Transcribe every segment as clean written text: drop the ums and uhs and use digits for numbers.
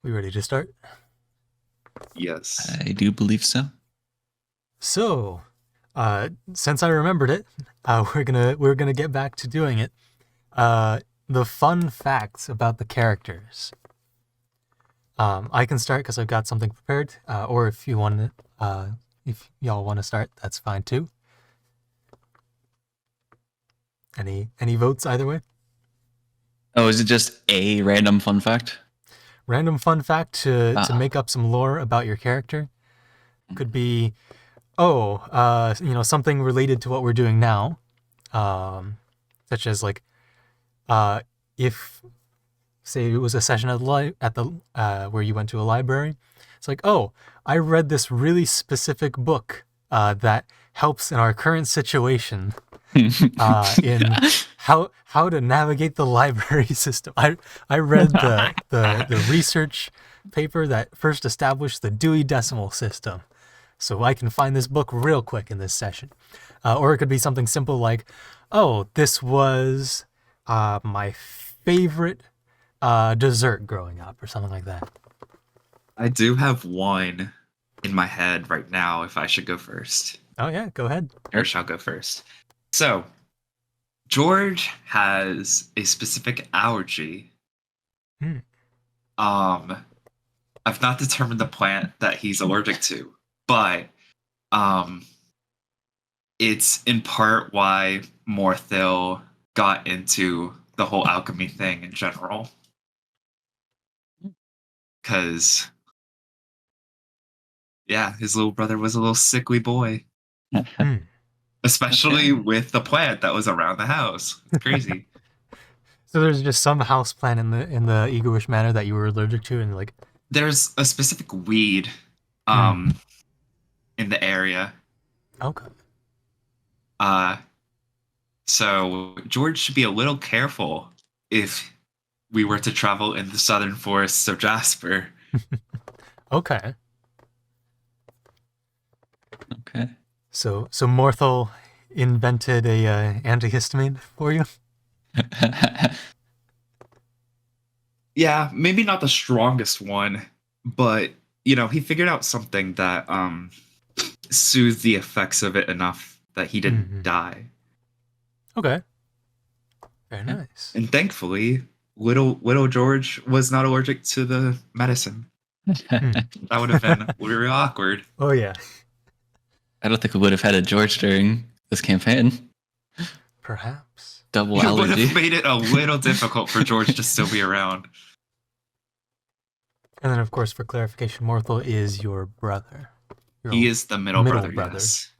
We ready to start? Yes. I do believe so. So, since I remembered it, we're gonna get back to doing it. The fun facts about the characters. I can start because I've got something prepared. Or if you want, if y'all want to start, that's fine too. Any votes either way? Oh, is it just a random fun fact? Random fun fact to Ah. make up some lore about your character. Could be, something related to what we're doing now, such as like, if say it was a session at the where you went to a library. It's like, oh, I read this really specific book that helps in our current situation in how to navigate the library system. I read the research paper that first established the Dewey Decimal System, so I can find this book real quick in this session. Or it could be something simple like, oh, this was my favorite dessert growing up, or something like that. I do have one in my head right now if I should go first. Oh yeah, go ahead. Or shall go first. So, George has a specific allergy. Hmm. I've not determined the plant that he's allergic to, but it's in part why Morthil got into the whole alchemy thing in general. Because, yeah, his little brother was a little sickly boy. Hmm. Especially Okay. with the plant that was around the house. It's crazy. So there's just some house plant in the egoish manner that you were allergic to, and like, There's a specific weed Hmm. in the area. Okay. So George should be a little careful if we were to travel in the southern forests of Jasper. Okay. Okay. So Morthal invented a antihistamine for you. Yeah, maybe not the strongest one, but he figured out something that soothed the effects of it enough that he didn't die. Okay. Very nice. And thankfully, little George was not allergic to the medicine. That would have been really awkward. Oh yeah. I don't think we would have had a George during this campaign. Perhaps. Double It would allergy. have made it a little difficult for George to still be around. And then, of course, for clarification, Morthal is your brother. He is the middle brother, yes.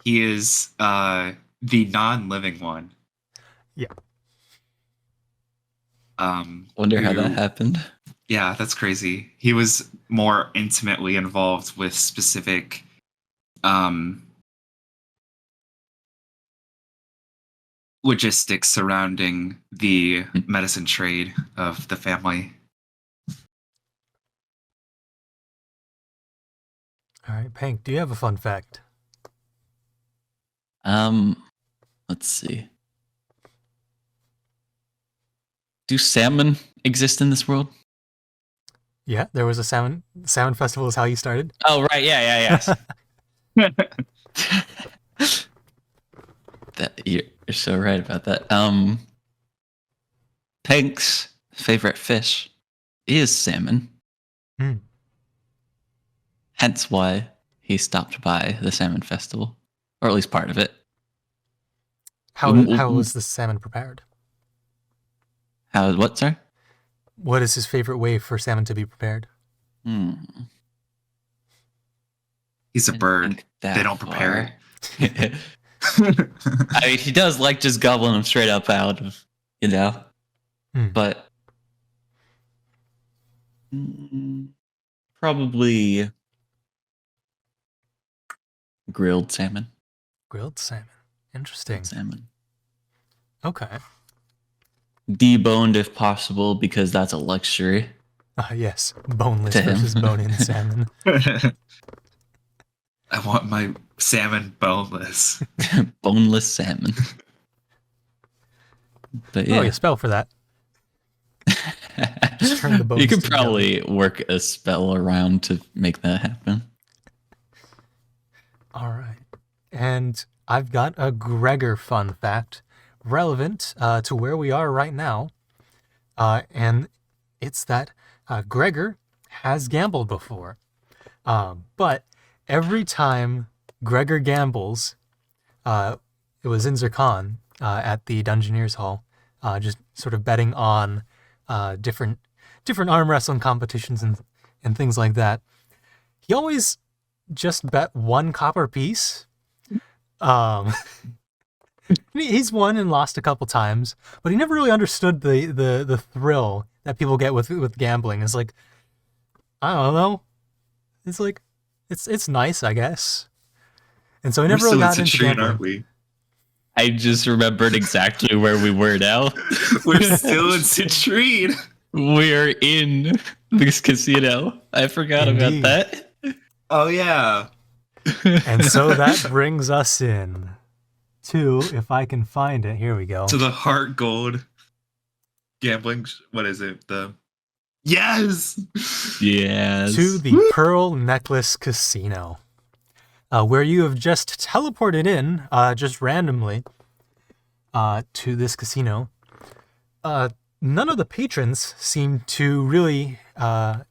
He is the non-living one. Yeah. Wonder how that happened. Yeah, that's crazy. He was more intimately involved with specific logistics surrounding the medicine trade of the family. All right, Pank, do you have a fun fact? Let's see. Do salmon exist in this world? Yeah, there was a salmon festival is how you started. Oh, right. Yes. You're so right about that. Pank's favorite fish is salmon. Hmm. Hence why he stopped by the salmon festival, or at least part of it. How was the salmon prepared? How what, sir? What is his favorite way for salmon to be prepared? He's a bird. They don't prepare it. I mean, he does like just gobbling them straight up out of, but probably grilled salmon. Grilled salmon. Interesting. Grilled salmon. Okay. Deboned if possible, because that's a luxury. Yes, boneless versus bone-in salmon. I want my salmon boneless. Boneless salmon. But yeah. Oh, you spell for that. Just turn the bones You could together. probably work a spell around to make that happen. All right. And I've got a Gregor fun fact relevant to where we are right now. And it's that Gregor has gambled before. But every time Gregor gambles, it was in Zircon at the Dungeoneers Hall, just sort of betting on different arm wrestling competitions and things like that. He always just bet 1 copper piece. He's won and lost a couple times, but he never really understood the thrill that people get with gambling. It's like, I don't know. It's like, it's nice, I guess. And so he never really got into gambling. Aren't we? I just remembered exactly where we were now. We're still in Citrine. We're in this casino. I forgot Indeed. about that. Oh yeah. And so that brings us in to, if I can find it, here we go. To the Heart Gold gambling. What is it? Yes. Yes. To the Pearl Necklace Casino, where you have just teleported in, just randomly, to this casino. None of the patrons seem to really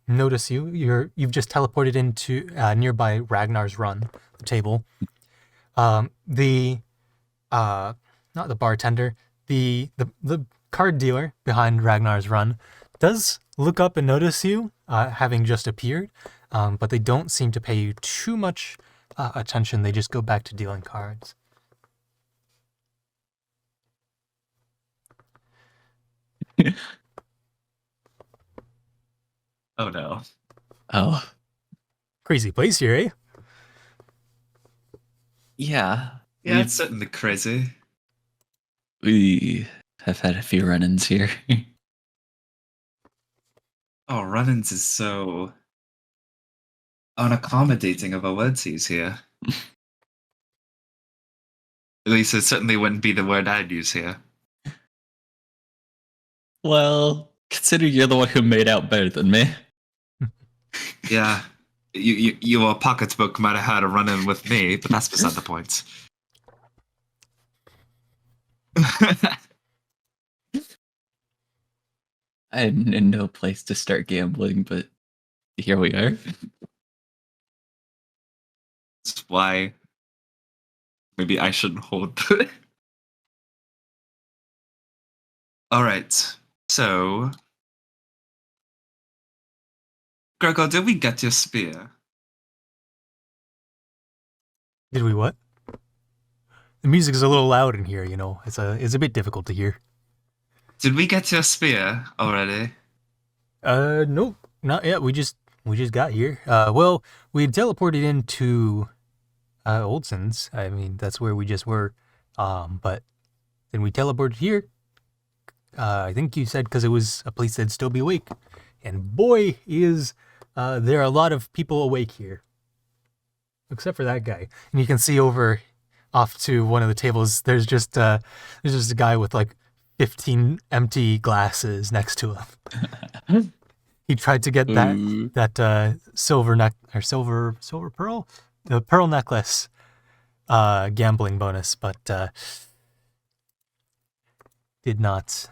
notice you. You've just teleported into nearby Ragnar's Run, the table. Not the bartender, the card dealer behind Ragnar's Run does look up and notice you, having just appeared, but they don't seem to pay you too much attention. They just go back to dealing cards. Oh no. Oh. Crazy place here, eh? Yeah. Yeah, it's certainly crazy. We have had a few run-ins here. Oh, run-ins is so unaccommodating of a word to use here. At least it certainly wouldn't be the word I'd use here. Well, consider you're the one who made out better than me. Yeah, your pocketbook might have had a run-in with me, but that's beside the point. I'm in no place to start gambling, but here we are. That's why maybe I shouldn't hold the... Alright, so... Gregor, did we get your spear? Did we what? The music is a little loud in here, you know. It's a bit difficult to hear. Did we get your spear already? Nope, not yet. We just got here. Well, we teleported into Oldson's. I mean, that's where we just were. But then we teleported here. I think you said because it was a place that'd still be awake. And boy, is there are a lot of people awake here. Except for that guy. And you can see over off to one of the tables, there's just a guy with like 15 empty glasses next to him. He tried to get that silver pearl, the pearl necklace gambling bonus, but did not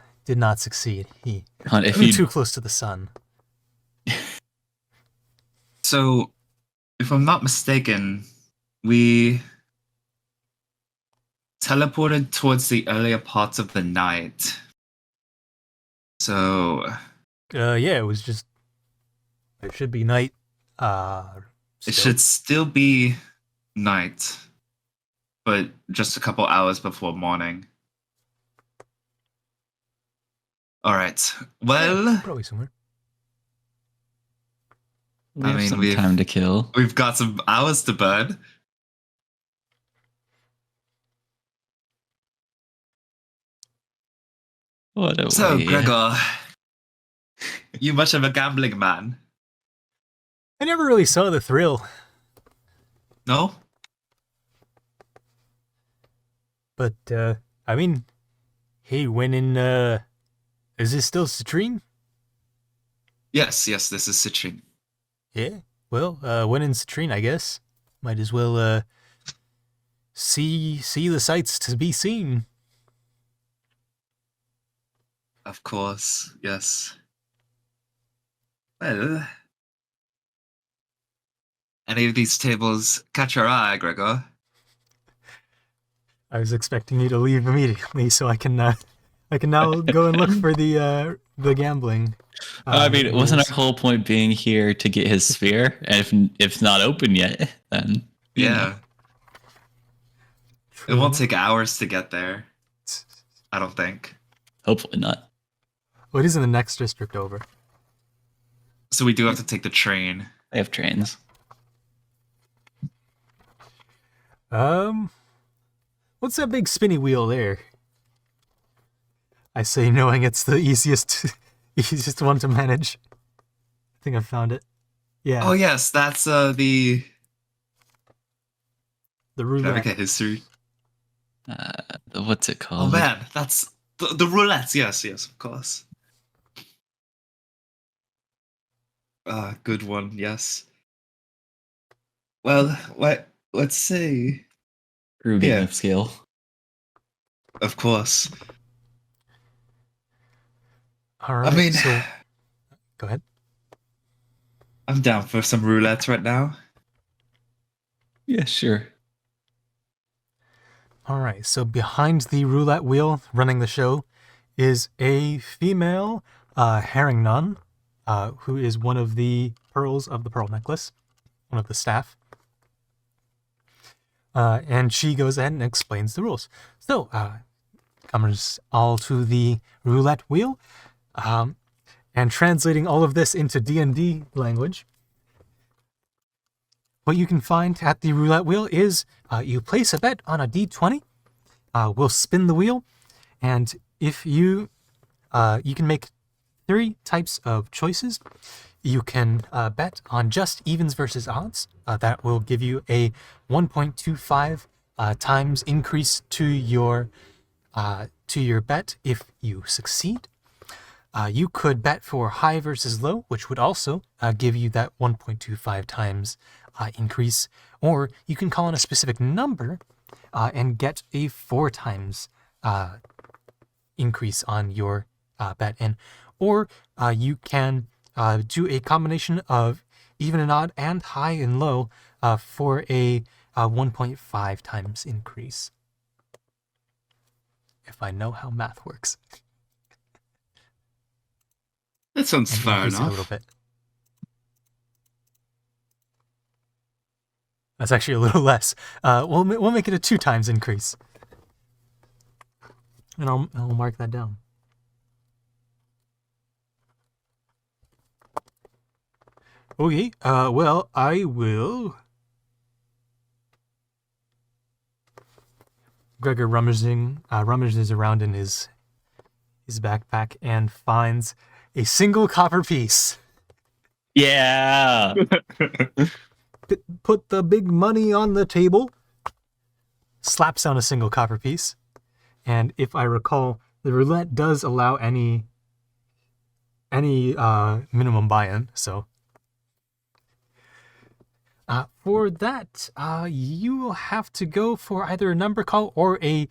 succeed. He flew too close to the sun. So, if I'm not mistaken, we teleported towards the earlier parts of the night. So... yeah, it was just... It should be night. It should still be night, but just a couple hours before morning. Alright, well... Probably somewhere. We have some time to kill. We've got some hours to burn. So, Gregor, you much of a gambling man? I never really saw the thrill. No? But, I mean, hey, when in, is this still Citrine? Yes, yes, this is Citrine. Yeah. Well, when in Citrine, I guess. Might as well see the sights to be seen. Of course, yes. Well, any of these tables catch your eye, Gregor? I was expecting you to leave immediately, so I can now go and look for the gambling. I mean, wasn't rules. our whole point being here to get his sphere? And if it's not open yet, then you know. Yeah. It True won't enough. take hours to get there. I don't think. Hopefully not. Well, it is in the next district over. So we do have to take the train. They have trains. What's that big spinny wheel there? I say, knowing it's the easiest one to manage. I think I found it. Yeah. Oh yes, that's the roulette. traffic history. What's it Oh called? man, that's the roulettes. Yes, yes, of course. Good one. Yes. Well, let's see. Ruby Yeah. scale. Of course. All right. I mean, so, go ahead. I'm down for some roulettes right now. Yeah, sure. All right. So behind the roulette wheel, running the show, is a female herring nun, who is one of the pearls of the pearl necklace, one of the staff. And she goes ahead and explains the rules. So, comes all to the roulette wheel, and translating all of this into D&D language. What you can find at the roulette wheel is you place a bet on a D20. We'll spin the wheel, and if you can make 3 types of choices. You can bet on just evens versus odds. That will give you a 1.25 times increase to your bet if you succeed. You could bet for high versus low, which would also give you that 1.25 times increase. Or you can call on a specific number and get a 4 times increase on your bet. Or you can do a combination of even and odd and high and low for a 1.5 times increase. If I know how math works. That sounds And fair increase it a enough. little bit. That's actually a little less. We'll make it a 2 times increase. And I'll mark that down. Okay, well, I will... Gregor rummages around in his backpack and finds a single copper piece. Yeah. Put the big money on the table. Slaps down a single copper piece. And if I recall, the roulette does allow any minimum buy-in, so... for that, you will have to go for either a number call or a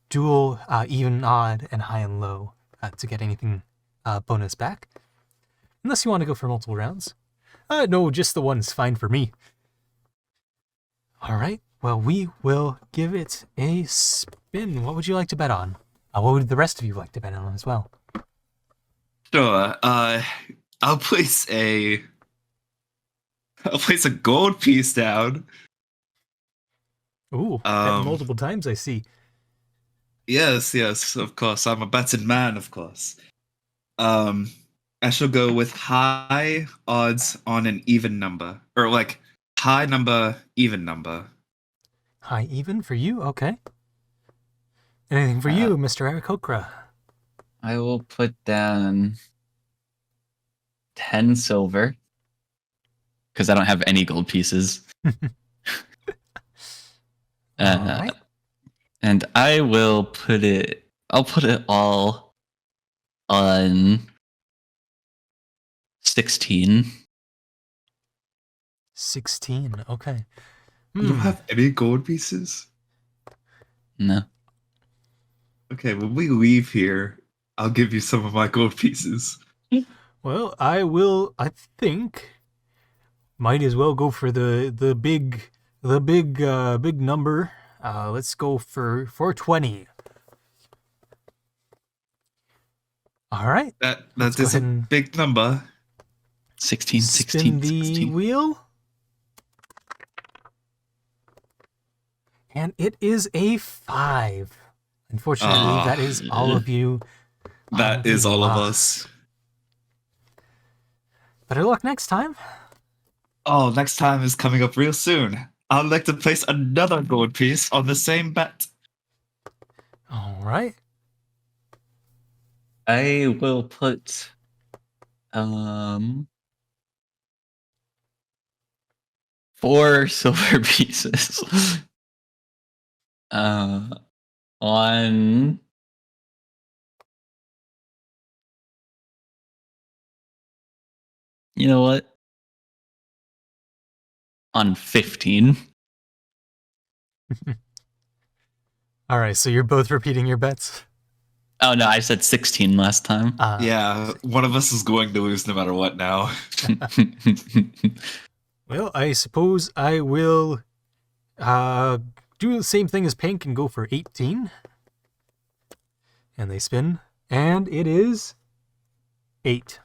dual even, odd, and high and low to get anything bonus back. Unless you want to go for multiple rounds. No, just the one's fine for me. All right, well, we will give it a spin. What would you like to bet on? What would the rest of you like to bet on as well? Sure. I'll place a gold piece down. Ooh, bet multiple times, I see. Yes, of course. I'm a betting man, of course. I shall go with high odds on an even number. Or like high number, even number. High even for you? Okay. Anything for you, Mr. Eric Okra? I will put down 10 silver. Because I don't have any gold pieces. Alright. And I will put it... I'll put it all on 16. 16. Okay. You don't have any gold pieces? No. Okay, when we leave here, I'll give you some of my gold pieces. Well, I think might as well go for the big number. Let's go for 420. All right. That Let's go is ahead a and big number. 16, spin 16, the 16. wheel. And it is a 5. Unfortunately, that is all of you. That is all of us. Better luck next time. Oh, next time is coming up real soon. I'd like to place another gold piece on the same bet. All right. I will put 4 silver pieces on you know what? On 15. All right. So you're both repeating your bets. Oh no, I said 16 last time. Yeah, one of us is going to lose no matter what now. Well, I suppose I will do the same thing as Pink and go for 18. And they spin. And it is 8.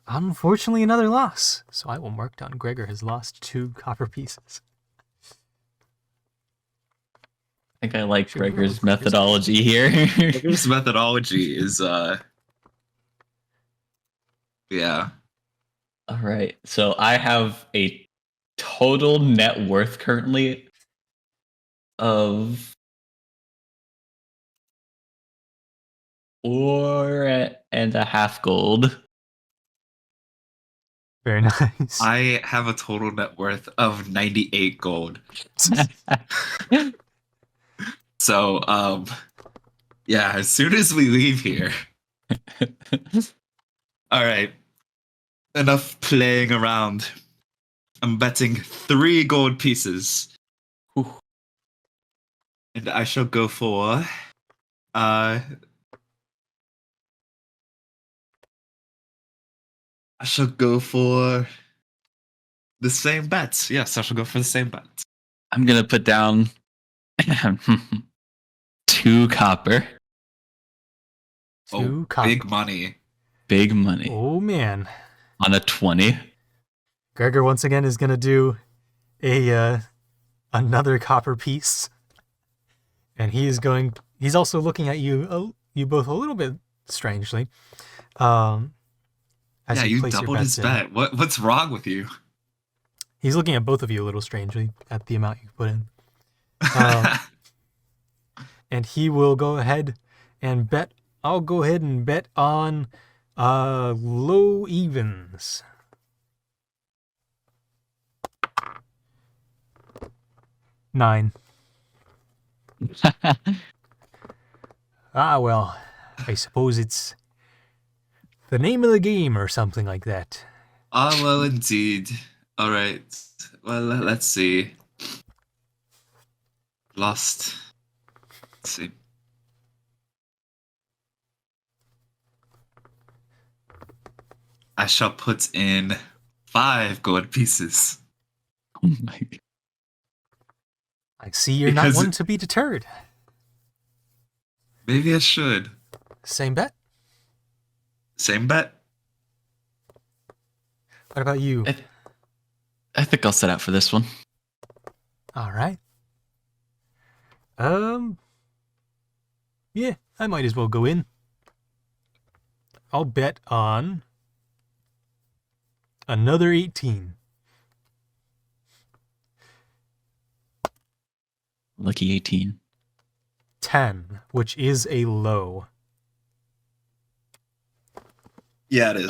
Unfortunately, another loss. So I will mark down Gregor has lost 2 copper pieces. I think I like Should we Gregor's go with methodology here. This methodology is yeah. All right. So I have a total net worth currently of 4.5 gold. Very nice. I have a total net worth of 98 gold. So, yeah, as soon as we leave here. All right. Enough playing around. I'm betting 3 gold pieces. Whew. And I shall go for I shall go for the same bets. Yes, I shall go for the same bets. I'm gonna put down 2 copper. 2 copper. Big money. Big money Oh, man. on a 20. Gregor once again is going to do a another copper piece. And he's also looking at you both a little bit strangely. As Yeah, you place your doubled his bets in. bet. What's wrong with you? He's looking at both of you a little strangely at the amount you put in. And he will go ahead and bet. I'll go ahead and bet on low evens. Nine. Well, I suppose it's the name of the game or something like that. Well, indeed. All right. Well, let's see. Lost. Let's see. I shall put in 5 gold pieces. Oh my God. I see you're not one to be deterred. Maybe I should. Same bet? Same bet? What about you? I think I'll set out for this one. All right. Yeah, I might as well go in. I'll bet on another 18. Lucky 18. 10, which is a low. Yeah, it is.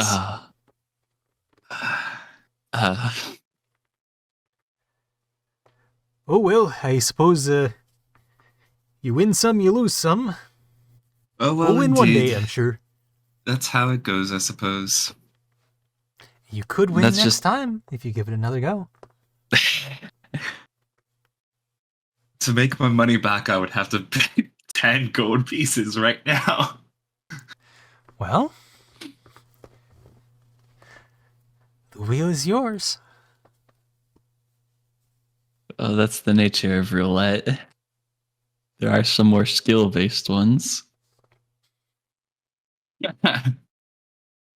Oh well, I suppose you win some, you lose some. Oh, well, We'll win indeed. one day, I'm sure. That's how it goes, I suppose. You could win That's next just- time if you give it another go. To make my money back, I would have to pay 10 gold pieces right now. Well, the wheel is yours. Oh, that's the nature of roulette. There are some more skill-based ones.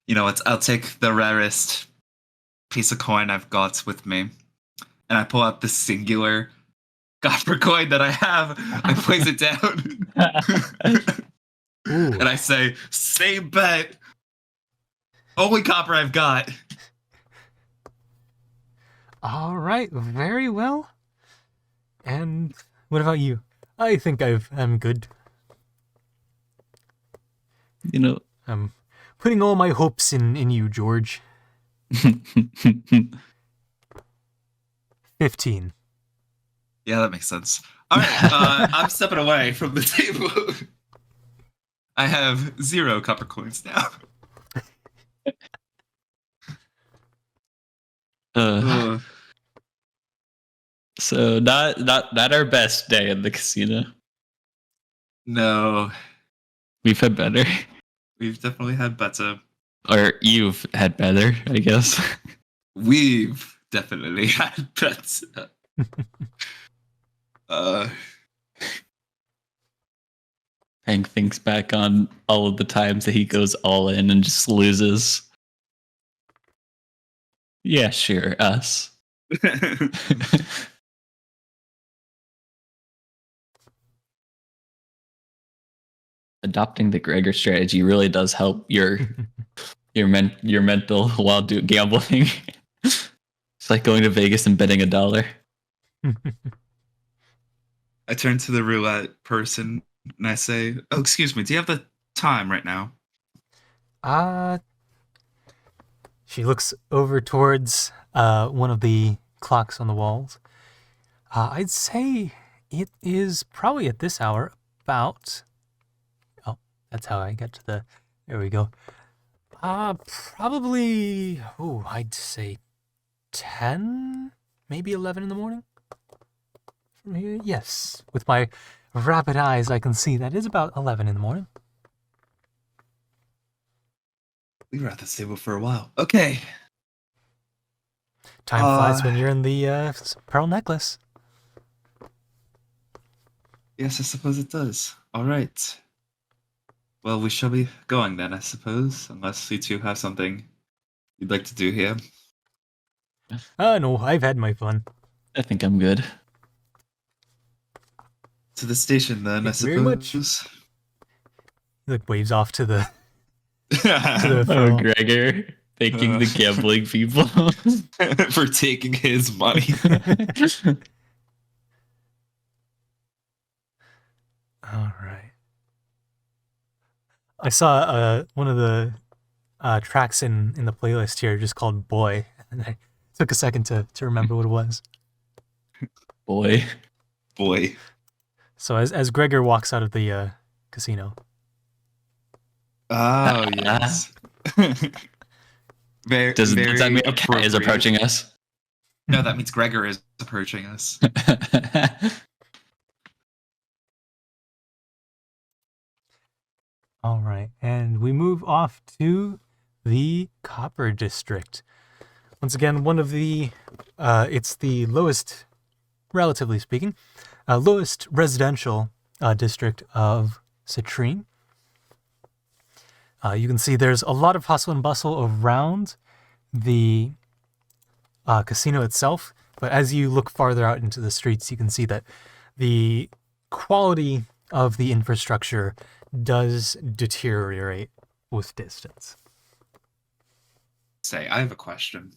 You know what? I'll take the rarest piece of coin I've got with me. And I pull out the singular copper coin that I have. I place it down. Ooh. And I say, same bet. Only copper I've got. All right, very well. And what about you? I think I'm good. You know. I'm putting all my hopes in you, George. 15. Yeah, that makes sense. All right, I'm stepping away from the table. I have 0 copper coins now. Ugh. So not our best day in the casino. No, We've had better. we've definitely had better. Or you've had better, I guess. We've definitely had better. Hank thinks back on all of the times that he goes all in and just loses. Yeah, sure, us. Adopting the Gregor strategy really does help your mental while gambling. It's like going to Vegas and betting $1. I turn to the roulette person and I say, "Oh, excuse me, do you have the time right now?" She looks over towards one of the clocks on the walls. I'd say it is probably at this hour about... Oh, that's how I get to the... There we go. Probably... Oh, I'd say 10? Maybe 11 in the morning? From here? Yes. With my rapid eyes, I can see that is about 11 in the morning. We were at this table for a while. Okay. Time flies when you're in the pearl necklace. Yes, I suppose it does. All right. Well, we shall be going then, I suppose, unless you two have something you'd like to do here. No, I've had my fun. I think I'm good. To the station then, Thank I you very much. suppose. He like waves off to the Oh, pearl. Gregor, thanking the gambling people. For taking his money. All right. I saw one of the tracks in the playlist here just called "Boy," and I took a second to remember what it was. Boy. So as Gregor walks out of the casino, Oh, yes. Very, Does very that mean a cat is appropriate. approaching us? No, that means Gregor is approaching us. all right, and we move off to the Copper District. Once again, one of the it's the lowest, relatively speaking, lowest residential district of Citrine. You can see there's a lot of hustle and bustle around the casino itself, but as you look farther out into the streets, you can see that the quality of the infrastructure does deteriorate with distance. Say, I have a question.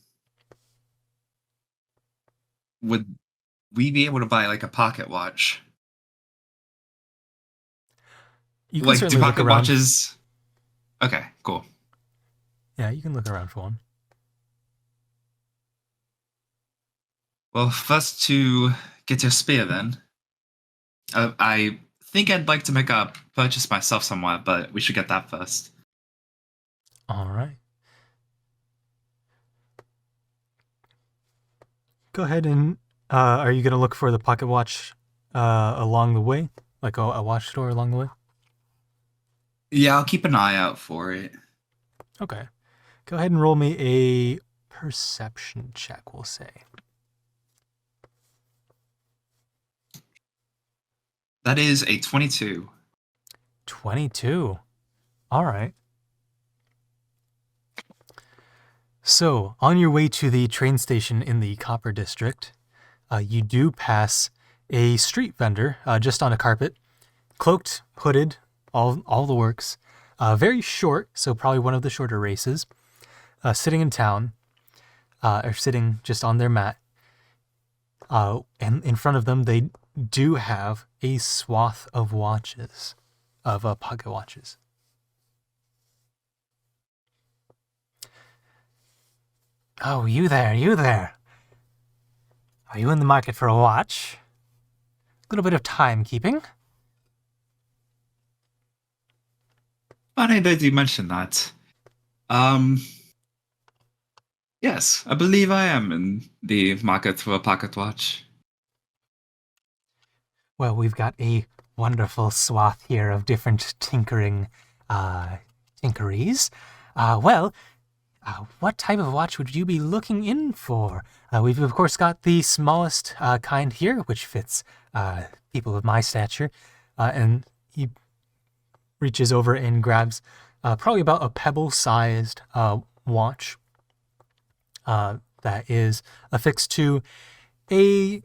Would we be able to buy like a pocket watch? You can Like, do certainly look pocket around. watches? Okay, cool. Yeah, you can look around for one. Well, first to get your spear then. I think I'd like to make a purchase myself somewhere, but we should get that first. All right. Go ahead and are you gonna look for the pocket watch along the way, like a watch store along the way? Yeah, I'll keep an eye out for it. Okay. Go ahead and roll me a perception check. We'll say. That is a 22. 22. All right. So, on your way to the train station in the Copper District, you do pass a street vendor just on a carpet, cloaked, hooded, all the works. Very short, so probably one of the shorter races, sitting in town, or sitting just on their mat. And in front of them, they do have a swath of watches, of pocket watches. Oh, you there, you there. Are you in the market for a watch? A little bit of timekeeping. Funny that you mentioned that. Yes, I believe I am in the market for a pocket watch. Well, we've got a wonderful swath here of different tinkering tinkeries. What type of watch would you be looking in for? We've, of course, got the smallest kind here, which fits people of my stature. And he reaches over and grabs probably about a pebble-sized watch that is affixed to a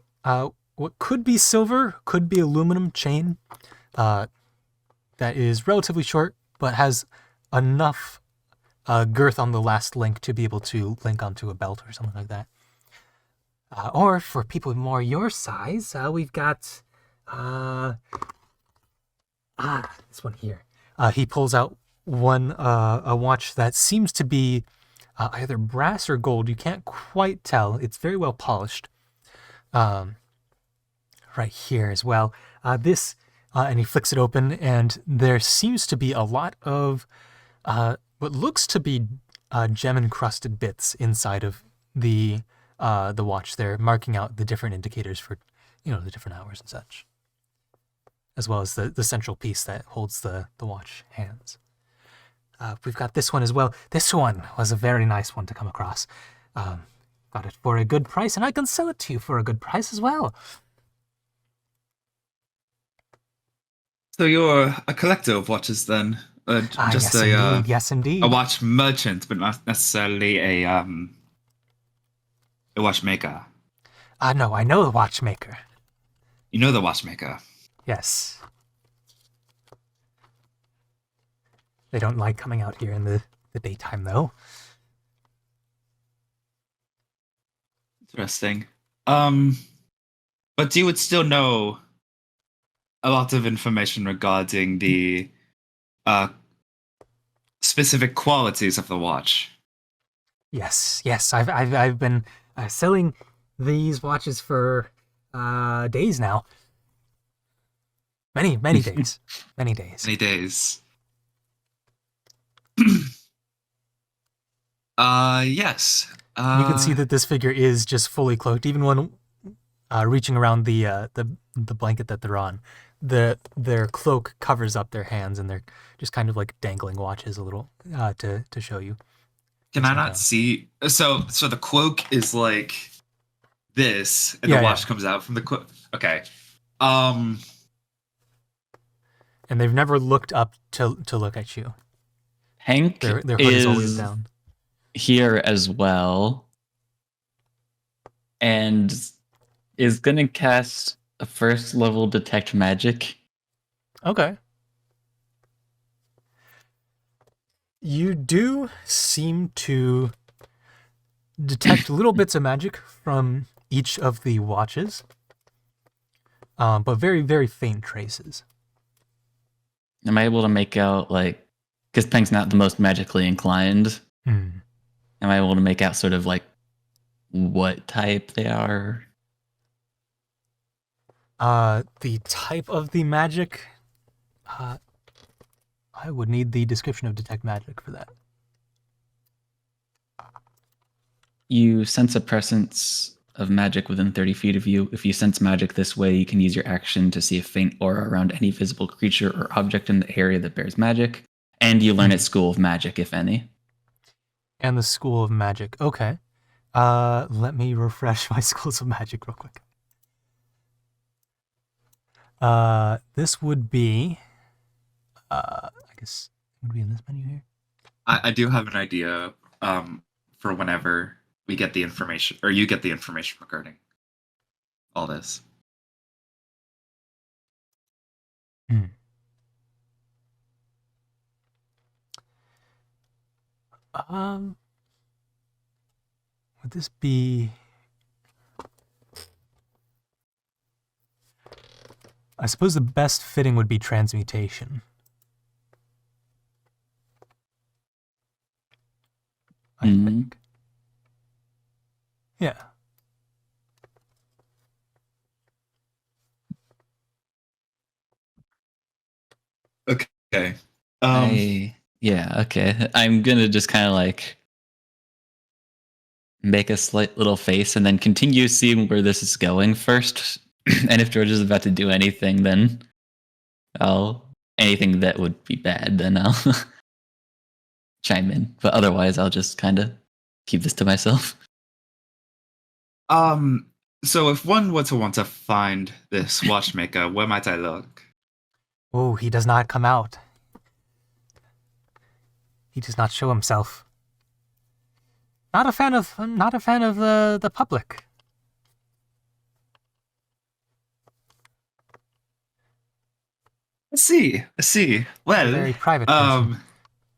what could be silver, could be aluminum chain that is relatively short, but has enough girth on the last link to be able to link onto a belt or something like that. Or for people more your size, we've got this one here. He pulls out one a watch that seems to be either brass or gold. You can't quite tell. It's very well polished. Right here as well. And he flicks it open, and there seems to be a lot of what looks to be gem-encrusted bits inside of the watch there, marking out the different indicators for, the different hours and such, as well as the central piece that holds the watch hands. We've got this one as well. This one was a very nice one to come across. Got it for a good price, and I can sell it to you for a good price as well. So you're a collector of watches then? Just yes, indeed. A watch merchant, but not necessarily a watchmaker. No, I know the watchmaker. You know the watchmaker. Yes. They don't like coming out here in the daytime, though. Interesting. But you would still know a lot of information regarding the specific qualities of the watch. Yes. I've been selling these watches for days now. Many days. Many days. Many days. Yes. You can see that this figure is just fully cloaked. Even when reaching around the blanket that they're on, their cloak covers up their hands, and they're just kind of like dangling watches a little to show you. Can I not see? So the cloak is like this, and the watch comes out from the cloak. Okay. And they've never looked up to look at you. Hank their hood is always down. Here as well, and is gonna cast a first level detect magic. Okay. You do seem to detect little bits of magic from each of the watches, but very, very faint traces. Am I able to make out, like, because Peng's not the most magically inclined, am I able to make out sort of like what type they are? The type of the magic, I would need the description of detect magic for that. you sense a presence of magic within 30 feet of you. If you sense magic this way, you can use your action to see a faint aura around any visible creature or object in the area that bears magic. And you learn its School of Magic, if any. And the School of Magic. Okay. Let me refresh my Schools of Magic real quick. This would be, I guess it would be in this menu here. I do have an idea for whenever we get the information, or you get the information regarding all this. Would this be... I suppose the best fitting would be transmutation. I think. Yeah. Okay. Okay. I'm gonna just kind of like make a slight little face and then continue seeing where this is going first. And if George is about to do anything, then anything that would be bad, then I'll chime in. But otherwise, I'll just kind of keep this to myself. So if one were to want to find this watchmaker, where might I look? Oh, he does not come out. He does not show himself. Not a fan of the public. I see. Well, Very private person.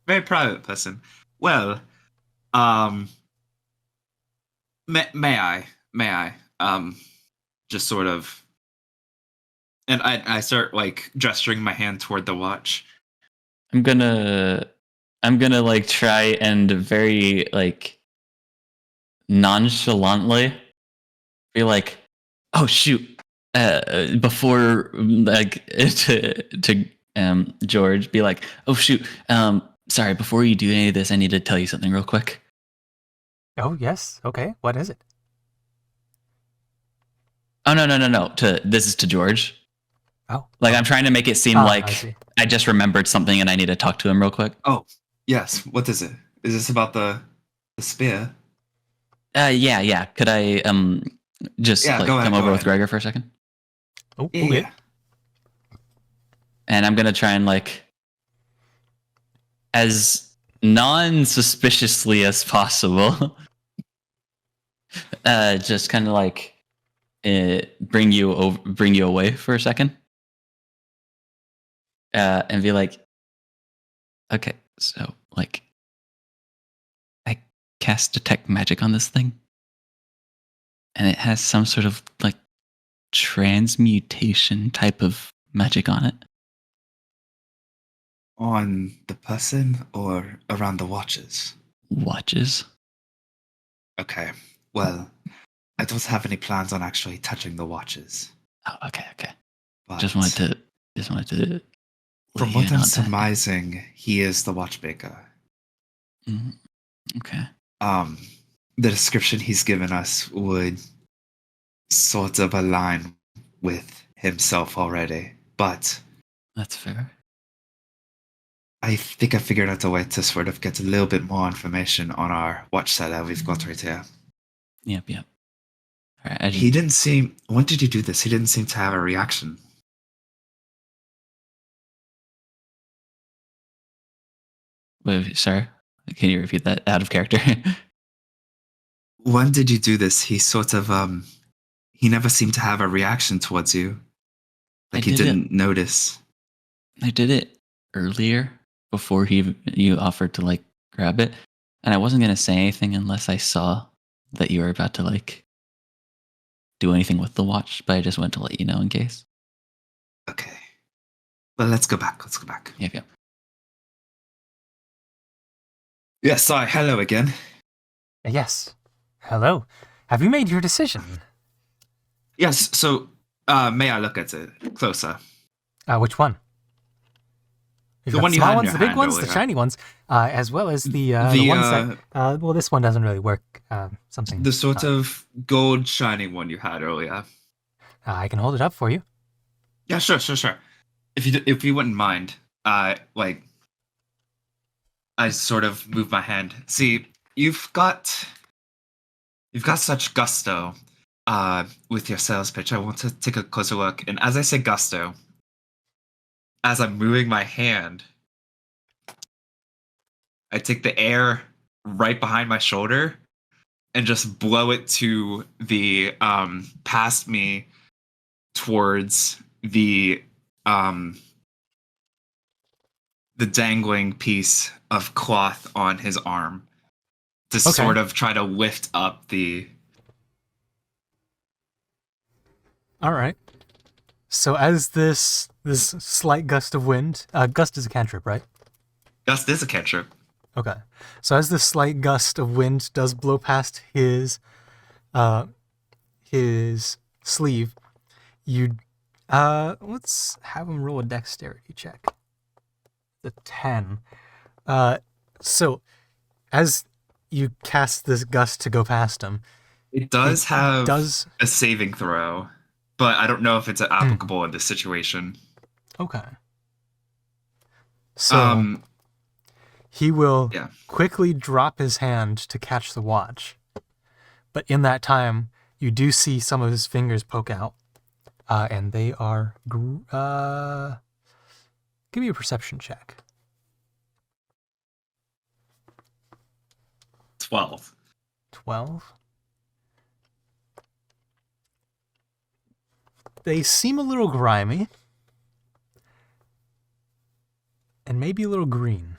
Very private person. Well, may I just sort of, and I start like gesturing my hand toward the watch. I'm gonna like try and very like nonchalantly be like, oh shoot, before like to George, be like, oh shoot, sorry, before you do any of this, I need to tell you something real quick. Oh yes, okay. What is it? Oh no. This is to George. Oh, like I'm trying to make it seem like I just remembered something and I need to talk to him real quick. Oh yes, what is it? Is this about the spear? Yeah. Could I just come over with Gregor for a second? Oh, okay. And I'm gonna try and like, as non-suspiciously as possible, just kind of like bring you away for a second, and be like, okay, so like, I cast detect magic on this thing, and it has some sort of like transmutation type of magic on it. On the person or around the watches? Watches. Okay. Well, I don't have any plans on actually touching the watches. Oh, okay. But Just wanted to. From what I'm surmising, he is the watchmaker. Mm-hmm. Okay. The description he's given us would sort of align with himself already, but that's fair. I think I figured out a way to sort of get a little bit more information on our watch set that we've got right here. Yep. All right, he didn't seem... When did you do this? He didn't seem to have a reaction. Wait, sorry? Can you repeat that out of character? When did you do this? He sort of... he never seemed to have a reaction towards you. Like he didn't notice. I did it earlier, before you offered to like grab it, and I wasn't gonna say anything unless I saw that you were about to like do anything with the watch, but I just wanted to let you know in case. Okay. Well, let's go back. Yep. Yes, sorry. Hello again. Yes. Hello. Have you made your decision? Yes, so may I look at it closer? Which one? You've The got one the you small had in ones, your the big hand ones, the earlier. shiny ones, as well as the The, ones that. Well, this one doesn't really work. Something. The sort of gold shiny one you had earlier. I can hold it up for you. Yeah, sure. If you wouldn't mind, like I sort of move my hand. See, you've got such gusto with your sales pitch. I want to take a closer look. And as I say gusto, as I'm moving my hand, I take the air right behind my shoulder and just blow it to the past me towards the dangling piece of cloth on his arm to sort of try to lift up the. All right. So as this slight gust of wind, gust is a cantrip, right? This is a cantrip. Okay. So as this slight gust of wind does blow past his sleeve, you let's have him roll a dexterity check. The 10. So as you cast this gust to go past him, It does have does a saving throw, but I don't know if it's applicable in this situation. okay. So he will quickly drop his hand to catch the watch. But in that time, you do see some of his fingers poke out. And they are... give me a perception check. 12. 12? They seem a little grimy. And maybe a little green.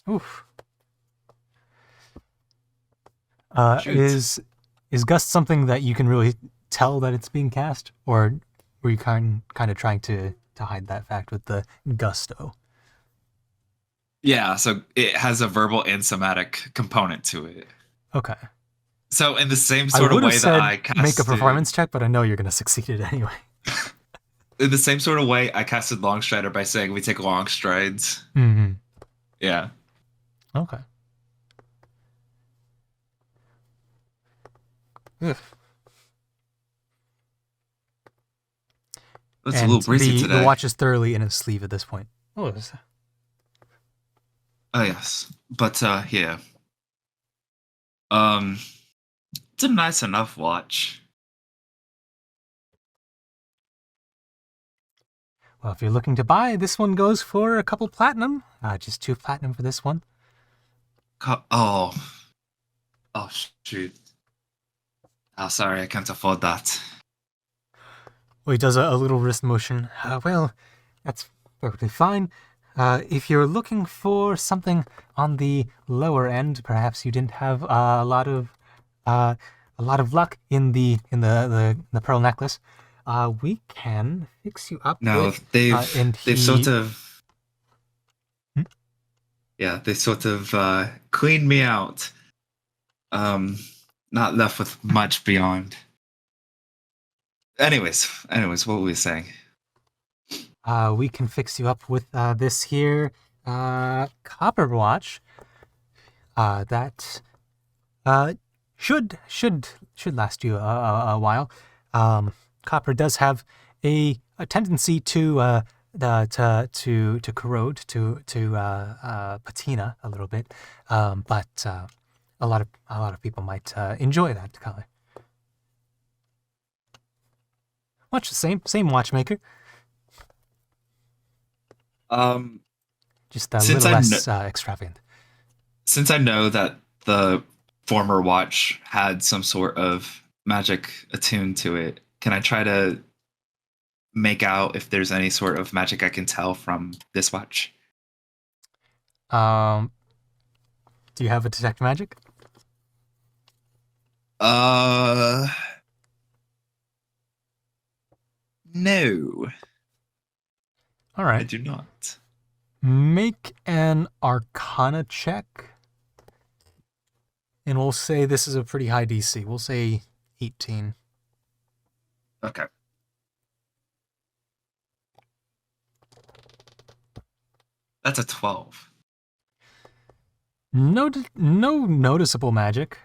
Oof. Is gust something that you can really tell that it's being cast, or were you kind of trying to hide that fact with the gusto? Yeah, so it has a verbal and somatic component to it. Okay. So in the same sort of way that I casted, make a performance check, but I know you're going to succeed it anyway. In the same sort of way, I casted Long Strider by saying we take long strides. Mm-hmm. Yeah. Okay. Ugh. It's a little breezy today. The watch is thoroughly in his sleeve at this point. Oh, yes. But yeah. It's a nice enough watch. Well, if you're looking to buy, this one goes for a couple platinum. Just 2 platinum for this one. Oh, shoot. Oh, sorry, I can't afford that. Well, he does a little wrist motion. Well, that's perfectly fine. If you're looking for something on the lower end, perhaps you didn't have a lot of luck in the pearl necklace. We can fix you up. No, with, they've sort of. Yeah, they sort of cleaned me out. Not left with much beyond. Anyways, what were we saying? We can fix you up with this here copper watch. That should last you a while. Copper does have a tendency to corrode, to patina a little bit, but a lot of people might enjoy that color. Much the same watchmaker. Just a little less extravagant. Since I know that the former watch had some sort of magic attuned to it, can I try to make out if there's any sort of magic I can tell from this watch? Do you have a detect magic? No. All right. I do not. Make an Arcana check. And we'll say this is a pretty high DC. We'll say 18. Okay. That's a 12. No noticeable magic.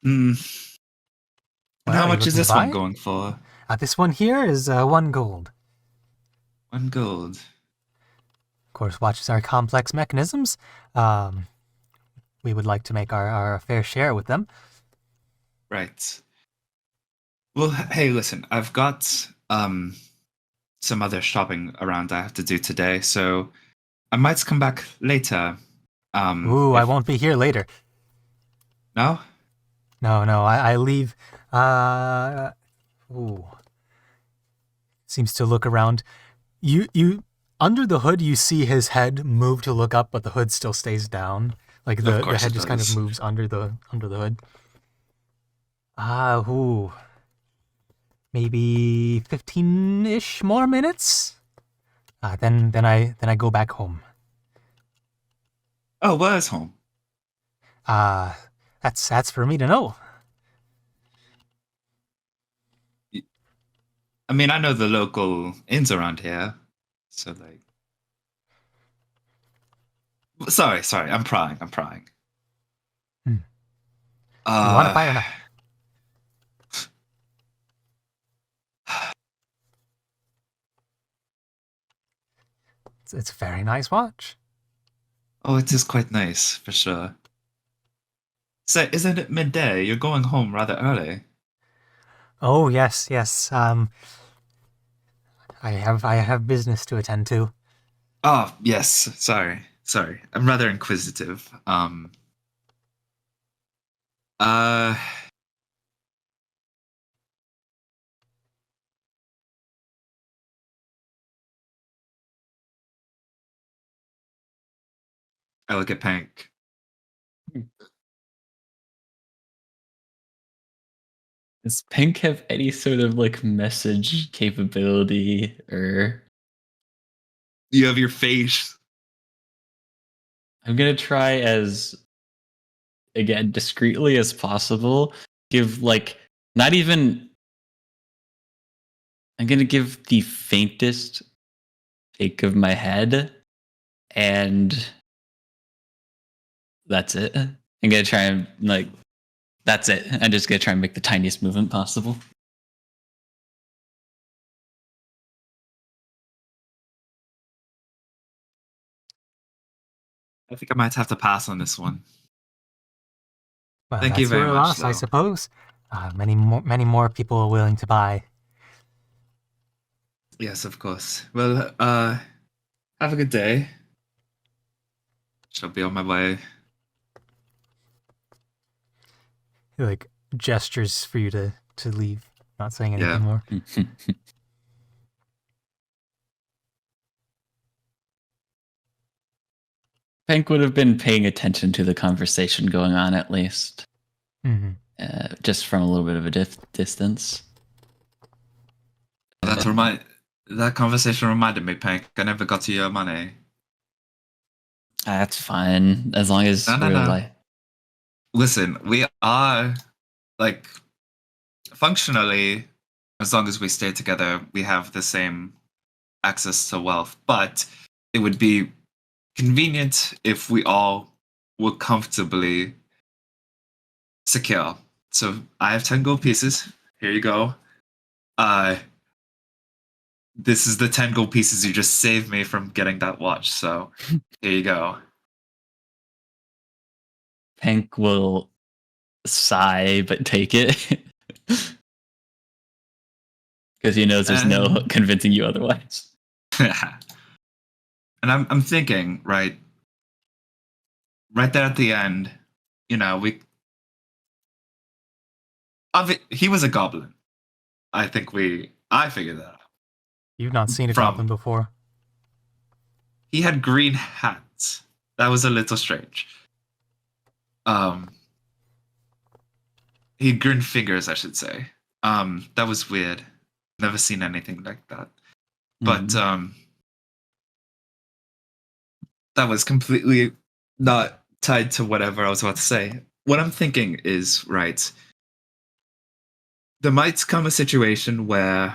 Hmm. And Well, how are you much is looking to this one buy? going for? This one here is 1 gold. 1 gold. Of course, watches our complex mechanisms. We would like to make our fair share with them. Right. Well, hey, listen, I've got some other shopping around I have to do today, so I might come back later. Ooh, I won't be here later. No? No, I leave. Ooh. Seems to look around. You under the hood, you see his head move to look up, but the hood still stays down. Like Of the course head it just kind of does. moves under the hood. Ooh. Maybe 15-ish more minutes. Then I go back home. Oh, where's home? That's for me to know. I mean, I know the local inns around here, so like. Sorry, I'm prying. Hmm. You want to Uh, buy or not? It's a very nice watch. oh, it is quite nice for sure. So, isn't it midday? You're going home rather early. Oh yes. I have business to attend to. Oh, yes. Sorry. I'm rather inquisitive. Uh, I look at Pink. Does Pink have any sort of like message capability or You have your face. I'm gonna try as again discreetly as possible. Give like not even I'm gonna give the faintest shake of my head and that's it. I'm gonna try and like that's it. I'm just gonna try and make the tiniest movement possible. I think I might have to pass on this one. Well, Thank you that's very your much, loss, I though. suppose. Many more people are willing to buy. Yes, of course. Well, have a good day. Shall be on my way. He like gestures for you to leave, not saying anything Yeah. more. Pink would have been paying attention to the conversation going on at least, Mm-hmm. just from a little bit of a distance. That conversation reminded me, Pink. I never got to your money. That's fine as long as No. we're like Listen, we are like functionally, as long as we stay together, we have the same access to wealth. But it would be convenient if we all were comfortably secure. So I have 10 gold pieces. Here you go. This is the 10 gold pieces you just saved me from getting that watch. So here you go. Pink will sigh but take it because he knows there's no convincing you otherwise. And I'm thinking, right there at the end, you know, he was a goblin. I figured that out. You've not seen a From goblin before. he had green hats. That was a little strange. He had green fingers, I should say. That was weird. Never seen anything like that. But Mhm. that was completely not tied to whatever I was about to say. What I'm thinking is, right, there might come a situation where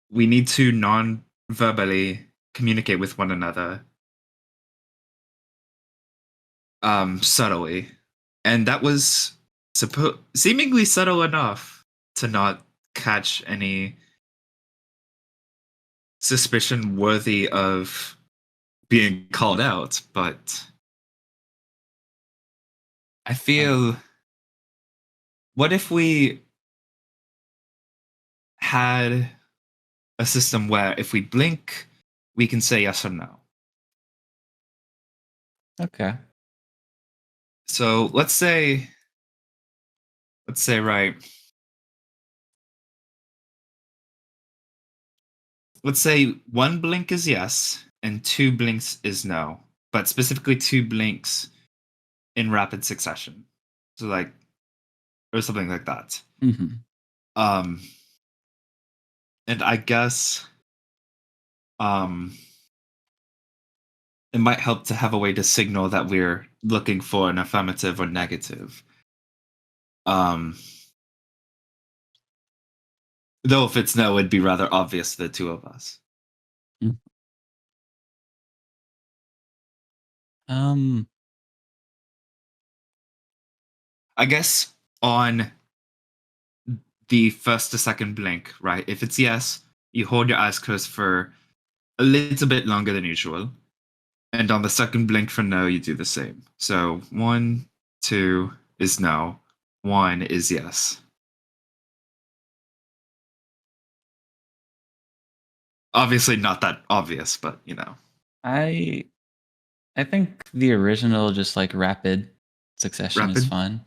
we need to non-verbally communicate with one another subtly. And that was seemingly subtle enough to not catch any suspicion worthy of being called out, but I feel what if we had a system where if we blink, we can say yes or no. Okay. So let's say right. Let's say one blink is yes and two blinks is no, but specifically two blinks in rapid succession. So like or something like that. Mhm. Um and I guess it might help to have a way to signal that we're looking for an affirmative or negative. Um Though if it's no, it'd be rather obvious to the two of us. Mm. Um. I guess on the first to second blink, right? If it's yes, you hold your eyes closed for a little bit longer than usual. And on the second blink for no, you do the same. So 1, 2 is no, 1 is yes. Obviously not that obvious, but you know. I think the original just like rapid succession is Rapid? fine.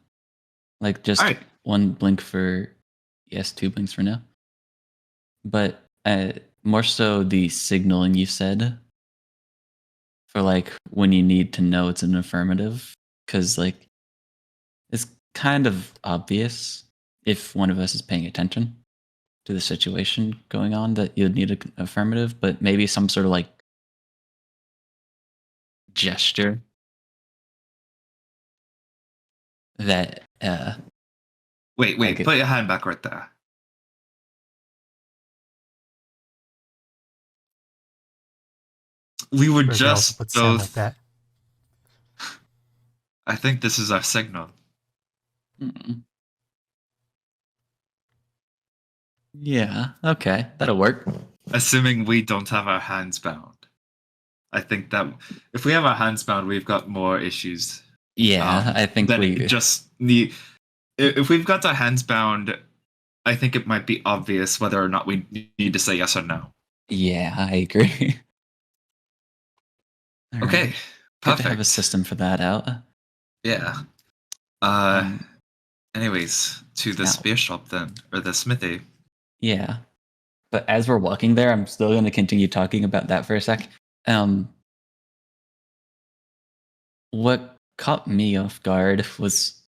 Like just Alright. one blink for yes, two blinks for no. But more so the signaling you said for like when you need to know it's an affirmative, because like it's kind of obvious if one of us is paying attention to the situation going on that you'd need an affirmative, but maybe some sort of like gesture that Wait, like put your hand back right there. We were Gregor also just puts sound like both. that. I think this is our signal. mm. Yeah, okay, that'll work. Assuming we don't have our hands bound. I think that if we have our hands bound, we've got more issues. Yeah, I think That we just need. If we've got our hands bound, I think it might be obvious whether or not we need to say yes or no. Yeah, I agree. All right. Okay, Good perfect. to have a system for that out. Yeah. Um, Anyways, to the now- spear shop then, or the smithy. Yeah. But as we're walking there, I'm still going to continue talking about that for a sec. What caught me off guard was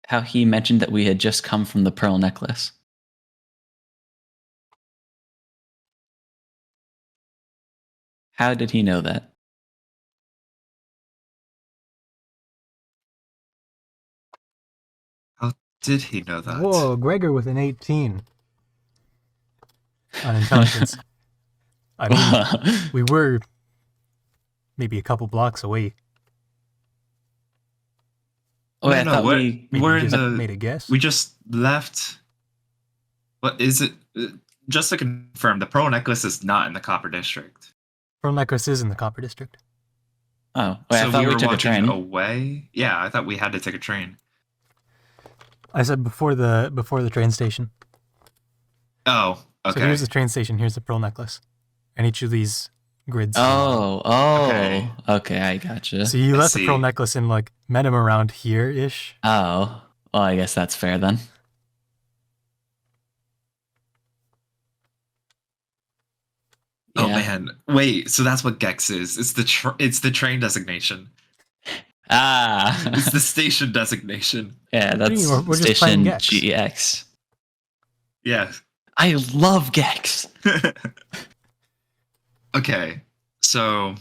how he mentioned that we had just come from the pearl necklace. How did he know that? How did he know that? Whoa, Gregor with an 18 on intelligence. I mean, we were maybe a couple blocks away. Oh, I thought we Maybe we're you in just the. made a guess. We just left. What is it? Just to confirm, the pearl necklace is not in the Copper District. Pearl Necklace is in the Copper District. Oh, wait, So I thought we were took a walking train. away. Yeah, I thought we had to take a train. I said before the train station. Oh, okay. So here's the train station. Here's the Pearl Necklace, and each of these grids. Oh, Okay. okay, I gotcha. So you I left the Pearl see. Necklace and like met him around here ish. Oh, well, I guess that's fair then. Oh Yeah. man, wait. So that's what Gex is. It's the train designation. Ah, It's the station designation. yeah, What do you that's mean? We're just playing station Gex. GX. Yeah. I love Gex. Okay. So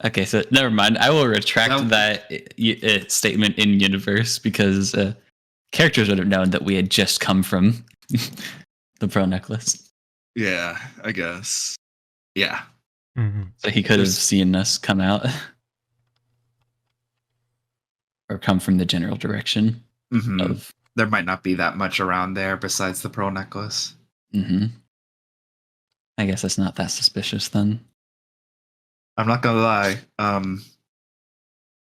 Okay, so never mind. I will retract That- that statement in universe because characters would have known that we had just come from the Pro Necklace. yeah, I guess. Yeah. Mm-hmm. So he could have There's- seen us come out or come from the general direction Mhm. of. There might not be that much around there besides the pearl necklace. Mm-hmm. I guess that's not that suspicious then. I'm not gonna lie.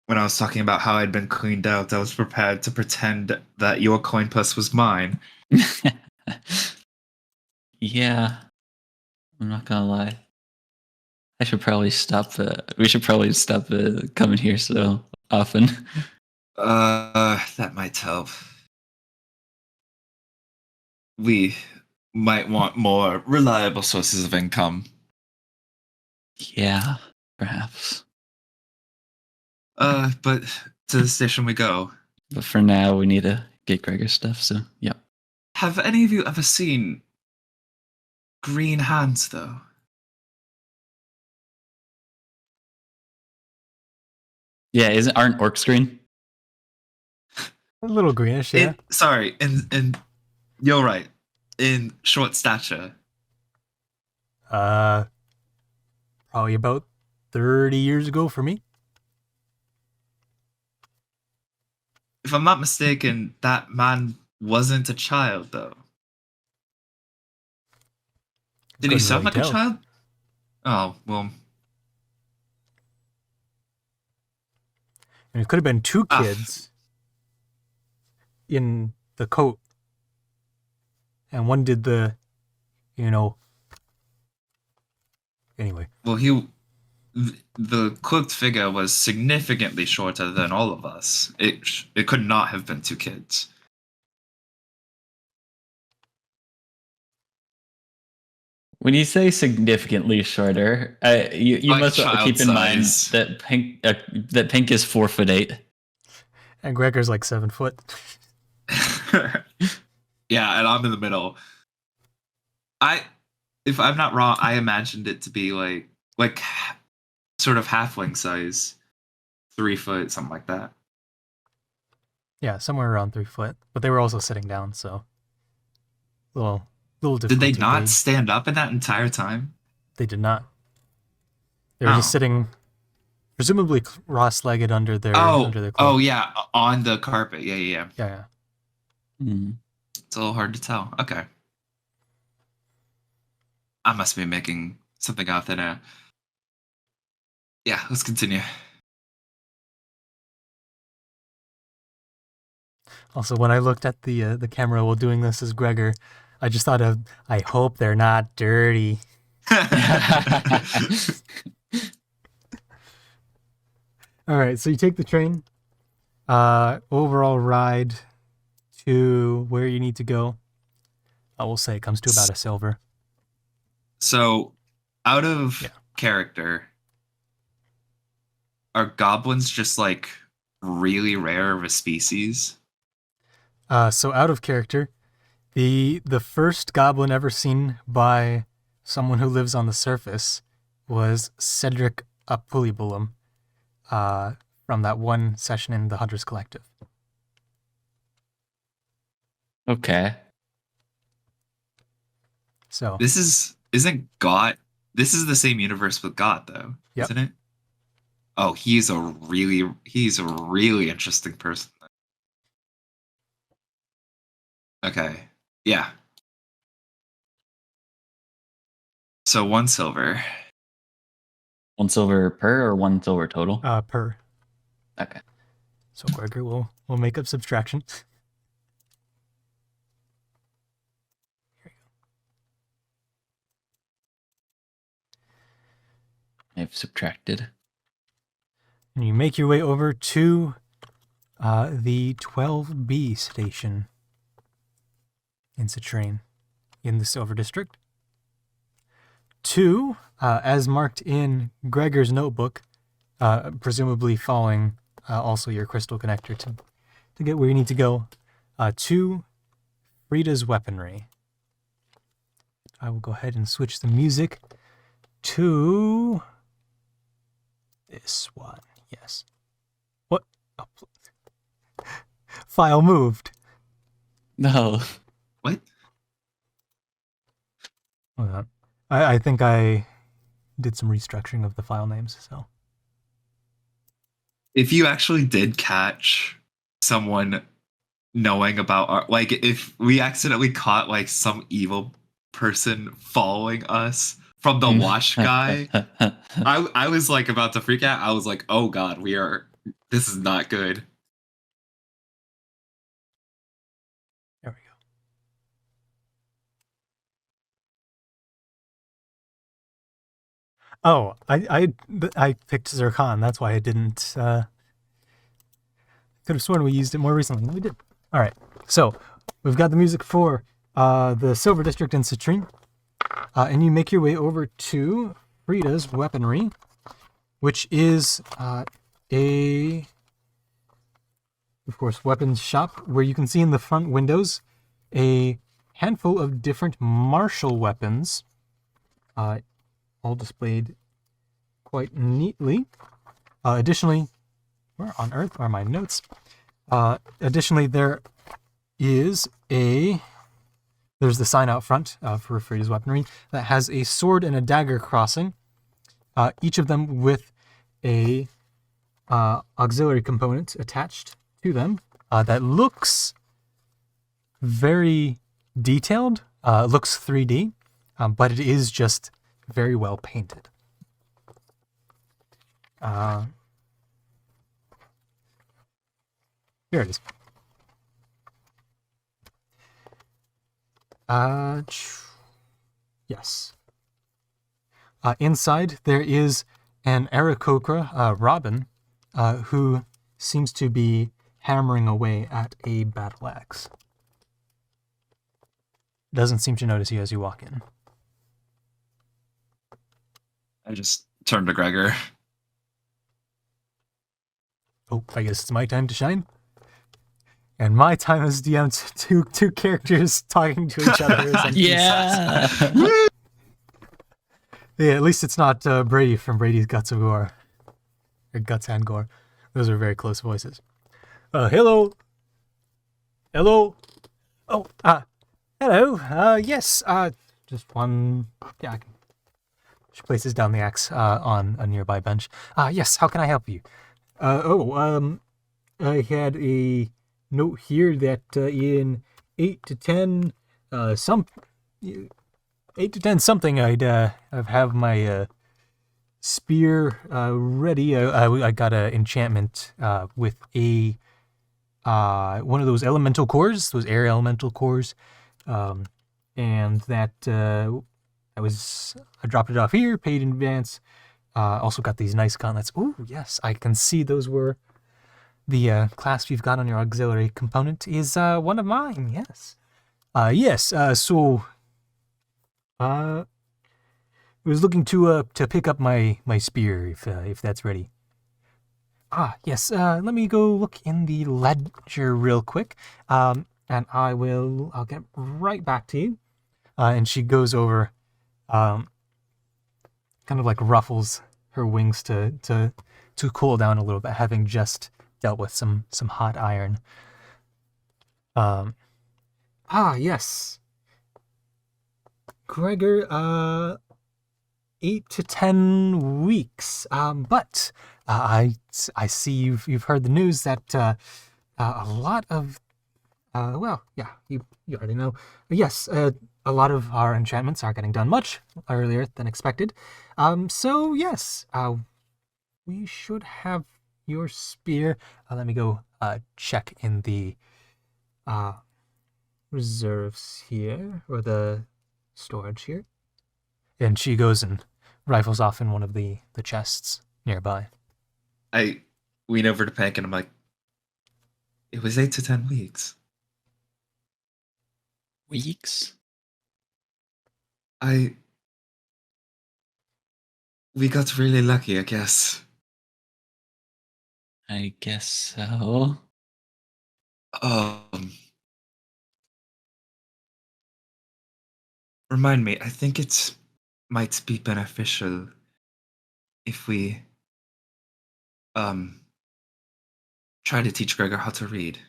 When I was talking about how I'd been cleaned out, I was prepared to pretend that your coin purse was mine. Yeah, I'm not gonna lie. I should probably stop. We should probably stop coming here so often. That might help. We might want more reliable sources of income. Yeah, perhaps. But to the station we go. But for now, we need to get Gregor's stuff. So, yep. Have any of you ever seen green hands, though? Yeah, aren't orcs green? A little greenish, yeah. Sorry, and you're right. In short stature. Probably about 30 years ago for me. If I'm not mistaken, that man wasn't a child, though. Did he Couldn't sound really like a tell. child? Oh, well. And it could have been two Ah. kids in the coat. And one did the, anyway. Well, the cloaked figure was significantly shorter than all of us. It could not have been two kids. When you say significantly shorter, you Like must child keep in mind size. that Pink is 4'8". And Gregor's like 7 foot. Yeah, and I'm in the middle. If I'm not wrong, I imagined it to be like sort of halfling size, 3 foot, something like that. Yeah, somewhere around 3 foot. But they were also sitting down, so little difficult. Did they to not gauge. stand up in that entire time? They did not. They were just Oh. sitting, presumably cross-legged under their Oh cloak. yeah, on the carpet. Yeah. Yeah. Mm. It's a little hard to tell. Okay. I must be making something out there. Yeah, let's continue. Also, when I looked at the camera while doing this as Gregor, I just thought of, I hope they're not dirty. All right, so you take the train. Overall ride to where you need to go. I will say it comes to about a silver. So, out of Yeah. character, are goblins just like really rare of a species? So out of character, the first goblin ever seen by someone who lives on the surface was Cedric Apulibulum, from that one session in the Hunters Collective. Okay. So This isn't Got. This is the same universe with Got, though, Yep. isn't it? Oh, he's a really interesting person. Okay, yeah. So 1 silver. 1 silver per or 1 silver total? per. Okay. So Gregor will make up subtraction. I've subtracted. And you make your way over to the 12B station in Citrain in the Silver District. 2, as marked in Gregor's notebook, presumably following also your crystal connector to get where you need to go. 2 Frida's weaponry. I will go ahead and switch the music to this one. Yes. What? Oh, file moved. No. What? Hold on. I think I did some restructuring of the file names, so. If you actually did catch someone knowing about our, like, if we accidentally caught like some evil person following us from the wash guy, I was like about to freak out. I was like, oh god, this is not good. There we go. Oh, I picked Zircon. That's why I didn't. Could have sworn we used it more recently. No, we did. All right. So we've got the music for the Silver District in Citrine, and you make your way over to Frida's Weaponry, which is of course, weapons shop where you can see in the front windows a handful of different martial weapons, all displayed quite neatly. Additionally, where on earth are my notes? Additionally, there's the sign out front for Frida's Weaponry that has a sword and a dagger crossing, each of them with a auxiliary component attached to them that looks very detailed, looks 3D, but it is just very well painted. Here it is. Yes. Inside there is an Aarakocra, Robin, who seems to be hammering away at a battle axe. Doesn't seem to notice you as you walk in. I just turned to Gregor. Oh, I guess it's my time to shine. And my time as DM, two characters talking to each other is NPCs. Yeah. Yeah, at least it's not Brady from Brady's Guts of Gore. Or Guts and Gore. Those are very close voices. Hello. Hello. Oh, hello. Yes, just one. Yeah, I can. She places down the axe on a nearby bench. Yes, how can I help you? I had a note here that in 8 to 10, 8 to 10 something, I'd have my spear ready. I got an enchantment with a one of those elemental cores, those air elemental cores, and that I dropped it off here, paid in advance. Also got these nice gauntlets. Ooh, yes, I can see those were the clasp you've got on your auxiliary component is one of mine. Yes. Yes. So I was looking to pick up my spear if that's ready. Yes. Let me go look in the ledger real quick. And I'll get right back to you. And she goes over, kind of like ruffles her wings to cool down a little bit, having just dealt with some hot iron. Yes. Gregor, 8 to 10 weeks. But I see you've heard the news that a lot of well, yeah, you already know. Yes, a lot of our enchantments are getting done much earlier than expected. So yes, we should have your spear. Let me go check in the reserves here, or the storage here. And she goes and rifles off in one of the chests nearby. I lean over to Pank and I'm like, it was 8 to 10 weeks. Weeks? We got really lucky, I guess. I guess so. Remind me, I think it might be beneficial if we try to teach Gregor how to read.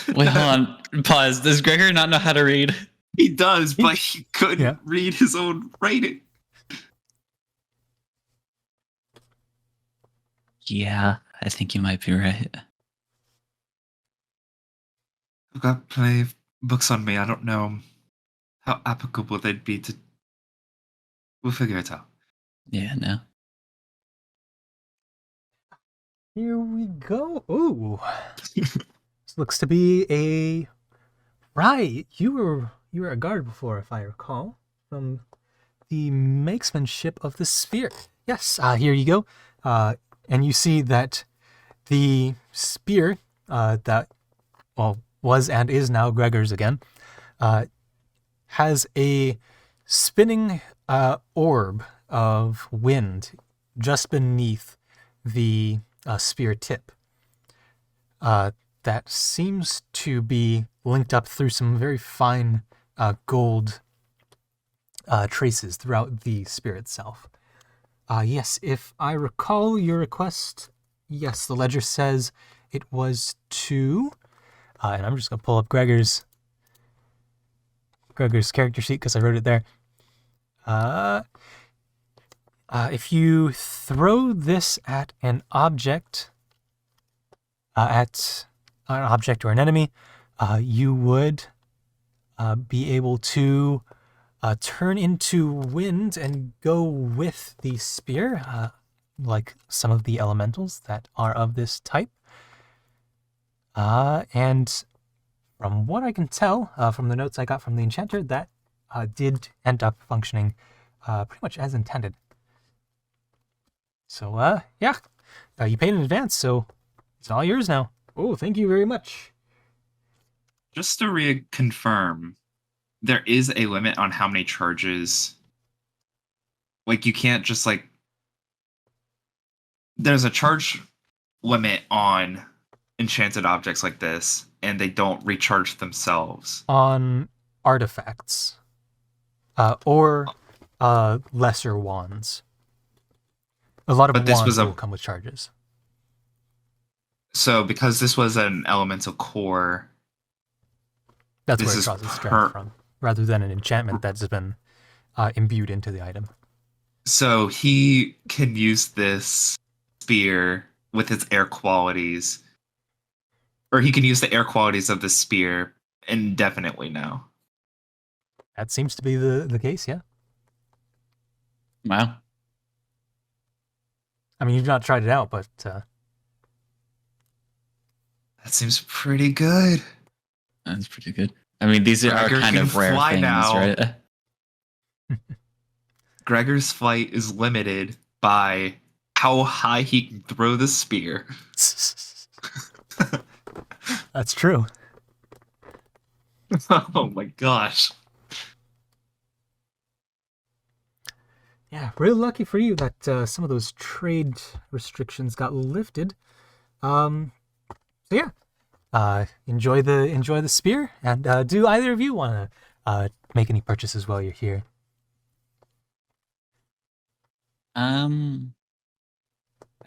Wait, hold on. Pause. Does Gregor not know how to read? He does, but he couldn't Yeah. read his own writing. Yeah, I think you might be right. I've got plenty of books on me. I don't know how applicable they'd be to. We'll figure it out. Yeah, no. Here we go. Ooh. This looks to be a right. You were a guard before, if I recall, from the makesmanship of the spear. Yes. Here you go. And you see that the spear that was and is now Gregor's again has a spinning orb of wind just beneath the spear tip. That seems to be linked up through some very fine gold traces throughout the spear itself. Yes, if I recall your request, yes, the ledger says it was to, and I'm just going to pull up Gregor's character sheet because I wrote it there. If you throw this at an object, or an enemy, you would be able to turn into wind and go with the spear, like some of the elementals that are of this type. And from what I can tell from the notes I got from the enchanter, that did end up functioning pretty much as intended. So, yeah, you paid in advance, so it's all yours now. Oh, thank you very much. Just to reconfirm, there is a limit on how many charges. Like, you can't just, like... There's a charge limit on enchanted objects like this, and they don't recharge themselves. On artifacts. Or lesser wands. A lot of But this wands was a- will come with charges. So, because this was an elemental core, That's this where it is draws its per- strength from, rather than an enchantment that's been imbued into the item. so he can use this spear with its air qualities, or he can use the air qualities of the spear indefinitely now. That seems to be the case, yeah. Wow. I mean, you've not tried it out, but That seems pretty good. That's pretty good. I mean, these are Gregor kind can of rare fly things, now. right? Gregor's flight is limited by how high he can throw the spear. that's true. Oh my gosh. Yeah, real lucky for you that some of those trade restrictions got lifted. So yeah, enjoy the spear, and do either of you want to make any purchases while you're here?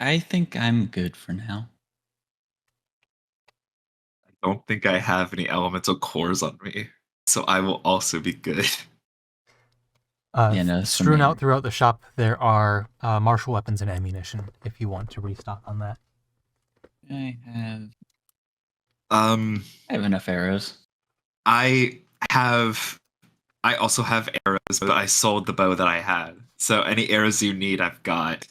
I think I'm good for now. I don't think I have any elemental cores on me, so I will also be good. Yeah, no, that's Strewn familiar. out throughout the shop, there are martial weapons and ammunition if you want to restock on that. I have I enough arrows. I also have arrows, but I sold the bow that I had. So any arrows you need, I've got.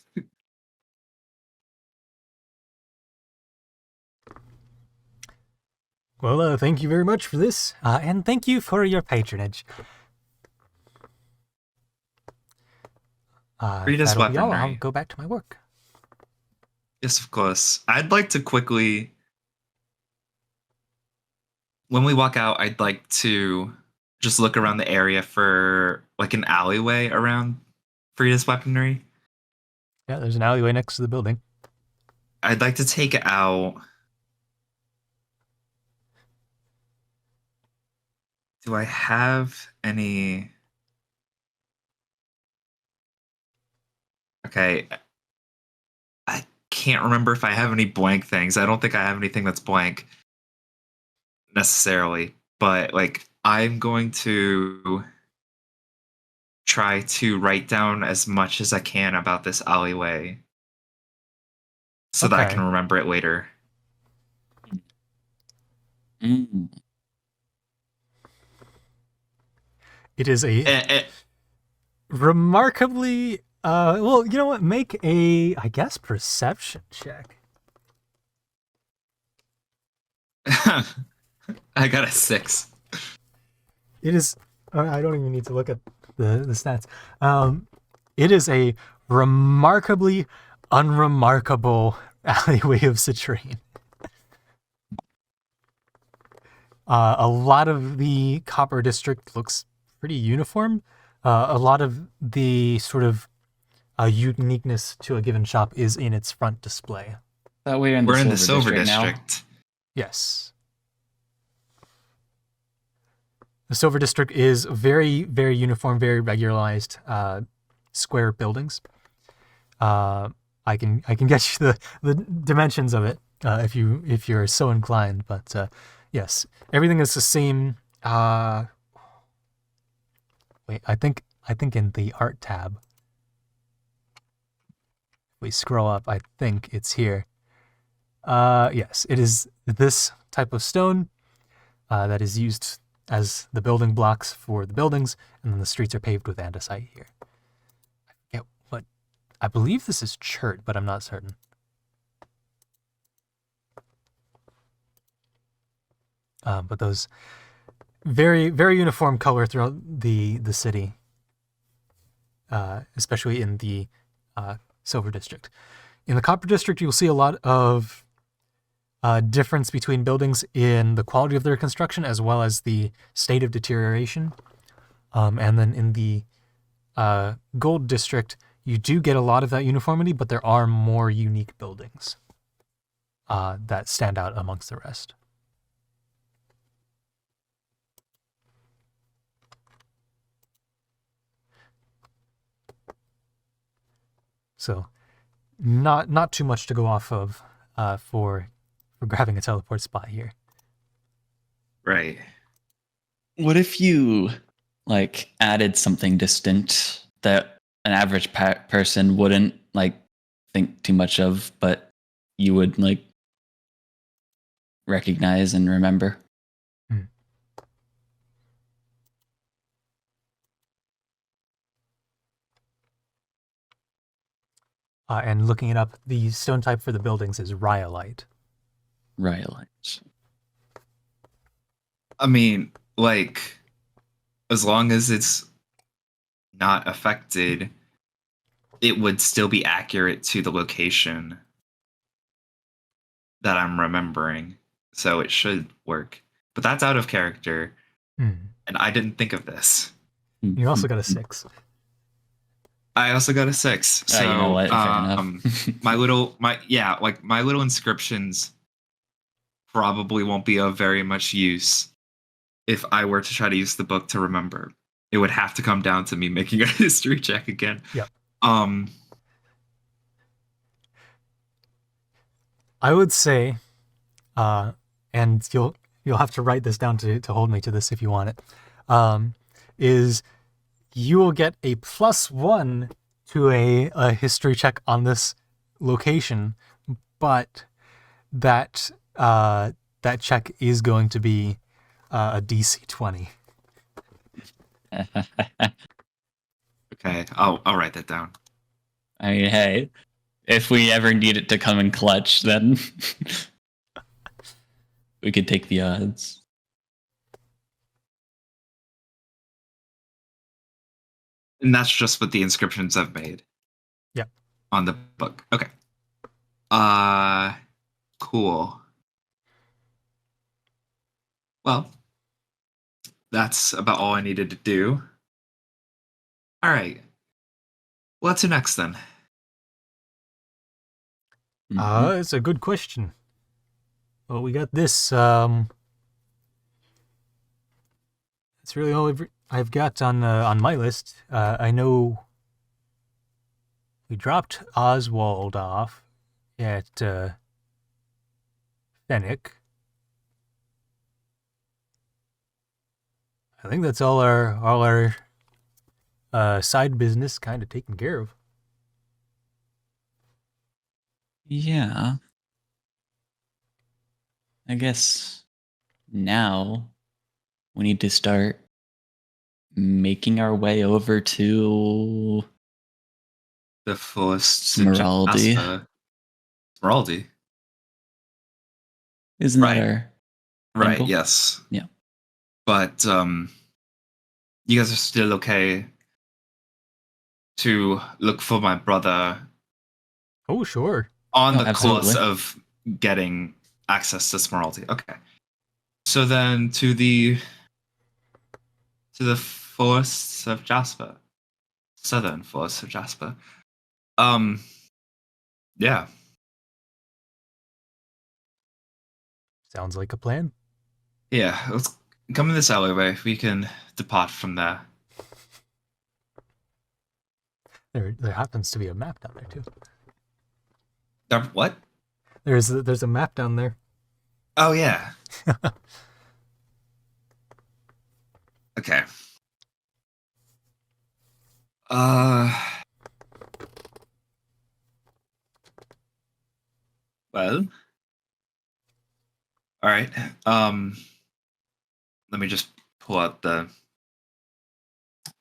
Well, thank you very much for this, and thank you for your patronage. Read us That'll be all. weaponry. I'll go back to my work. Yes, of course. I'd like to quickly. When we walk out, I'd like to just look around the area for like an alleyway around Frida's weaponry. Yeah, there's an alleyway next to the building. I'd like to take out Do I have any? Okay, I can't remember if I have any blank things. I don't think I have anything that's blank necessarily, but like I'm going to try to write down as much as I can about this alleyway so that I can Okay. remember it later. Mm. It is a Eh, eh. remarkably well, you know what? Make a, I guess, perception check. I got a 6. It is. I don't even need to look at the stats. It is a remarkably unremarkable alleyway of citrine. A lot of the copper district looks pretty uniform. A lot of the sort of uniqueness to a given shop is in its front display. That we're in the We're in the Silver Silver District now. District. Yes. The Silver District is very, very uniform, very regularized square buildings. I can get you the dimensions of it if you're so inclined. But yes, everything is the same. Wait, I think in the art tab, if we scroll up, I think it's here. Yes, it is this type of stone that is used as the building blocks for the buildings, and then the streets are paved with andesite here. I forget what. I believe this is chert, but I'm not certain. But those very, very uniform color throughout the city, especially in the Silver District. In the Copper District, you'll see a lot of difference between buildings in the quality of their construction as well as the state of deterioration. And then in the Gold District, you do get a lot of that uniformity, but there are more unique buildings that stand out amongst the rest. So, not too much to go off of for grabbing a teleport spot here. Right. What if you like added something distinct that an average person wouldn't like think too much of, but you would like recognize and remember? And looking it up, the stone type for the buildings is rhyolite. Rhyolite. I mean, like, as long as it's not affected, it would still be accurate to the location that I'm remembering. So it should work. But that's out of character. And I didn't think of this. You also got a 6. I also got a 6. So you know what? Fair enough. my little inscriptions probably won't be of very much use if I were to try to use the book to remember. It would have to come down to me making a history check again. Yep. I would say, and you'll have to write this down to hold me to this if you want it, is you will get a +1 to a history check on this location, but that check is going to be a DC 20. Okay, I'll write that down. I mean, hey, if we ever need it to come in clutch, then we could take the odds. And that's just what the inscriptions I've made. Yep. On the book. Okay. Cool. Well, that's about all I needed to do. All right. What's next then? It's a good question. Well, we got this That's really all I've got on my list. I know we dropped Oswald off at Fennec. I think that's all our side business kind of taken care of. Yeah. I guess now we need to start making our way over to The first Smeraldi. Smeraldi. Isn't Right. that our Right, goal? yes. Yeah. But you guys are still okay to look for my brother Oh, sure. on Oh, the course absolutely. of getting access to Smeraldi. Okay. So then to the forests of Jasper. Southern forests of Jasper. Yeah. Sounds like a plan. Yeah, let's come in this alleyway. We can depart from there. There happens to be a map down there too. What? There's a map down there. Oh yeah. Okay. Well. All right. Let me just pull out the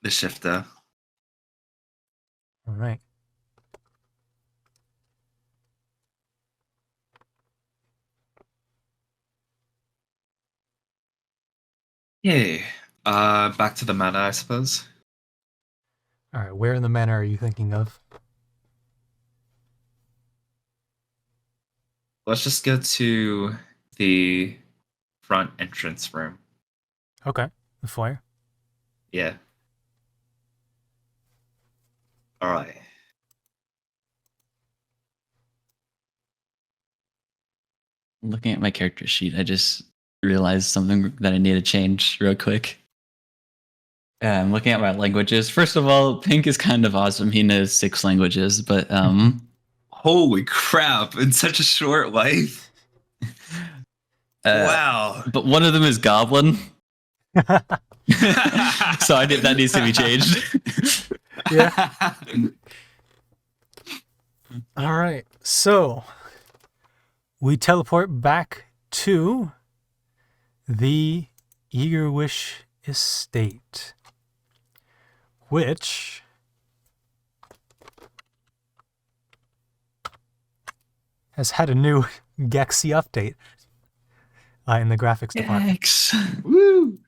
shifter. All right. Yay. Back to the manor, I suppose. All right. Where in the manor are you thinking of? Let's just go to the front entrance room. Okay. The foyer. Yeah. All right. Looking at my character sheet, I just realized something that I need to change real quick. I'm looking at my languages. First of all, Pink is kind of awesome. He knows 6 languages, but Holy crap! In such a short life. Wow. But one of them is Goblin. So that needs to be changed. Yeah. All right. So we teleport back to the Eager Wish estate, which has had a new Gexy update in the graphics department. X. Woo!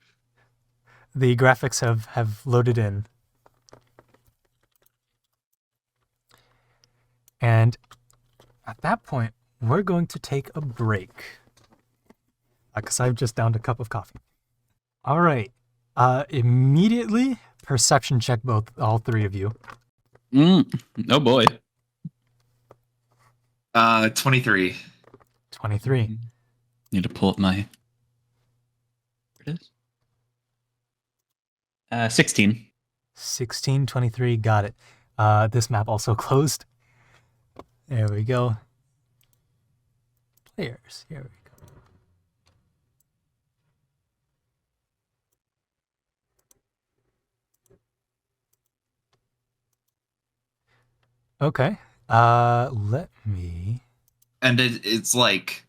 The graphics have loaded in. And at that point, we're going to take a break. Because I've just downed a cup of coffee. All right. Immediately, perception check all 3 of you. Oh boy. 23. 23. Need to pull up my. Where it is? 16. 16, 23, got it. This map also closed. There we go. Players, here we go. Okay. Let me. And it's like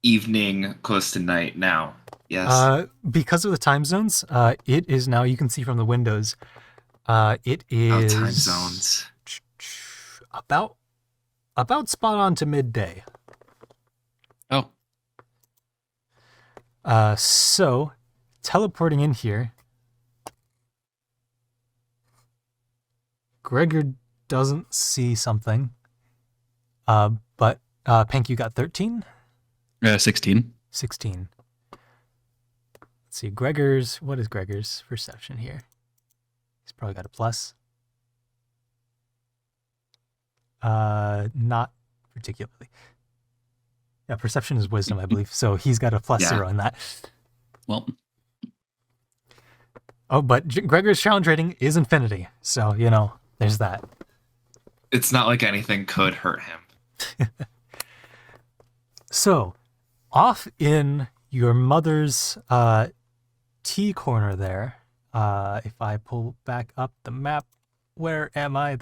evening, close to night now. Yes. Because of the time zones, it is now. You can see from the windows. It is time zones. About spot on to midday. Oh. So teleporting in here. Gregor doesn't see something. But Pink, you got 13? 16. 16. Let's see, what is Gregor's perception here? He's probably got a plus. Not particularly. Yeah, perception is wisdom, I believe. So he's got a +0 in that. Well. Oh, but Gregor's challenge rating is infinity, so there's that. It's not like anything could hurt him. So, off in your mother's tea corner there, if I pull back up the map, where am I?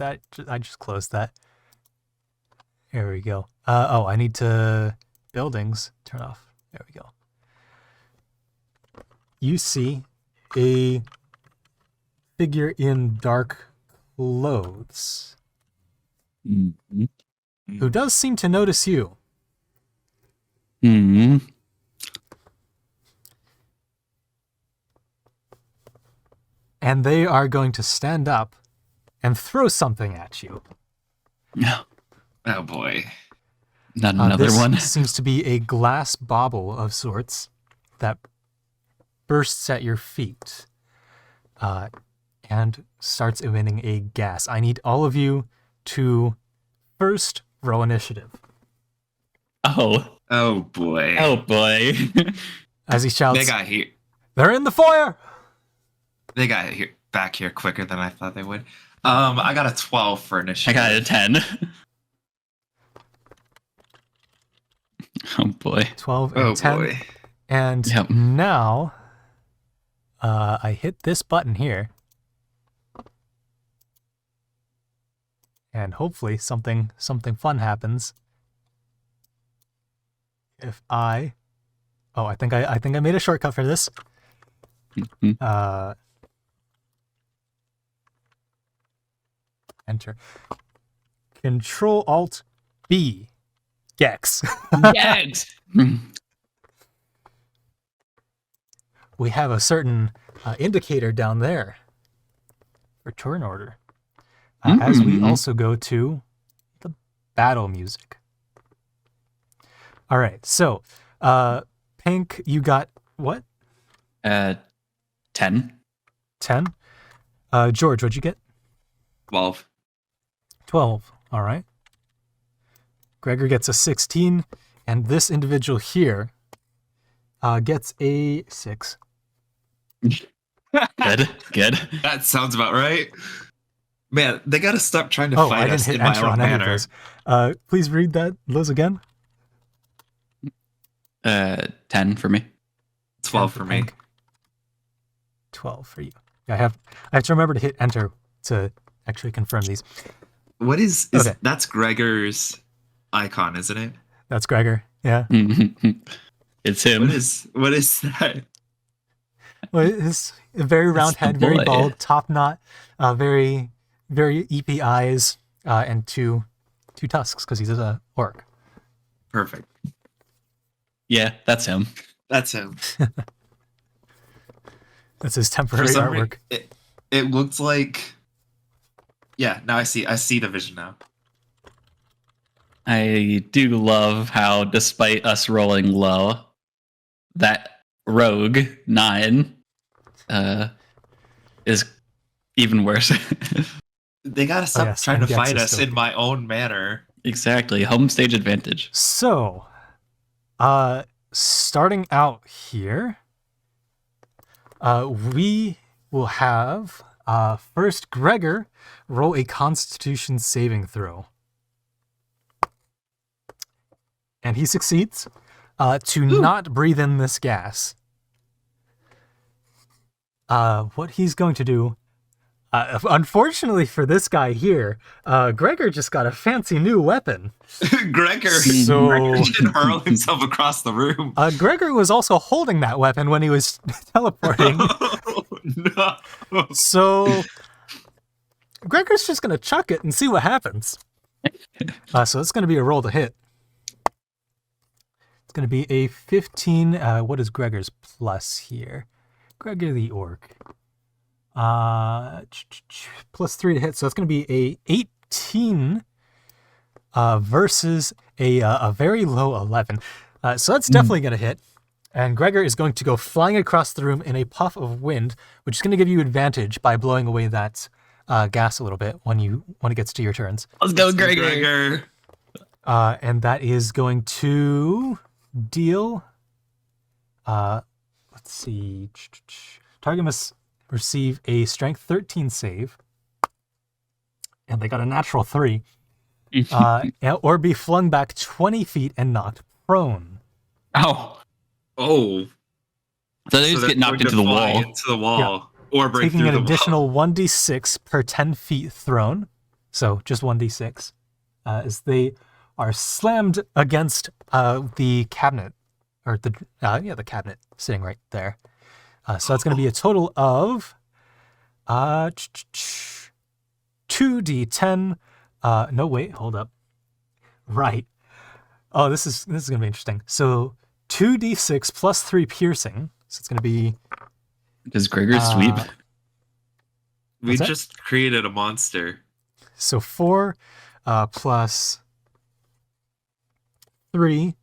I just closed that. There we go. I need to buildings turn off. There we go. You see a figure in dark clothes Mm-hmm. who does seem to notice you. Mm-hmm. And they are going to stand up and throw something at you. No, Oh boy. not another This one. seems to be a glass bauble of sorts that bursts at your feet and starts emitting a gas. I need all of you to first roll initiative. Oh Oh boy. boy. As he shouts, They got here. "They're in the foyer!" They got here back here quicker than I thought they would. I got a 12 for I initiative. got a 10. Oh boy. 12 and Oh 10. boy. And Yep. now I hit this button here. And hopefully something fun happens. If I think I made a shortcut for this. Mhm. Enter. Control Alt B. Gex. Yes. We have a certain indicator down there for turn order. As we also go to the battle music. All right, so Pink, you got what? 10. 10. George, what'd you get? 12. 12. All right. Gregor gets a 16, and this individual here gets a 6. Good. That sounds about right. Man, they gotta stop trying to I fight didn't us hit in my enter own on any of manner. those. Please read those again. 10 for me. 12 10 for me. Pink. 12 for you. I have to remember to hit enter to actually confirm these. What is Okay. That's Gregor's icon, isn't it? That's Gregor. Yeah. It's him. What is that? Well, his very round It's the head, very boy. bald, top knot, very eepy eyes, and two tusks because he's a orc. Perfect. Yeah, that's him. That's him. That's his For temporary some artwork. reason, it looks like. Yeah, now I see the vision now. I do love how, despite us rolling low, that rogue 9 is even worse. They gotta stop yes, trying and to Gex fight is us still in my own manner. Exactly. Home stage advantage. So, starting out here, we will have first Gregor roll a Constitution saving throw. And he succeeds to not breathe in this gas. What he's going to do, unfortunately for this guy here, Gregor just got a fancy new weapon. Gregor So should hurl himself across the room. Gregor was also holding that weapon when he was teleporting. No. So Gregor's just going to chuck it and see what happens. So it's going to be a roll to hit. It's going to be a 15. What is Gregor's plus here? Gregor the orc. Plus 3 to hit. So it's going to be a 18 versus a very low 11. So that's definitely going to hit. And Gregor is going to go flying across the room in a puff of wind, which is going to give you advantage by blowing away that gas a little bit when it gets to your turns. Let's go, Gregor. And that is going to deal. Let's see. Target must receive a Strength 13 save, and they got a natural 3, or be flung back 20 feet and knocked prone. Oh. Oh. So they just get knocked into the wall. Into the wall. Or break Taking through an the additional wall. 1d6 per 10 feet thrown. So just 1d6. As they are slammed against the cabinet. Or the cabinet sitting right there. So that's going to be a total of 2d10. No, wait, hold up. Right. Oh, this is going to be interesting. So 2d6 plus 3 piercing. So it's going to be... Does Gregor sweep? We just created a monster. So 4 plus 3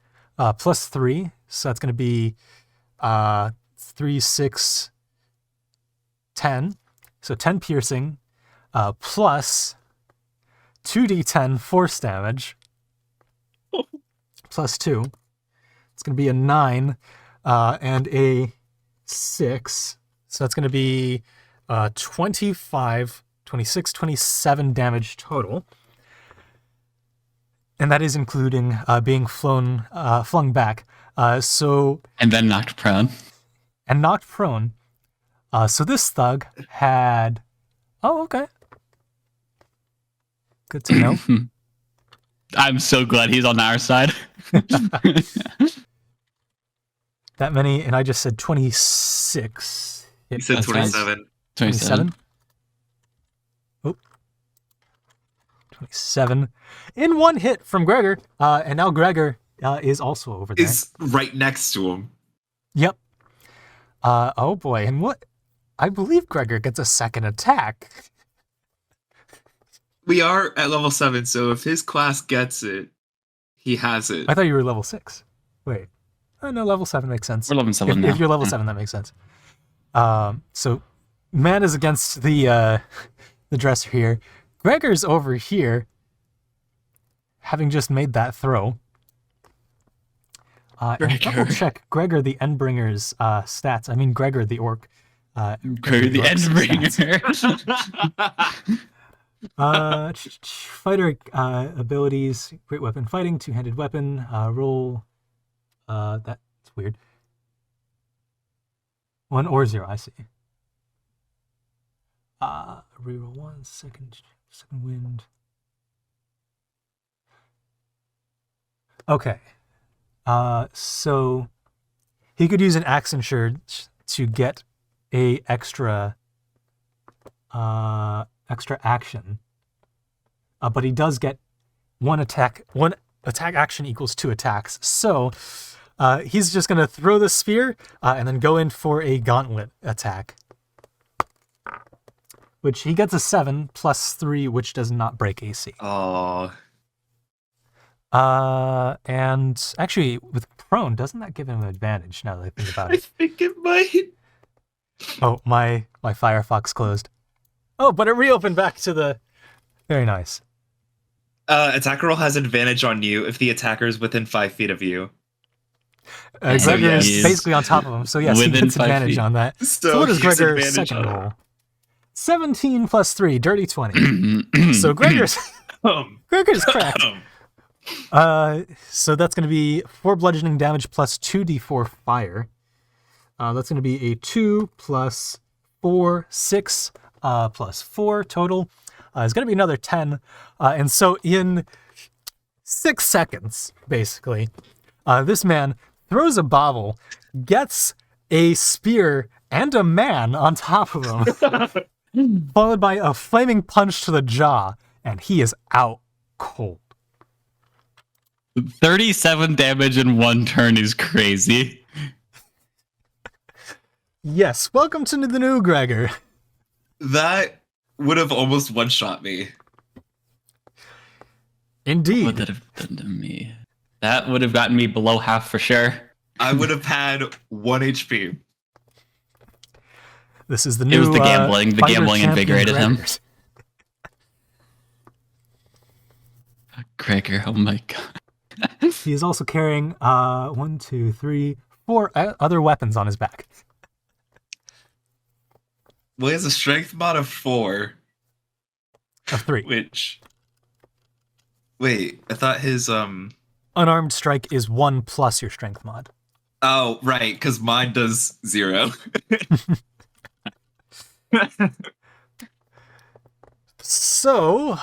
plus 3. So that's going to be 3, 6, 10. So 10 piercing plus 2d10 force damage plus 2. It's going to be a 9 and a 6. So that's going to be 25, 26, 27 damage total. And that is including being flung back. And then knocked prone. And knocked prone. So this thug had... Oh, okay. Good to know. I'm so glad he's on our side. That many, and I just said 26. You said 27. 27? Oh. 27. In one hit from Gregor. And now Gregor is also over there. Is right next to him. Yep. Oh boy, and what? I believe Gregor gets a second attack. We are at level 7, so if his class gets it, he has it. I thought you were level 6. Wait. Oh, no, level 7 makes sense. We're level 7 now. If you're level 7, that makes sense. So, man is against the dresser here. Gregor's over here, having just made that throw. And double check Gregor the Endbringer's stats. I mean, Gregor the Orc. Gregor the Endbringer. Fighter abilities: great weapon fighting, two-handed weapon. Roll. That's weird. 1 or 0. I see. Reroll 1. Second wind. Okay. So he could use an action surge to get a extra action, but he does get one attack action equals 2 attacks. So he's just gonna throw the spear and then go in for a gauntlet attack, which he gets a 7 plus 3, which does not break AC. Oh. And actually, with prone, doesn't that give him an advantage now that I think about I it? think it might. Oh, my Firefox closed. Oh, but it reopened back to the... Very nice. Attacker roll has advantage on you if the attacker is within 5 feet of you. Gregor yes. is basically on top of him, so yes, he Within gets 5 advantage feet. on that. So what is Gregor's second roll? 17 plus 3, dirty 20. So Gregor's cracked. So that's going to be 4 bludgeoning damage plus 2d4 fire. That's going to be a 2 plus 4, 6 plus 4 total. It's going to be another 10. And so in 6 seconds, basically, this man throws a bobble, gets a spear and a man on top of him, followed by a flaming punch to the jaw, and he is out cold. 37 damage in 1 turn is crazy. Yes, welcome to the new Gregor. That would have almost one-shot me. Indeed. What would that have done to me? That would have gotten me below half for sure. I would have had 1 HP. This is the new. It was the gambling. The fighter gambling champion invigorated him. Gregors. Gregor, oh my god. He is also carrying 1, 2, 3, 4 other weapons on his back. Well, he has a strength mod of 4, Of 3. which. Wait, I thought his Unarmed strike is 1 plus your strength mod. Oh, right, because mine does 0. So,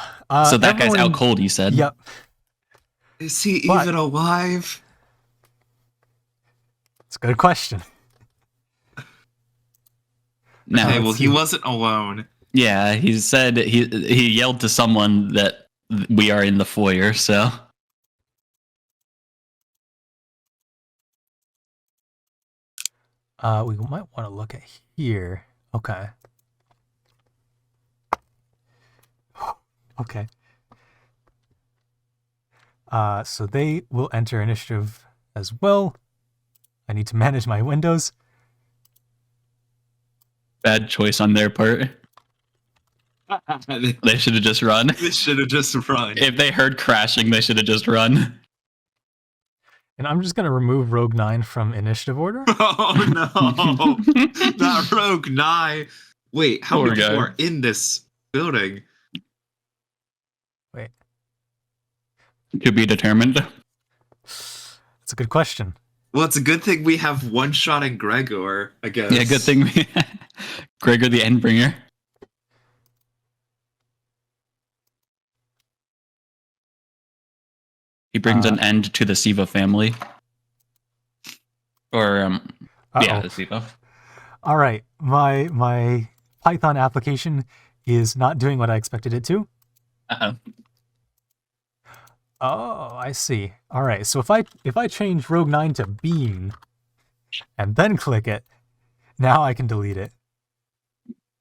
So that guy's everyone- out cold, you said? Yep. Is he But- even alive? It's a good question. No. Okay, let's well, see. he wasn't alone. Yeah, he said he yelled to someone that we are in the foyer, so. We might want to look at here. Okay. Okay. So they will enter initiative as well. I need to manage my windows. Bad choice on their part. They They should have just run. should have just run. If they heard crashing, they should have just run. And I'm just going to remove Rogue 9 from initiative order. Oh no, not Rogue 9. Wait, how Poor many people guy. are in this building? Wait, To be determined. that's a good question. Well, it's a good thing we have one shot at Gregor, I guess. Yeah, good thing Gregor the Endbringer. He brings an end to the Siva family. Or yeah, Uh-oh. the Siva. All right, my Python application is not doing what I expected it to. Uh-oh. Oh, I see. All right, so if I change Rogue 9 to Bean and then click it, now I can delete it.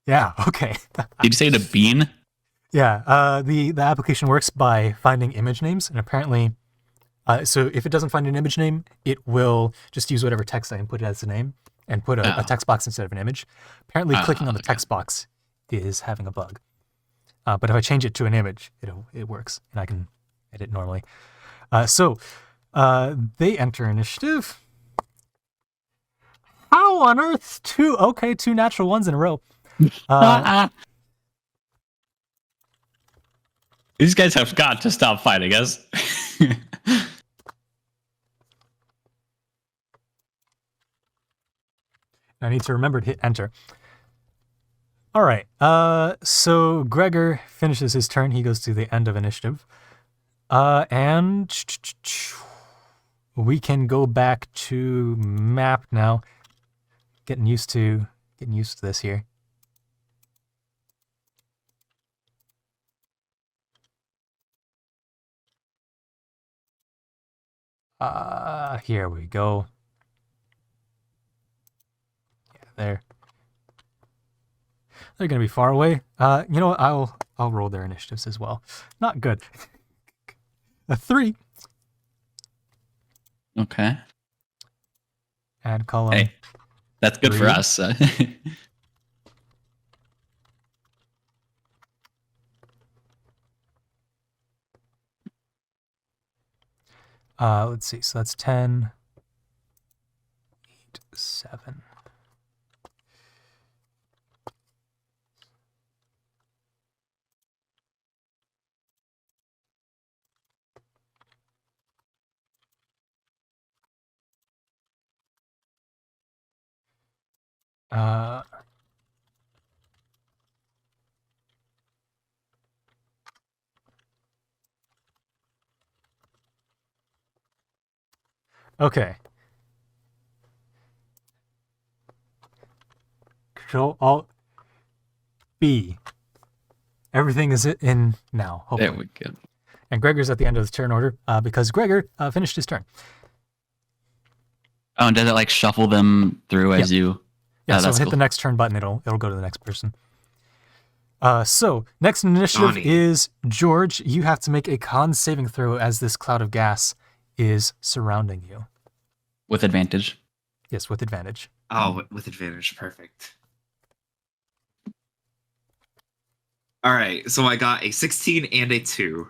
Yeah, okay. Did you say to bean? Yeah, the application works by finding image names, and apparently, so if it doesn't find an image name, it will just use whatever text I input as the name and put a text box instead of an image. Apparently, clicking on the text box is having a bug. But if I change it to an image, it works, and I can edit normally. So they enter initiative. How on earth? Two natural ones in a row. These guys have got to stop fighting us. I need to remember to hit enter. All right. So Gregor finishes his turn. He goes to the end of initiative. And we can go back to map now. Getting used to this here. Here we go. Yeah, there. They're gonna be far away. You know what? I'll roll their initiatives as well. Not good. A 3. Okay. Add column. Hey, that's good for 3. us. Let's see. So that's 10, 8, 7. Okay. Control Alt B. Everything is in now. Hopefully. There we go. And Gregor's at the end of the turn order because Gregor finished his turn. Oh, and does it like shuffle them through as you? Yeah, Oh, so that's hit cool. the next turn button. It'll go to the next person. So next initiative Johnny. is George. You have to make a con saving throw as this cloud of gas is surrounding you. With advantage. Yes, with advantage. Oh, with advantage. Perfect. All right, so I got a 16 and a 2.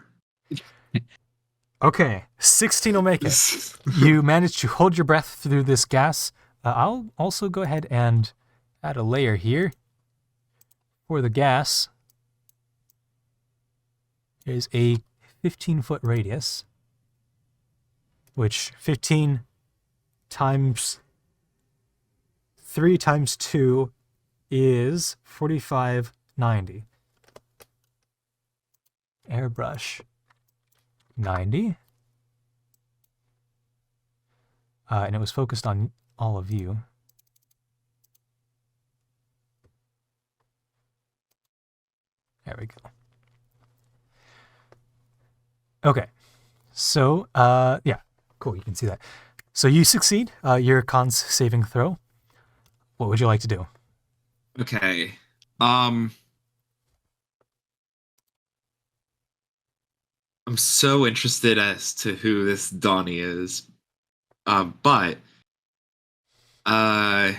Okay, 16 will make it. You managed to hold your breath through this gas. I'll also go ahead and add a layer here. for the gas is a 15-foot radius, which 15 times 3 times 2 is 4590. Airbrush 90. And it was focused on all of you. There we go. Okay. So, yeah, cool. You can see that. So you succeed your cons saving throw. What would you like to do? Okay. I'm so interested as to who this Donnie is. But well,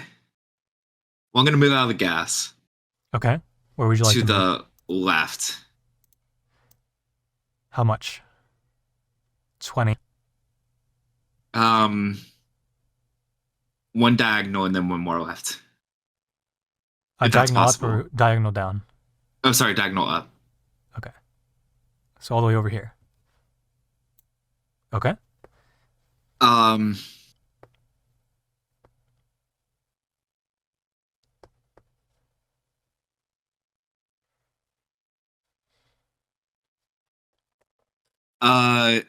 I'm gonna move out of the gas Okay. Where would you like to to move? the left. How much? 20. One diagonal and then one more left. If that's Diagonal up possible. or diagonal down? Oh, sorry, diagonal up. Okay. So all the way over here. Okay.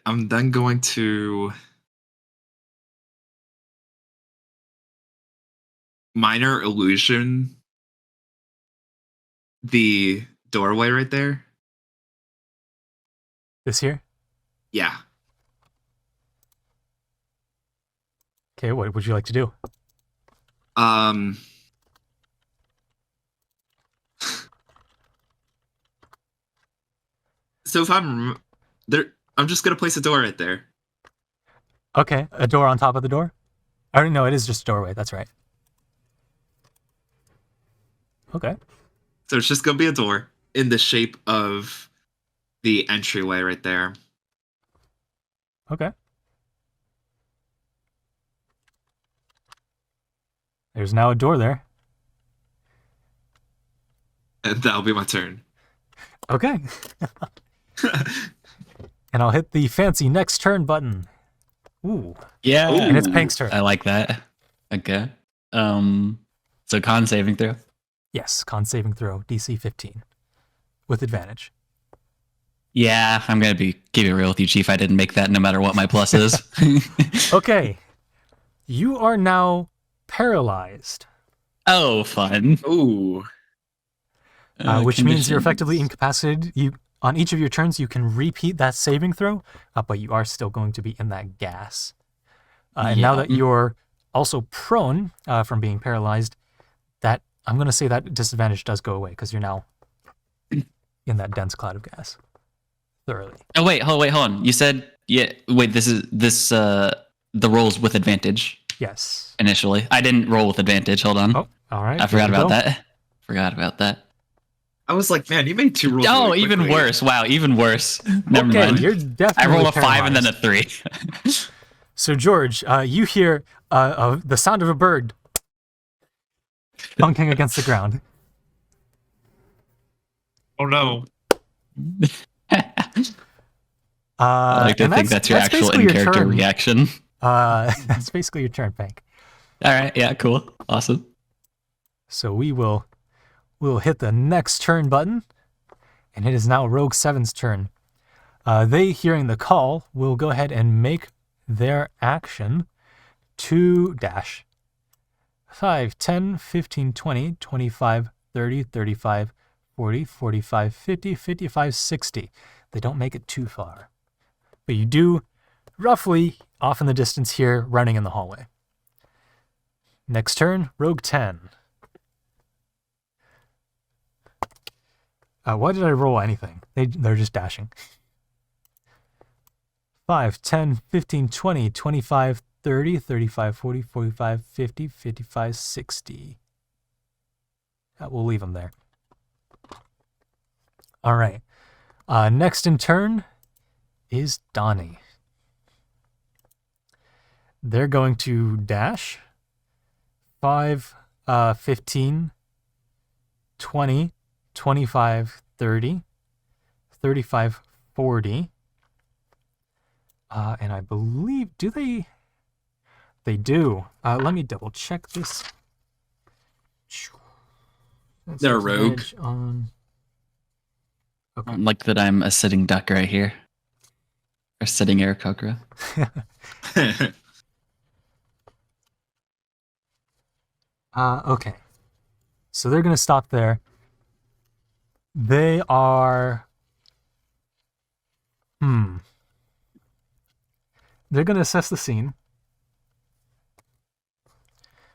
I'm then going to minor illusion the doorway right there. This here? Yeah. Okay, what would you like to do? So if I'm there, I'm just gonna place a door right there. Okay, a door on top of the door? I don't know, it is just a doorway, that's right. Okay. So it's just gonna be a door in the shape of the entryway right there. Okay. There's now a door there. And that'll be my turn. Okay. And I'll hit the fancy next turn button. Ooh. Yeah. And it's Pink's turn. I like that. Okay. So con saving throw. Yes, con saving throw, DC 15. With advantage. Yeah, I'm gonna keep it real with you, Chief. I didn't make that no matter what my plus is. Okay. You are now paralyzed. Oh, fun. Ooh. Which means you're effectively Conditions. incapacitated. On each of your turns, you can repeat that saving throw, but you are still going to be in that gas. And now Yeah. that you're also prone from being paralyzed, that I'm going to say that disadvantage does go away because you're now in that dense cloud of gas. Thoroughly. Oh wait, hold on. You said wait, this the rolls with advantage Yes. initially. I didn't roll with advantage. Hold on. Oh, all right. I forgot about that. Forgot about that. I was like, man, you made 2 rolls. Oh, really even quickly. worse. Wow, even worse. Never Okay, mind. you're I definitely roll a 5 and then a paralyzed. 3. So, George, you hear the sound of a bird bunking against the ground. Oh no. I like to and think that's your actual basically your in-character turn. reaction. That's basically your turn, Pink. All right, yeah, cool. Awesome. So we'll hit the next turn button, and it is now Rogue 7's turn. They, hearing the call, will go ahead and make their action to dash 5, 10, 15, 20, 25, 30, 35, 40, 45, 50, 55, 60. They don't make it too far. But you do roughly off in the distance here, running in the hallway. Next turn, Rogue 10. Why did I roll anything? They're just dashing. 5, 10, 15, 20, 25, 30, 35, 40, 45, 50, 55, 60. We'll leave them there. All right. Next in turn is Donnie. They're going to dash 5, 15, 20, 25, 30, 35, 40. And I believe, do they? They do. Let me double check this. They're a rogue. On. Okay. Like that I'm a sitting duck right here. Or sitting Aarakocra. Okay. So they're going to stop there. They are... They're going to assess the scene.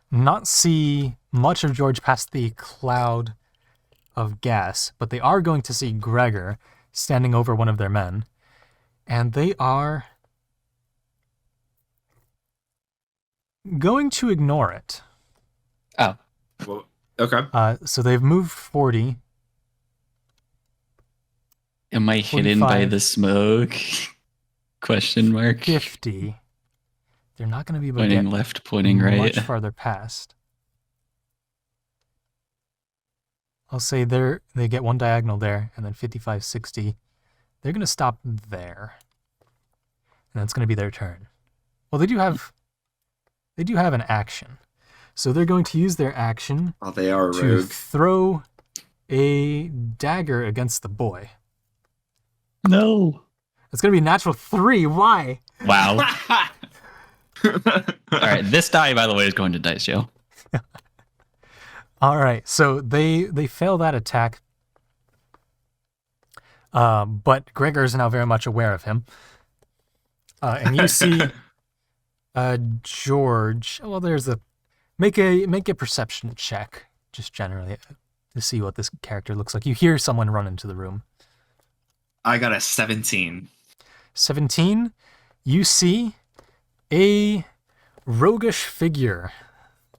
Not see much of George past the cloud of gas, but they are going to see Gregor standing over one of their men. And they are going to ignore it. Oh. Well, okay. So they've moved 40. Am I hidden by 45, the smoke? Question mark. 50. They're not going to be able to Pointing get left, pointing right. much farther past. I'll say they get one diagonal there, and then 55, 60. They're going to stop there. And that's going to be their turn. Well, they do have an action. So they're going to use their action Oh, they are a to rogue. throw a dagger against the boy. No. It's going to be a natural 3. Why? Wow. All right, this die, by the way, is going to Dice Joe. All right, so they fail that attack. But Gregor is now very much aware of him. And you see George. Well, there's a make a perception check, just generally, to see what this character looks like. You hear someone run into the room. I got a 17. 17. You see a roguish figure.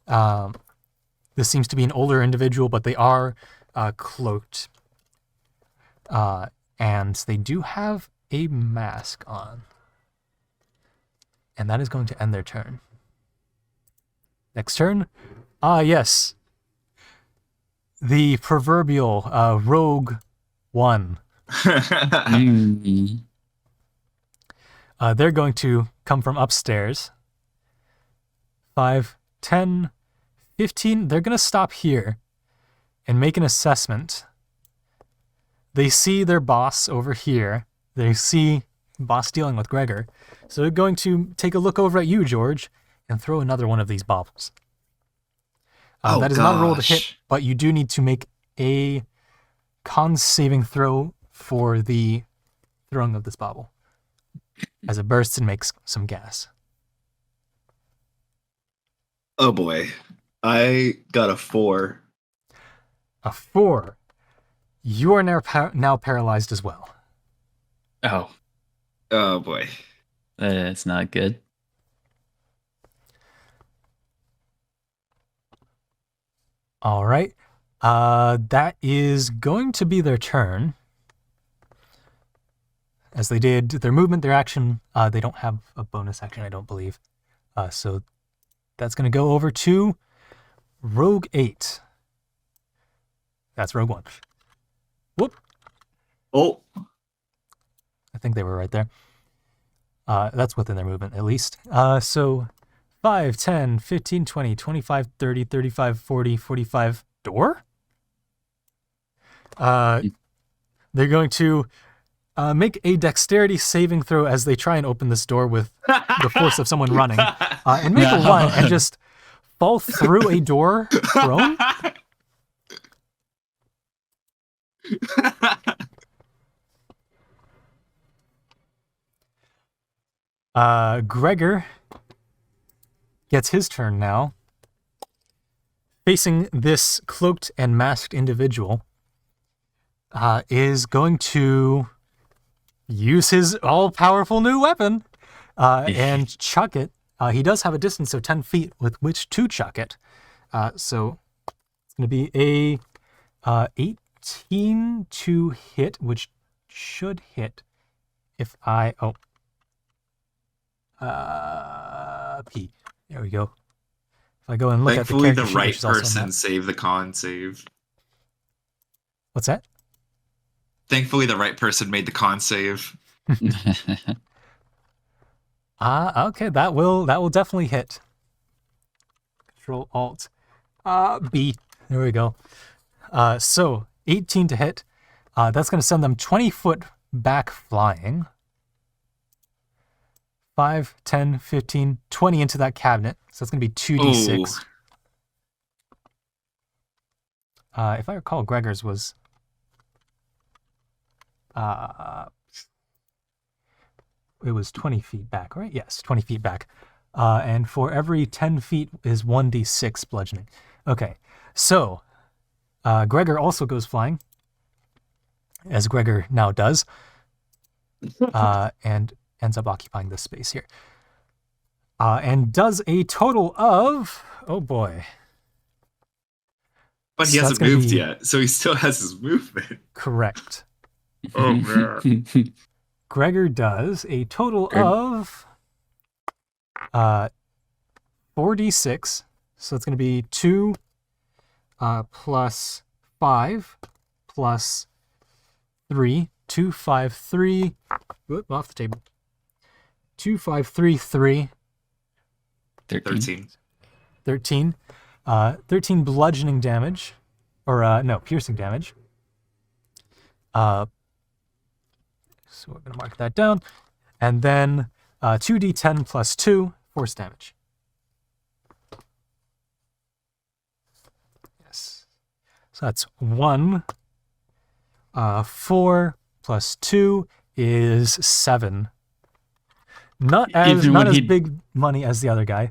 This seems to be an older individual, but they are cloaked. And they do have a mask on. And that is going to end their turn. Next turn. Yes. The proverbial rogue 1. Mm. They're going to come from upstairs. 5, 10, 15. They're going to stop here and make an assessment. They see their boss over here. They see boss dealing with Gregor. So they're going to take a look over at you, George, and throw another one of these baubles. That is not a roll to hit, but you do need to make a con saving throw for the throwing of this bauble, as it bursts and makes some gas. Oh boy. I got a 4. A 4. You are now paralyzed as well. Oh, Oh boy. that's not good. All right. That is going to be their turn. As they did their movement, their action, they don't have a bonus action, I don't believe. So that's going to go over to Rogue 8. That's Rogue 1. Whoop. Oh. I think they were right there. That's within their movement, at least. So 5, 10, 15, 20, 25, 30, 35, 40, 45. Door? They're going to make a dexterity saving throw as they try and open this door with the force of someone running. And make a 1 and just fall through a door prone. Gregor gets his turn now. Facing this cloaked and masked individual, is going to use his all-powerful new weapon and chuck it. He does have a distance of 10 feet with which to chuck it. So it's going to be a 18 to hit, which should hit if I... P. There we go. If I go and look Thankfully, at the the character sheet, right which is also on person that. saved the con save. What's that? Thankfully, the right person made the con save. Okay, that will definitely hit. Control Alt B. There we go. So 18 to hit. That's going to send them 20 foot back flying. 5, 10, 15, 20 into that cabinet. So it's going to be 2d6. If I recall, Gregor's was... it was 20 feet back, right? Yes, 20 feet back. And for every 10 feet is 1d6 bludgeoning. Okay, so Gregor also goes flying, as Gregor now does, and ends up occupying this space here. And does a total of... Oh boy. But he So hasn't moved yet, so he still has his movement. Correct. Oh, man. Gregor does a total of 4d6. So it's going to be 2 plus 5 plus 3. 2, 5, 3. Whoop, off the table. 2, 5, 3, 3. 13. 13. 13 bludgeoning damage. Or, no, piercing damage. So we're going to mark that down. And then 2d10 plus 2, force damage. Yes. So that's 1. 4 plus 2 is 7. Not as big money as the other guy.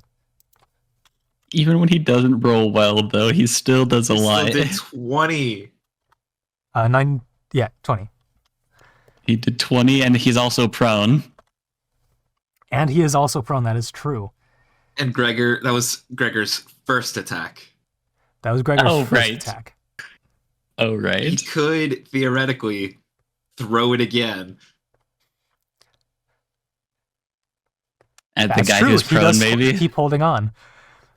Even when he doesn't roll well, though, he still does a lot. Still did 20. 9, yeah, 20. He did 20, and he's also prone. And he is also prone, that is true. And that was Gregor's first attack. That was Gregor's first attack. Oh, right. He could theoretically throw it again. At the guy who's prone, maybe? Keep holding on.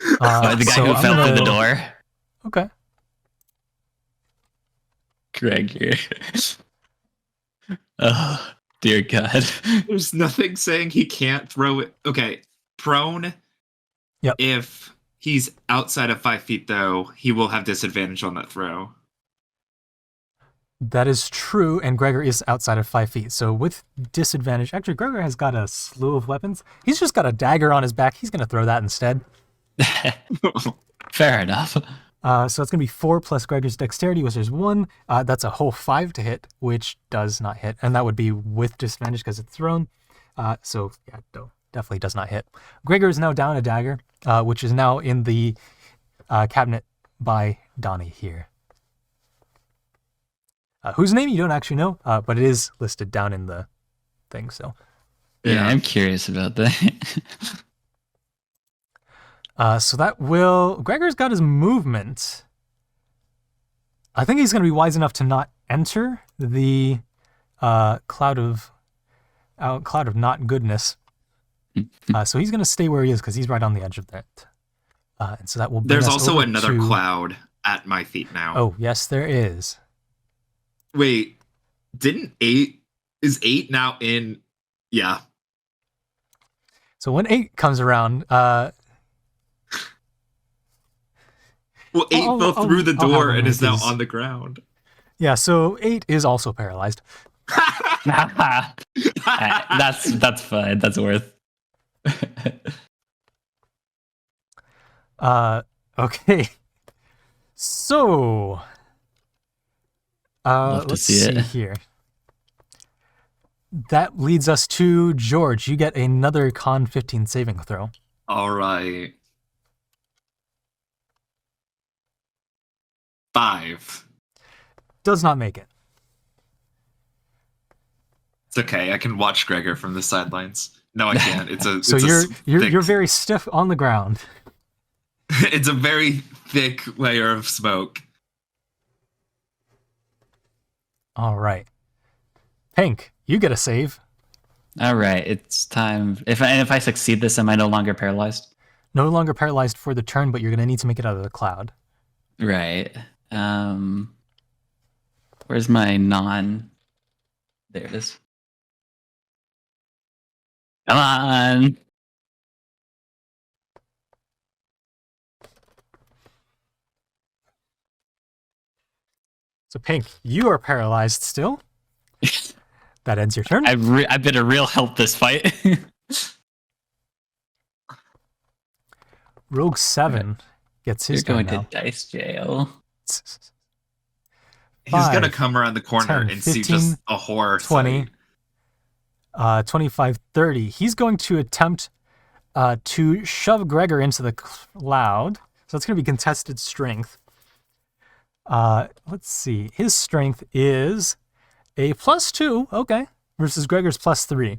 The guy who fell through the door? Okay. Gregor. Oh, dear God. There's nothing saying he can't throw it. Okay, prone. Yep. If he's outside of 5 feet, though, he will have disadvantage on that throw. That is true, and Gregor is outside of 5 feet. So with disadvantage, actually, Gregor has got a slew of weapons. He's just got a dagger on his back. He's going to throw that instead. Fair enough. So it's going to be 4 plus Gregor's dexterity, which is 1. That's a whole 5 to hit, which does not hit. And that would be with disadvantage because it's thrown. So, yeah, definitely does not hit. Gregor is now down a dagger, which is now in the cabinet by Donnie here. Whose name you don't actually know, but it is listed down in the thing, so. Yeah, I'm curious about that. So that will... Gregor's got his movement. I think he's going to be wise enough to not enter the cloud of not goodness. So he's going to stay where he is because he's right on the edge of that. And so that will bring There's us also over another to... cloud at my feet now. Oh, yes, there is. Wait, is 8 now in? Yeah. So when 8 comes around, well, 8 fell through the door and is now on the ground. Yeah, so 8 is also paralyzed. That's fine. That's worth. Okay. So let's see here. That leads us to George. You get another Con 15 saving throw. All right. 5. Does not make it. It's okay. I can watch Gregor from the sidelines. No, I can't. So you're very stiff on the ground. It's a very thick layer of smoke. All right. Pink, you get a save. All right, it's time. If I succeed this, am I no longer paralyzed? No longer paralyzed for the turn, but you're going to need to make it out of the cloud. Right. Where's my non? There it is. Come on. So Pink, you are paralyzed still. That ends your turn. I've been a real help this fight. Rogue 7 gets his You're going turn now. to dice jail. He's gonna 5, come around the corner 10, and see 15, just a horror 20, sight. 25, 30. He's going to attempt to shove Gregor into the cloud. So it's going to be contested strength. Let's see. His strength is a +2, okay, versus Gregor's +3.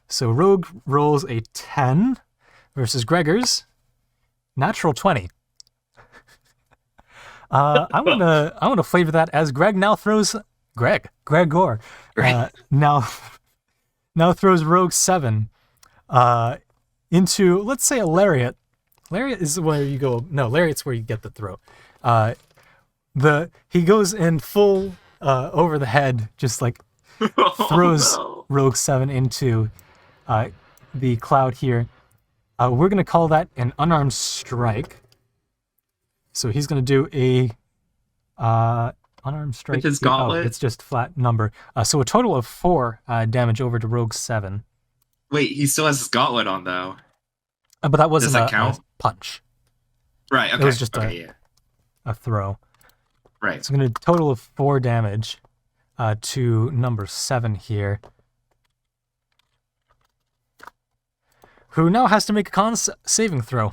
So Rogue rolls a 10 versus Gregor's natural 20. I'm gonna flavor that as Gregor now throws now throws Rogue 7 into, let's say, a lariat. Lariat is where you go. No, lariat's where you get the throw. He goes in full over the head, just like throws Rogue 7 into the cloud here. We're gonna call that an unarmed strike. So he's gonna do a unarmed strike. With his gauntlet? It's just flat number. So a total of 4 damage over to Rogue 7. Wait, he still has his gauntlet on though. But that wasn't that a count? punch. Right. Okay. It was just yeah. a throw. Right. So I'm going to total of 4 damage to number 7 here, who now has to make a con saving throw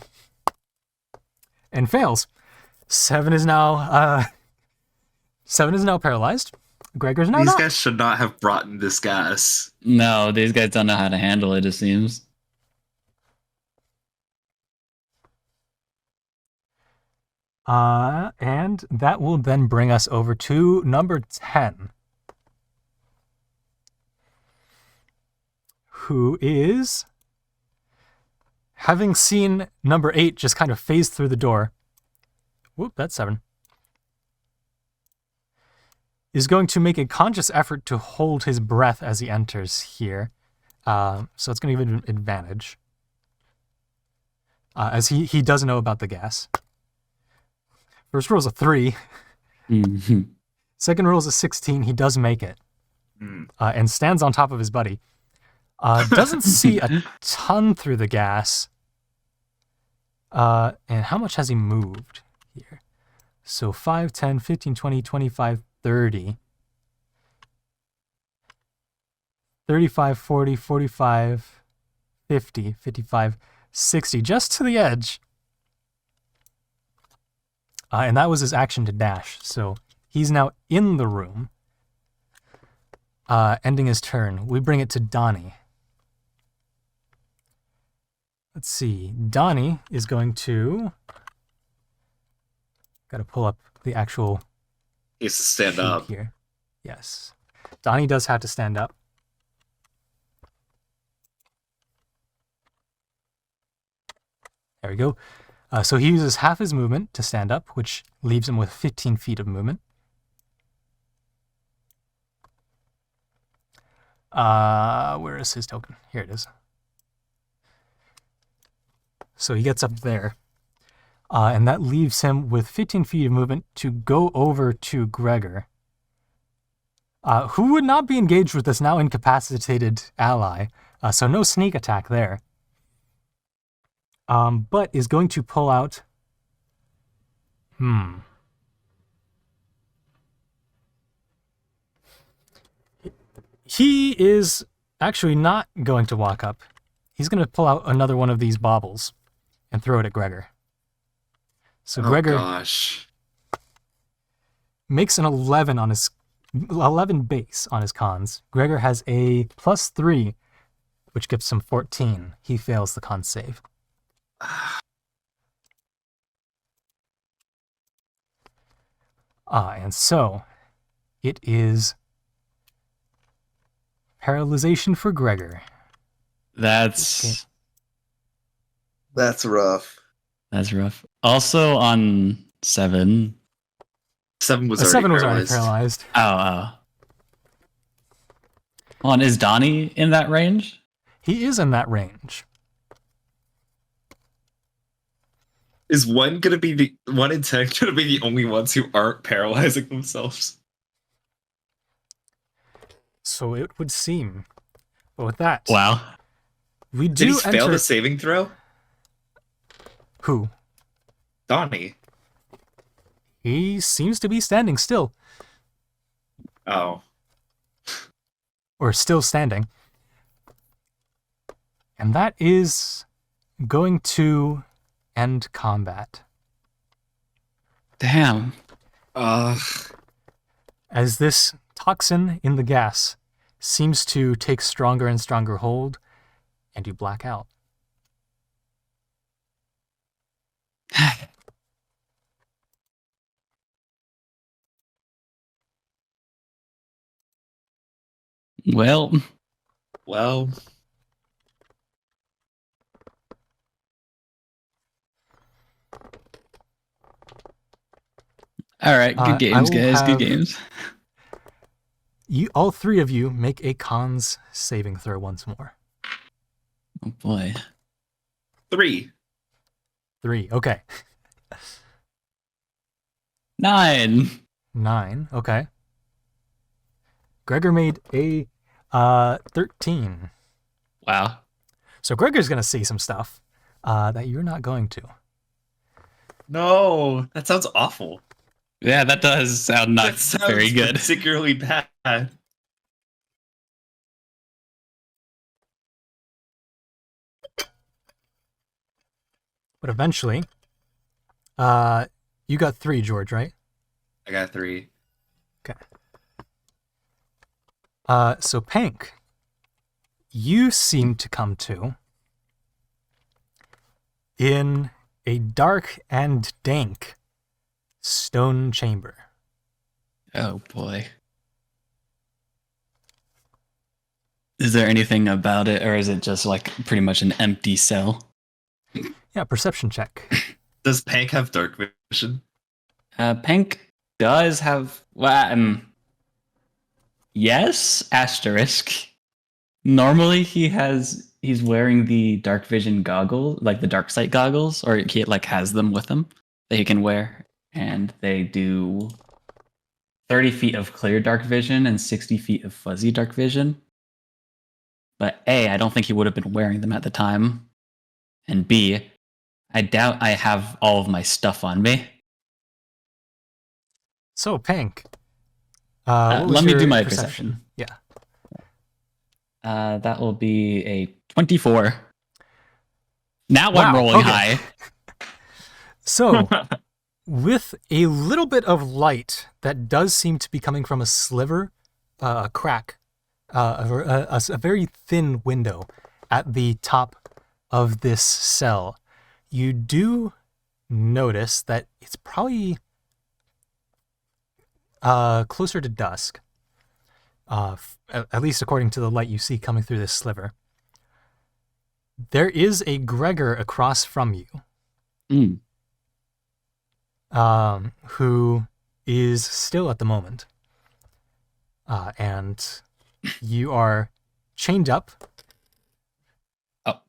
and fails. 7 is now paralyzed. Gregor's now These not. guys should not have brought in this gas. No, these guys don't know how to handle it, it seems. And that will then bring us over to number 10, who is, having seen number 8 just kind of phase through the door. Whoop, that's 7. Is going to make a conscious effort to hold his breath as he enters here. So it's going to give him an advantage. As he does know about the gas. First roll's a 3. Second roll's a 16. He does make it. And stands on top of his buddy. Doesn't see a ton through the gas. And how much has he moved here? So 5, 10, 15, 20, 25, 30. 35, 40, 45, 50, 55, 60. Just to the edge. And that was his action to dash. So he's now in the room, ending his turn. We bring it to Donnie. Let's see. Donnie is going to... Got to pull up the actual... He has to stand sheet up. here. Yes. Donnie does have to stand up. There we go. So he uses half his movement to stand up, which leaves him with 15 feet of movement. Where is his token? Here it is. So he gets up there. And that leaves him with 15 feet of movement to go over to Gregor, who would not be engaged with this now incapacitated ally. So no sneak attack there. But is going to pull out... He is actually not going to walk up. He's going to pull out another one of these baubles and throw it at Gregor. So Gregor makes an 11 on his 11 base on his cons. Gregor has a +3, which gives him 14. He fails the con save. And so it is paralyzation for Gregor. That's rough. That's rough. Also on 7, 7 was The already 7 was already paralyzed. paralyzed. Oh. Hold on, is Donnie in that range? He is in that range. Is 1 gonna be the 1 in 10 gonna be the only ones who aren't paralyzing themselves? So it would seem. But with that, Wow. we Did he do fail enter. the saving throw? Who? Donnie. He seems to be standing still, Oh. or still standing. And that is going to end combat. Damn. As this toxin in the gas seems to take stronger and stronger hold, and you black out. Well, Well, all right. Good I games, will guys. Good have- games. You, all three of you, make a cons saving throw once more. Oh boy. 3. 3. Okay. 9. 9. Okay. Gregor made a 13. Wow. So Gregor's going to see some stuff that you're not going to. No, that sounds awful. Yeah, that does sound not That sounds very good. particularly bad. But eventually, you got 3, George, right? I got 3. So Pank, you seem to come to in a dark and dank stone chamber. Oh boy. Is there anything about it, or is it just like pretty much an empty cell? Yeah, perception check. Does Pank have dark vision? Pank does have. Well, yes, asterisk. Normally, he's wearing the dark vision goggles, like the dark sight goggles, or he like has them with him that he can wear, and they do 30 feet of clear dark vision and 60 feet of fuzzy dark vision. But A, I don't think he would have been wearing them at the time, and B, I doubt I have all of my stuff on me. So Pank, what was Let me your do my perception. Yeah. That will be a 24. Now I'm Wow, rolling okay. high. So, with a little bit of light that does seem to be coming from a sliver, a crack, a very thin window at the top of this cell, you do notice that it's probably closer to dusk, at least according to the light you see coming through this sliver. There is a Gregor across from you. Mm. Who is still at the moment. And you are chained up. Oh.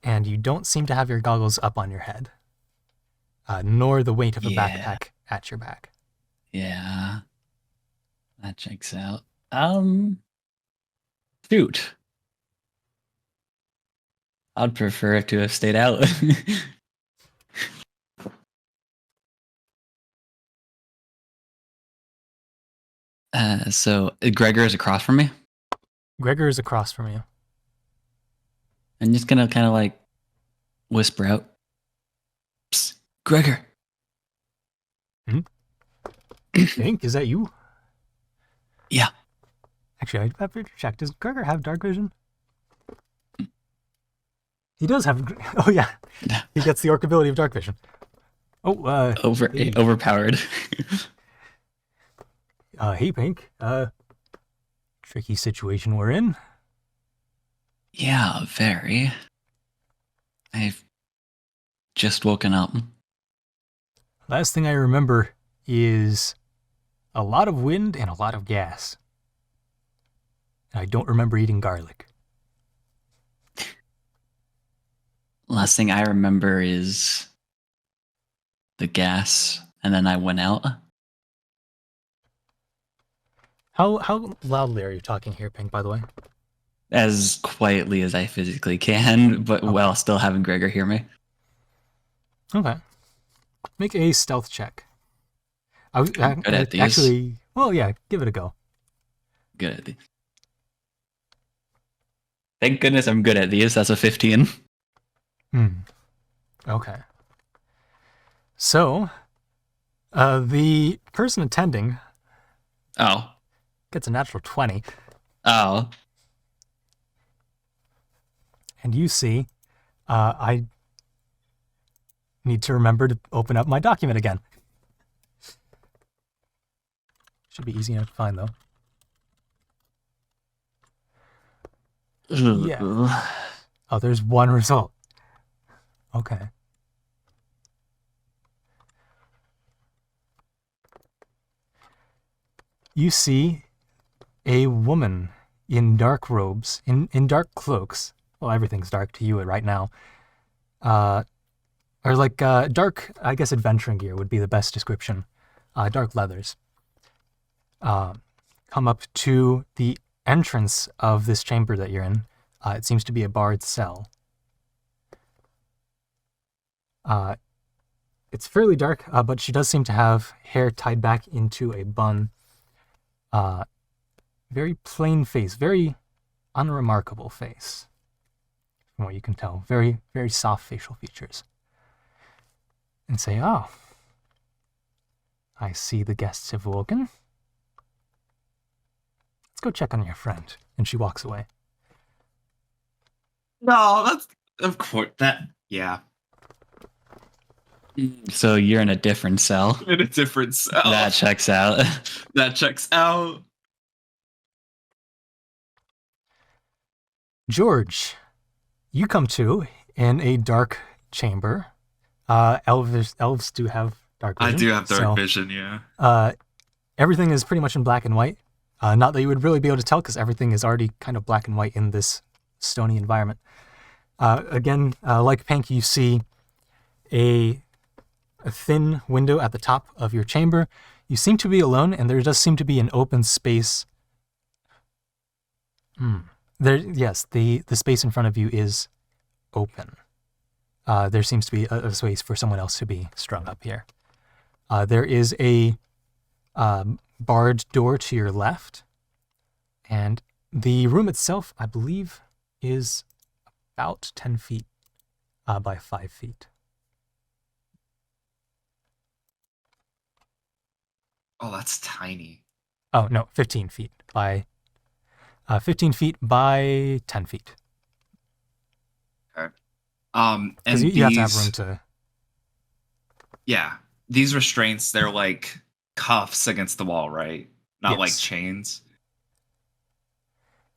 And you don't seem to have your goggles up on your head, nor the weight of a Yeah. backpack at your back. Yeah. That checks out. Shoot. I'd prefer it to have stayed out. So Gregor is across from me. Gregor is across from you. I'm just gonna kind of like whisper out, "Psst, Gregor." Pink, is that you? Yeah. Actually, I have to check. Does Gregor have dark vision? He does have. Oh yeah, he gets the orc ability of dark vision. Oh, hey. Overpowered. Hey Pink. Tricky situation we're in. Yeah, very. I've just woken up. Last thing I remember is a lot of wind and a lot of gas. And I don't remember eating garlic. Last thing I remember is the gas, and then I went out. How loudly are you talking here, Pink, by the way? As quietly as I physically can, but Okay. while still having Gregor hear me. Okay. Make a stealth check. I'm good at these. Actually, well, yeah, give it a go. Good at these. Thank goodness I'm good at these. That's a 15. Okay. So, the person attending Oh. gets a natural 20, Oh. and you see, I need to remember to open up my document again. Should be easy enough to find, though. Yeah. Oh, there's one result. Okay. You see a woman in dark robes, in dark cloaks. Well, everything's dark to you right now. Or like dark, I guess adventuring gear would be the best description. Dark leathers. Come up to the entrance of this chamber that you're in. It seems to be a barred cell. It's fairly dark, but she does seem to have hair tied back into a bun. Very plain face, very unremarkable face, from what you can tell. Very, very soft facial features. And say, oh, I see the guests have woken. Let's go check on your friend. And she walks away. No, that's of course yeah. So you're in a different cell. In a different cell. That checks out. That checks out. George, you come to in a dark chamber. Elves do have dark vision. I do have dark vision, yeah. Everything is pretty much in black and white. Not that you would really be able to tell because everything is already kind of black and white in this stony environment. Again, like Pink, you see a thin window at the top of your chamber. You seem to be alone, and there does seem to be an open space. Yes, the space in front of you is open. There seems to be a space for someone else to be strung up here. There is a barred door to your left, and the room itself, I believe, is about 10 feet by 5 feet. Oh, that's tiny. Oh, no, 15 feet by 15 feet by 10 feet. Okay. And you have to have room to. Yeah, these restraints, they're like cuffs against the wall, right? Not like Yes. chains.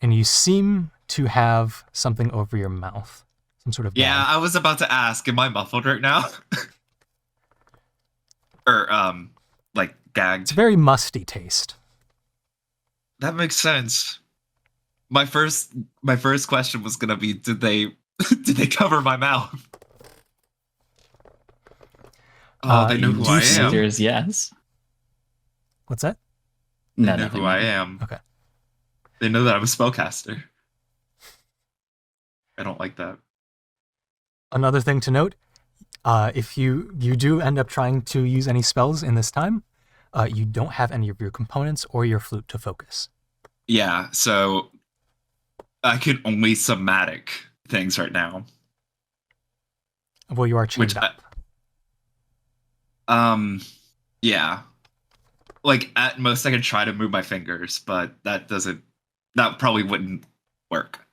And you seem to have something over your mouth, some sort of Yeah, gag. I was about to ask, am I muffled right now? Or like It's gagged. a very musty taste. That makes sense. My first question was gonna be, did they cover my mouth? Oh, they know you who do I see- am. The answer is yes. What's that? They No, know nothing. who I am. Okay. They know that I'm a spellcaster. I don't like that. Another thing to note, if you do end up trying to use any spells in this time, you don't have any of your components or your flute to focus. Yeah, so I can only somatic things right now. Well, you are chained Which up. Yeah. Like at most I could try to move my fingers, but that probably wouldn't work.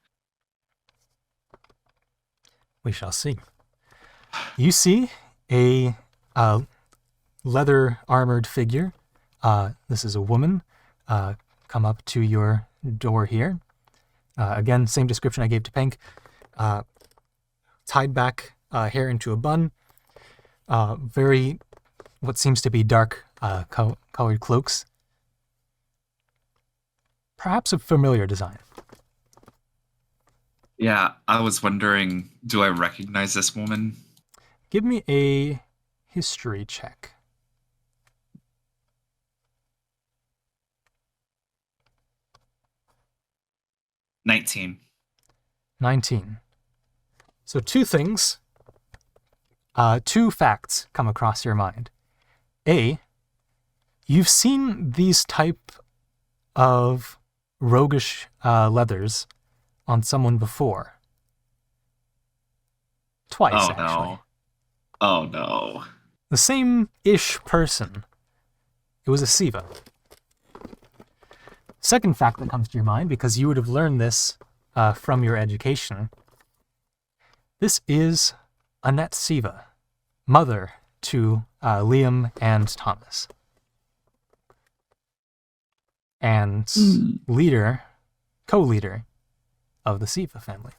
We shall see. You see a leather armored figure. This is a woman. Come up to your door here. Again, same description I gave to Pink. Tied back hair into a bun. Very what seems to be dark colored cloaks. Perhaps a familiar design. Yeah, I was wondering, do I recognize this woman? Give me a history check. $19. 19. So two things, two facts come across your mind. A, you've seen these type of roguish leathers on someone before. Twice, Oh actually. no. Oh no. The same-ish person. It was a Siva. Second fact that comes to your mind, because you would have learned this from your education, this is Annette Siva, mother to Liam and Thomas. And leader, co-leader of the Siva family.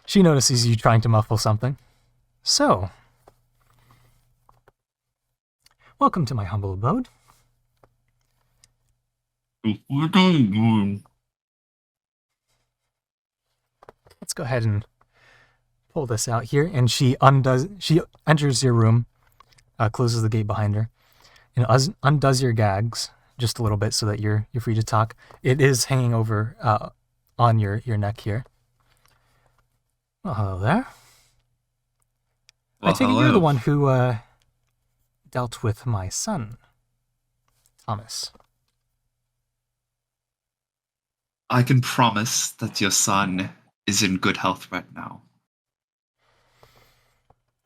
She notices you trying to muffle something. So, welcome to my humble abode. Let's go ahead and pull this out here. And she enters your room, closes the gate behind her, and undoes your gags just a little bit so that you're free to talk. It is hanging over on your neck here. Well, hello there. Well, I take it you're the one who dealt with my son, Thomas. I can promise that your son is in good health right now.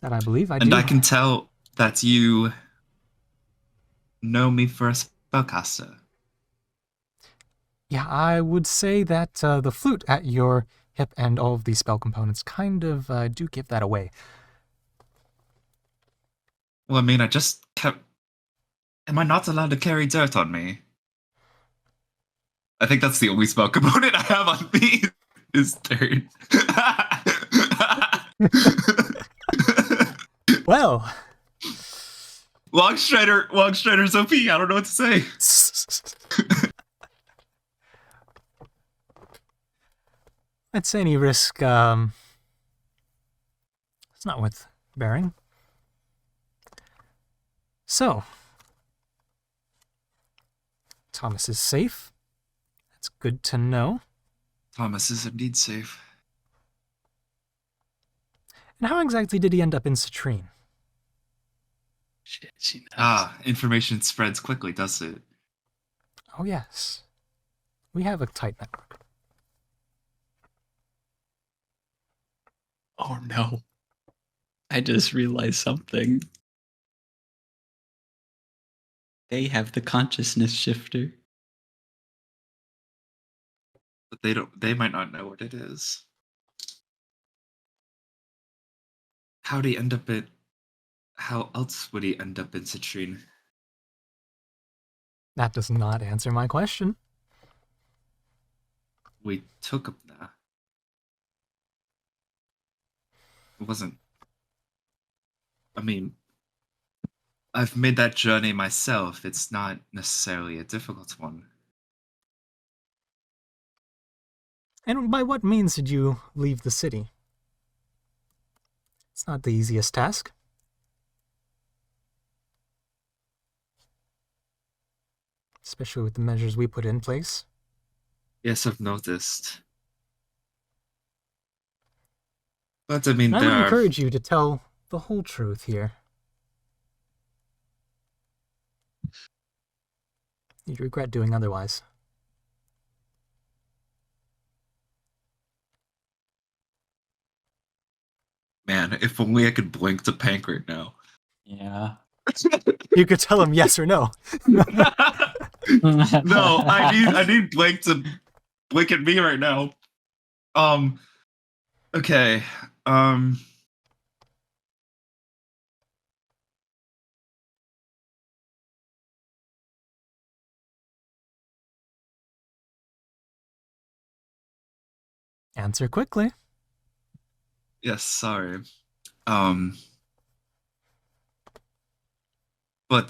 That I believe I And do. I can tell that you know me for a spellcaster. Yeah, I would say that the flute at your hip and all of these spell components kind of do give that away. Well, I mean, I just kept... Am I not allowed to carry dirt on me? I think that's the only spell component I have on me is dirt. Well, Longstrider's OP. I don't know what to say. I'd say any risk, it's not worth bearing. So, Thomas is safe. That's good to know. Thomas is indeed safe. And how exactly did he end up in Citrine? Shit, she knows. Information spreads quickly, does it? Oh, yes. We have a tight network. Oh no. I just realized something. They have the consciousness shifter. But they might not know what it is. How'd he end up at... How else would he end up in Citrine? That does not answer my question. We took him there. It wasn't... I mean, I've made that journey myself. It's not necessarily a difficult one. And by what means did you leave the city? It's not the easiest task. Especially with the measures we put in place. Yes, I've noticed. But I mean, And I there would are... encourage you to tell the whole truth here. You'd regret doing otherwise. Man, if only I could blink to Pank right now. Yeah. You could tell him yes or no. No, I need Blake to blink at me right now. Okay. Answer quickly. Yes, sorry. But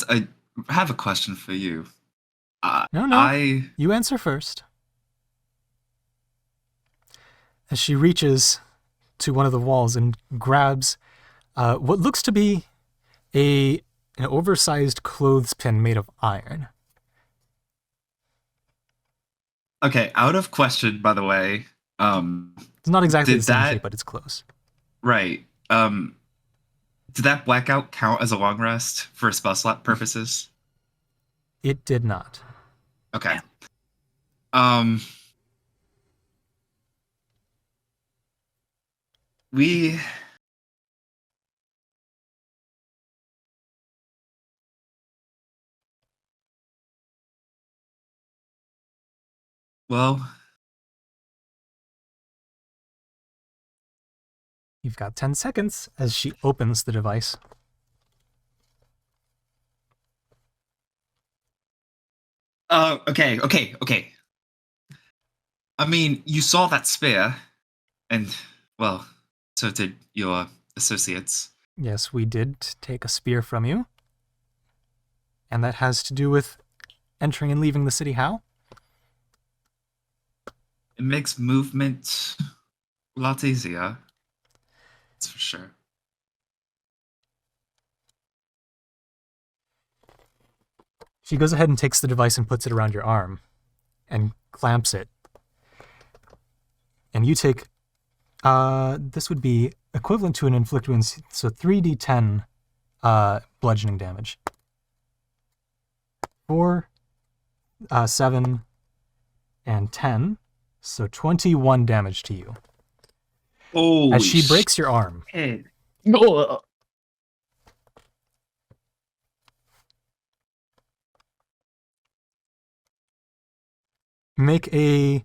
I have a question for you. No. I You answer first. As she reaches to one of the walls and grabs what looks to be an oversized clothespin made of iron. okay. Out of question, by the way. It's not exactly the Did same that shape, but it's close. right? Did that blackout count as a long rest for spell slot purposes? It did not. Okay. Um, we well, You've got 10 seconds as she opens the device. okay. I mean, you saw that spear, and well, so did your associates. Yes, we did take a spear from you. And that has to do with entering and leaving the city how? It makes movement a lot easier. That's for sure. She goes ahead and takes the device and puts it around your arm and clamps it. And you take, this would be equivalent to an inflict wounds, so 3d10 bludgeoning damage. 4, 7, and 10, so 21 damage to you. Oh, As she breaks your arm. Oh, Make a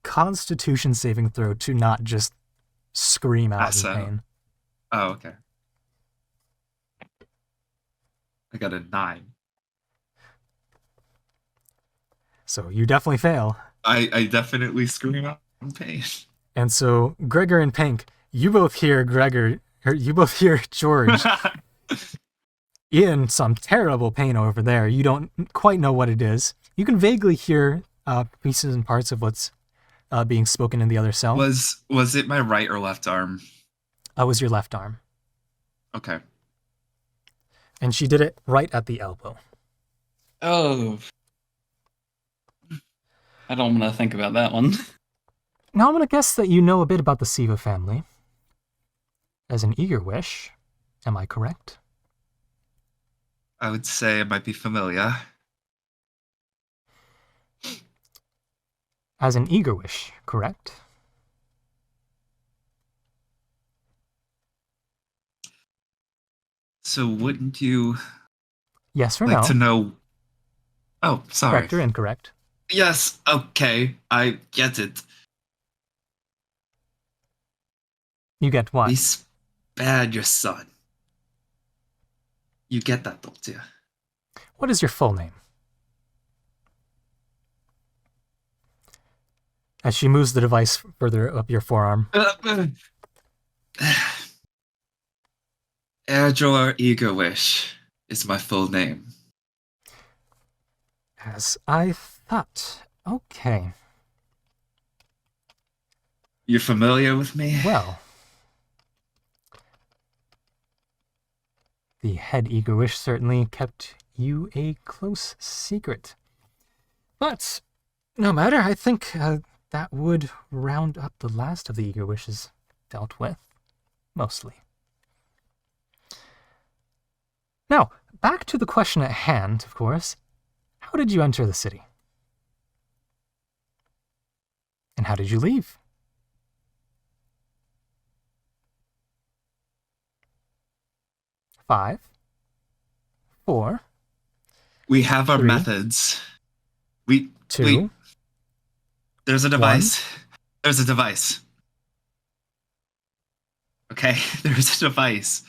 Constitution saving throw to not just scream out in pain. Oh, okay. I got a 9. So you definitely fail. I definitely scream out in pain. And so Gregor and Pink, you both hear George in some terrible pain over there. You don't quite know what it is. You can vaguely hear pieces and parts of what's being spoken in the other cell. Was it my right or left arm? Was your left arm. Okay. And she did it right at the elbow. oh. I don't want to think about that one. Now I'm going to guess that you know a bit about the Siva family. As an eager wish, am I correct? I would say it might be familiar. As an eager wish, correct? So wouldn't you Yes or like no? to know? Oh, sorry. Correct or incorrect? Yes, okay. I get it. You get what? We spared your son. You get that, don't you? What is your full name? As she moves the device further up your forearm. Erdor Eagerwish is my full name. As I thought. Okay. You familiar with me? Well. The head Eager Wish certainly kept you a close secret. But, no matter, I think that would round up the last of the Eager Wishes dealt with. Mostly. Now, back to the question at hand, of course. How did you enter the city? And how did you leave? Five, 4, We have our 3, methods. We 2, wait. There's a device. There's a device. Okay, there's a device.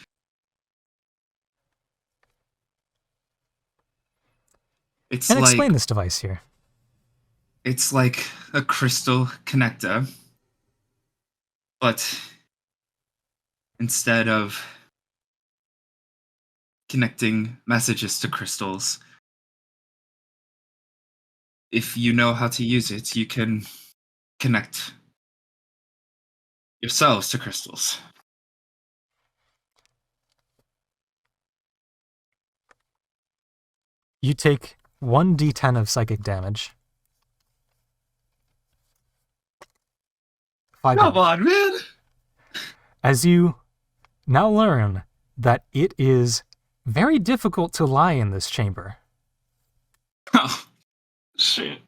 It's and like explain this device here. It's like a crystal connector, but instead of connecting messages to crystals, if you know how to use it, you can connect yourselves to crystals. You take 1d10 of psychic damage. 5 Come damage. on, man! As you now learn that it is very difficult to lie in this chamber. Oh, shit.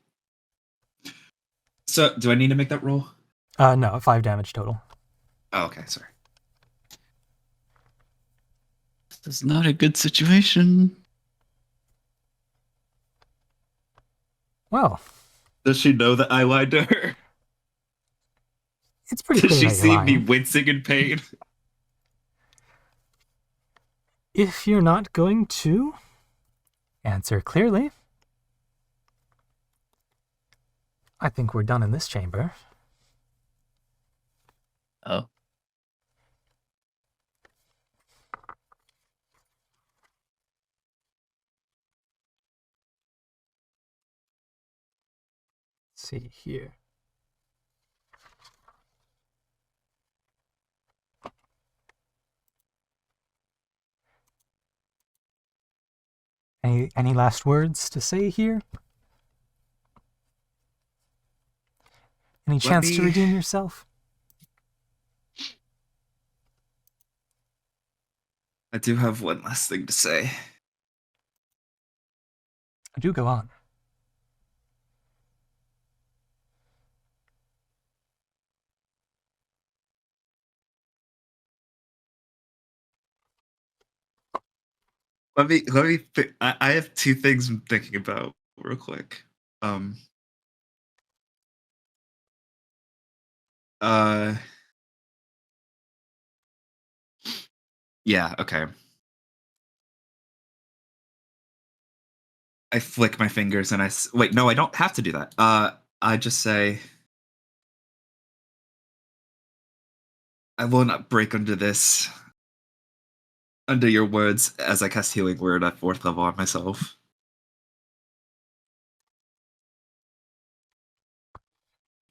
So, do I need to make that roll? No, 5 damage total. Oh, okay, sorry. This is not a good situation. Well, Does she know that I lied to her? it's pretty Does clear she that you're see me lying. wincing in pain? If you're not going to answer clearly, I think we're done in this chamber. Oh. Let's see here. Any last words to say here? Any chance to me- redeem yourself? I do have one last thing to say. Do go on. I have two things I'm thinking about real quick. Uh, yeah, okay. I flick my fingers and wait, no, I don't have to do that. I just say, I will not break under your words as I cast Healing Word at 4th level on myself.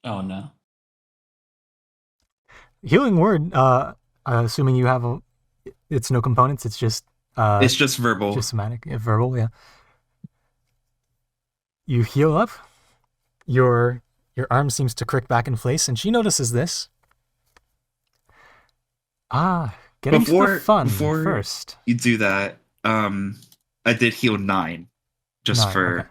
Oh no. Healing word, assuming you have it's no components, it's just It's just verbal. just somatic, verbal, yeah. You heal up. Your arm seems to crick back in place, and she notices this. Getting to the fun before first. you do that, I did heal 9. Just 9, for... okay.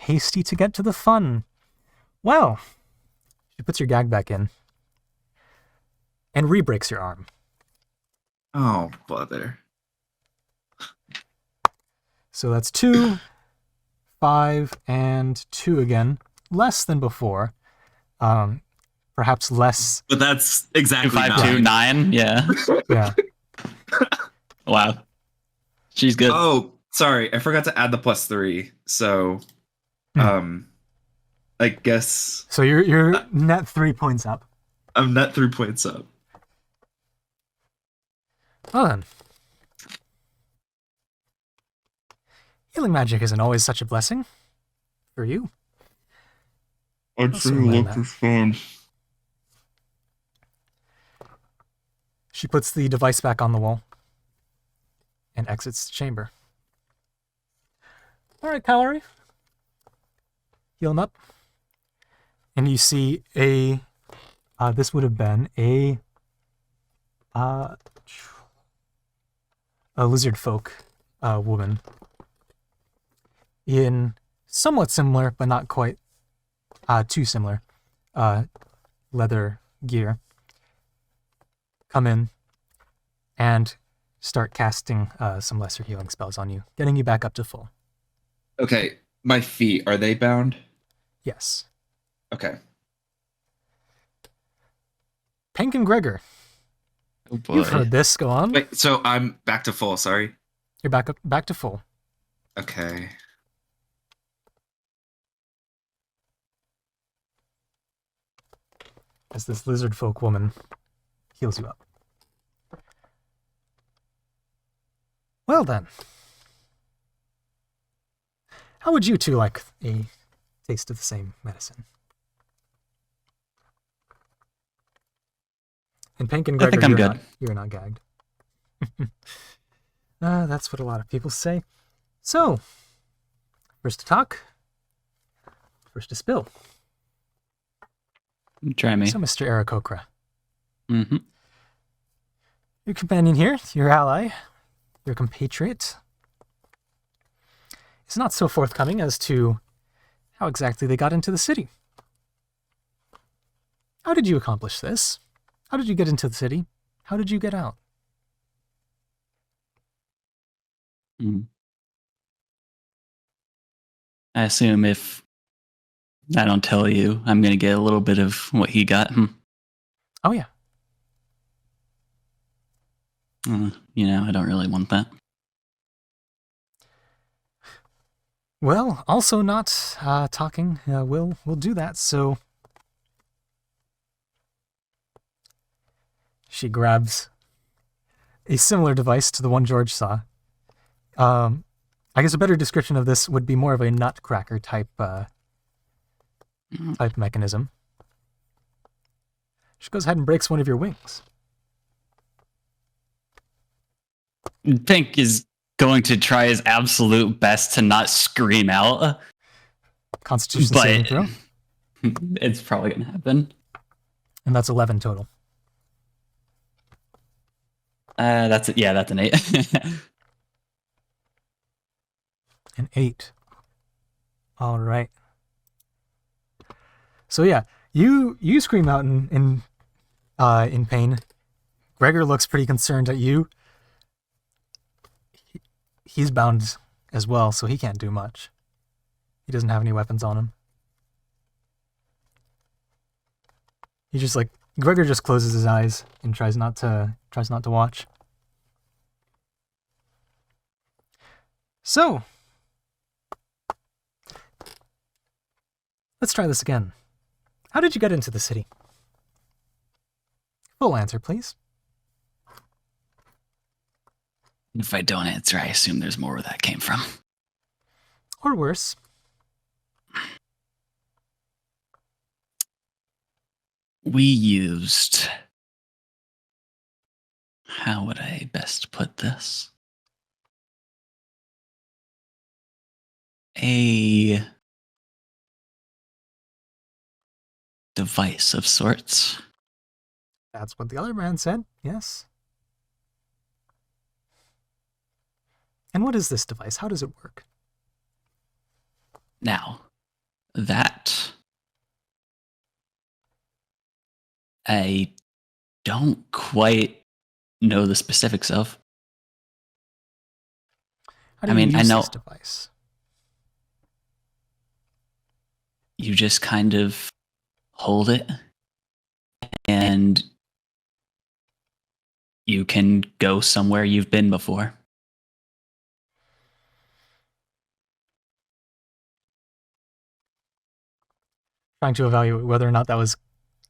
Hasty to get to the fun. Well, she puts your gag back in and re-breaks your arm. Oh, bother. So that's 2, 5, and 2 again. Less than before. Perhaps less. But that's exactly 529, yeah. Yeah. Wow. She's good. Oh, sorry, I forgot to add the +3. So, I guess So you're net 3 points up. I'm net 3 points up. Well then. Healing magic isn't always such a blessing for you. I soon learn that. phone. She puts the device back on the wall and exits the chamber. All right, Calorie. Heal him up. And you see this would have been a lizard folk woman in somewhat similar, but not quite too similar, leather gear. Come in and start casting some lesser healing spells on you, getting you back up to full. Okay, my feet, are they bound? Yes. Okay. Pink and Gregor, Oh boy. you've heard this. Go on. Wait, so I'm back to full, sorry. You're back to full. Okay. As this lizard folk woman heals you up. Well then. How would you two like a taste of the same medicine? And Pink and I Gregor, think I'm good. You're not gagged. That's what a lot of people say. So, first to talk, first to spill. Try me. So, Mr. Aarakocra, Mm-hmm. your companion here, your ally, your compatriot, is not so forthcoming as to how exactly they got into the city. How did you accomplish this? How did you get into the city? How did you get out? I assume if I don't tell you, I'm going to get a little bit of what he got. Oh, yeah. I don't really want that. Well, also not talking. We'll do that. So she grabs a similar device to the one George saw. I guess a better description of this would be more of a nutcracker type mechanism. She goes ahead and breaks one of your wings. Pink is going to try his absolute best to not scream out. Constitution saving throw. It's probably going to happen. And that's 11 total. That's it. Yeah, that's an 8. An 8. All right. So yeah, you scream out in pain. Gregor looks pretty concerned at you. He's bound as well, so he can't do much. He doesn't have any weapons on him. Gregor just closes his eyes and tries not to watch. So, let's try this again. How did you get into the city? Full answer, please. If I don't answer, I assume there's more where that came from. Or worse. We used... How would I best put this? A device of sorts. That's what the other man said, yes. And what is this device? How does it work? Now, that I don't quite know the specifics of. How do you use I know this device? You just kind of hold it and you can go somewhere you've been before. Trying to evaluate whether or not that was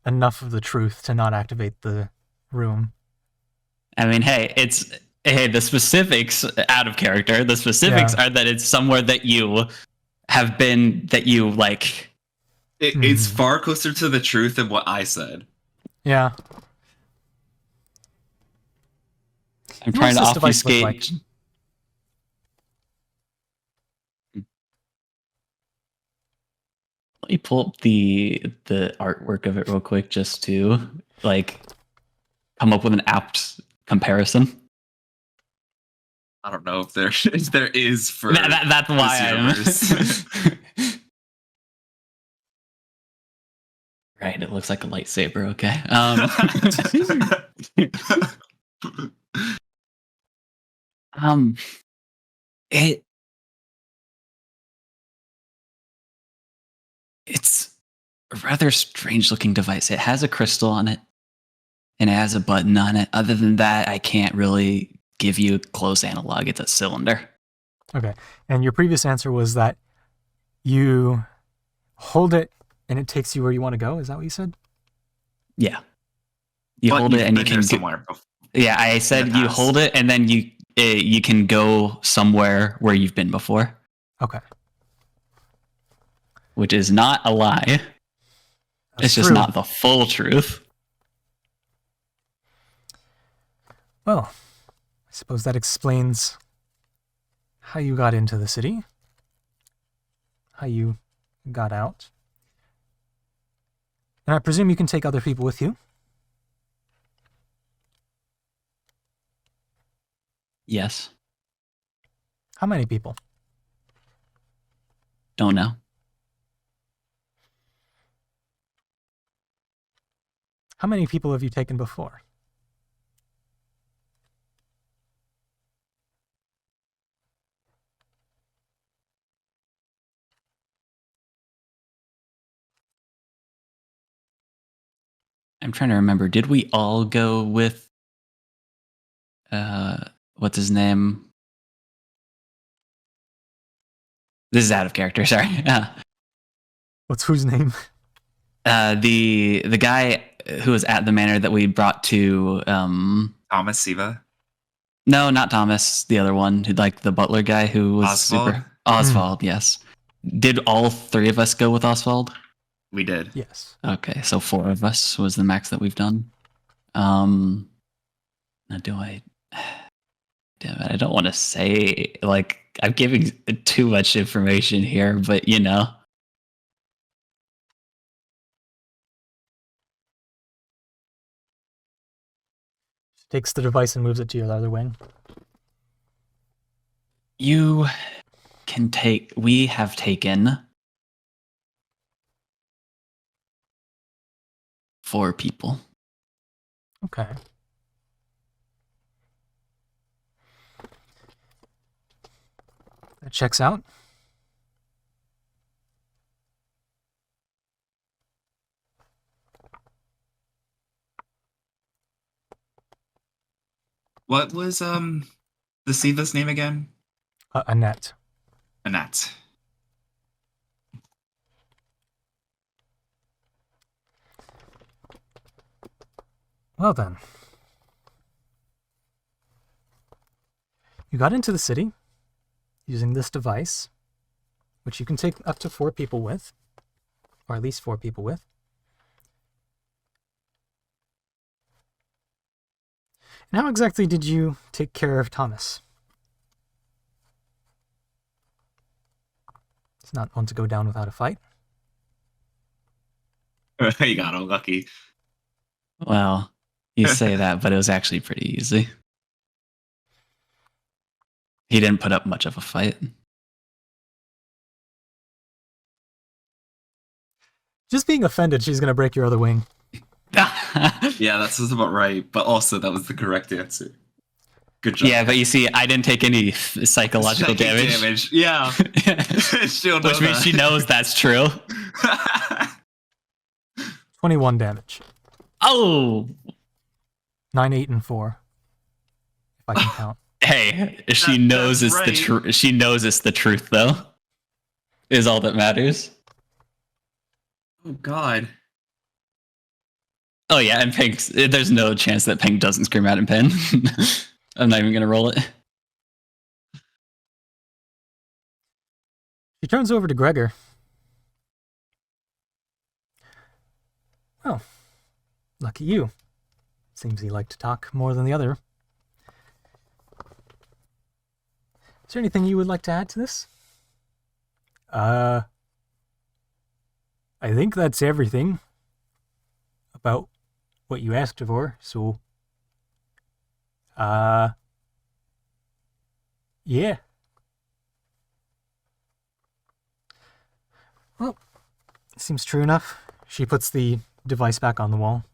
enough of the truth to not activate the room. I mean, the specifics out of character. The specifics are that it's somewhere that you have been, that you like. It's far closer to the truth than what I said. Yeah. I'm trying to obfuscate. Like? Let me pull up the artwork of it real quick just to like come up with an apt comparison. I don't know if there is for that's why I'm right. It looks like a lightsaber. Okay. It's a rather strange looking device. It has a crystal on it and it has a button on it. Other than that, I can't really give you a close analog. It's a cylinder. Okay. And your previous answer was that you hold it and it takes you where you want to go. Is that what you said? Yeah. You But hold it you've and you been can there somewhere. Yeah, I said you past. hold it and then you can go somewhere where you've been before, Okay. which is not a lie. That's It's just true. not the full truth. Well, I suppose that explains how you got into the city, how you got out. And I presume you can take other people with you? Yes. How many people? Don't know. How many people have you taken before? I'm trying to remember. Did we all go with what's his name? This is out of character, sorry. What's whose name? The guy who was at the manor that we brought to Thomas Siva. No, not Thomas, the other one, who like the butler guy who was Oswald? super Oswald, yes. Did all three of us go with Oswald? We did. Yes. Okay, so 4 of us was the max that we've done. Now do I damn it, I don't want to say like I'm giving too much information here, but you know. She takes the device and moves it to your other wing. You can take we have taken 4 people. Okay. That checks out. What was the Siva's name again? Annette. Annette. Well then. You got into the city using this device, which you can take up to 4 people with, or at least 4 people with. And how exactly did you take care of Thomas? He's not one to go down without a fight. You got unlucky. Well, you say that, but it was actually pretty easy. He didn't put up much of a fight. Just being offended, she's going to break your other wing. Yeah, that sounds about right. But also, that was the correct answer. Good job. Yeah, but you see, I didn't take any psychological Psychic damage. Yeah. She'll know Which means that. she knows that's true. 21 damage. Oh! 9, 8, and 4. If I can count. Hey, she knows it's the truth. She knows it's the truth, though. Is all that matters. Oh, God. Oh yeah, and Pink's. There's no chance that Pink doesn't scream out in pen. I'm not even gonna roll it. She turns over to Gregor. Well, lucky you. Seems he liked to talk more than the other. Is there anything you would like to add to this? I think that's everything about what you asked for, so yeah. Well, seems true enough. She puts the device back on the wall.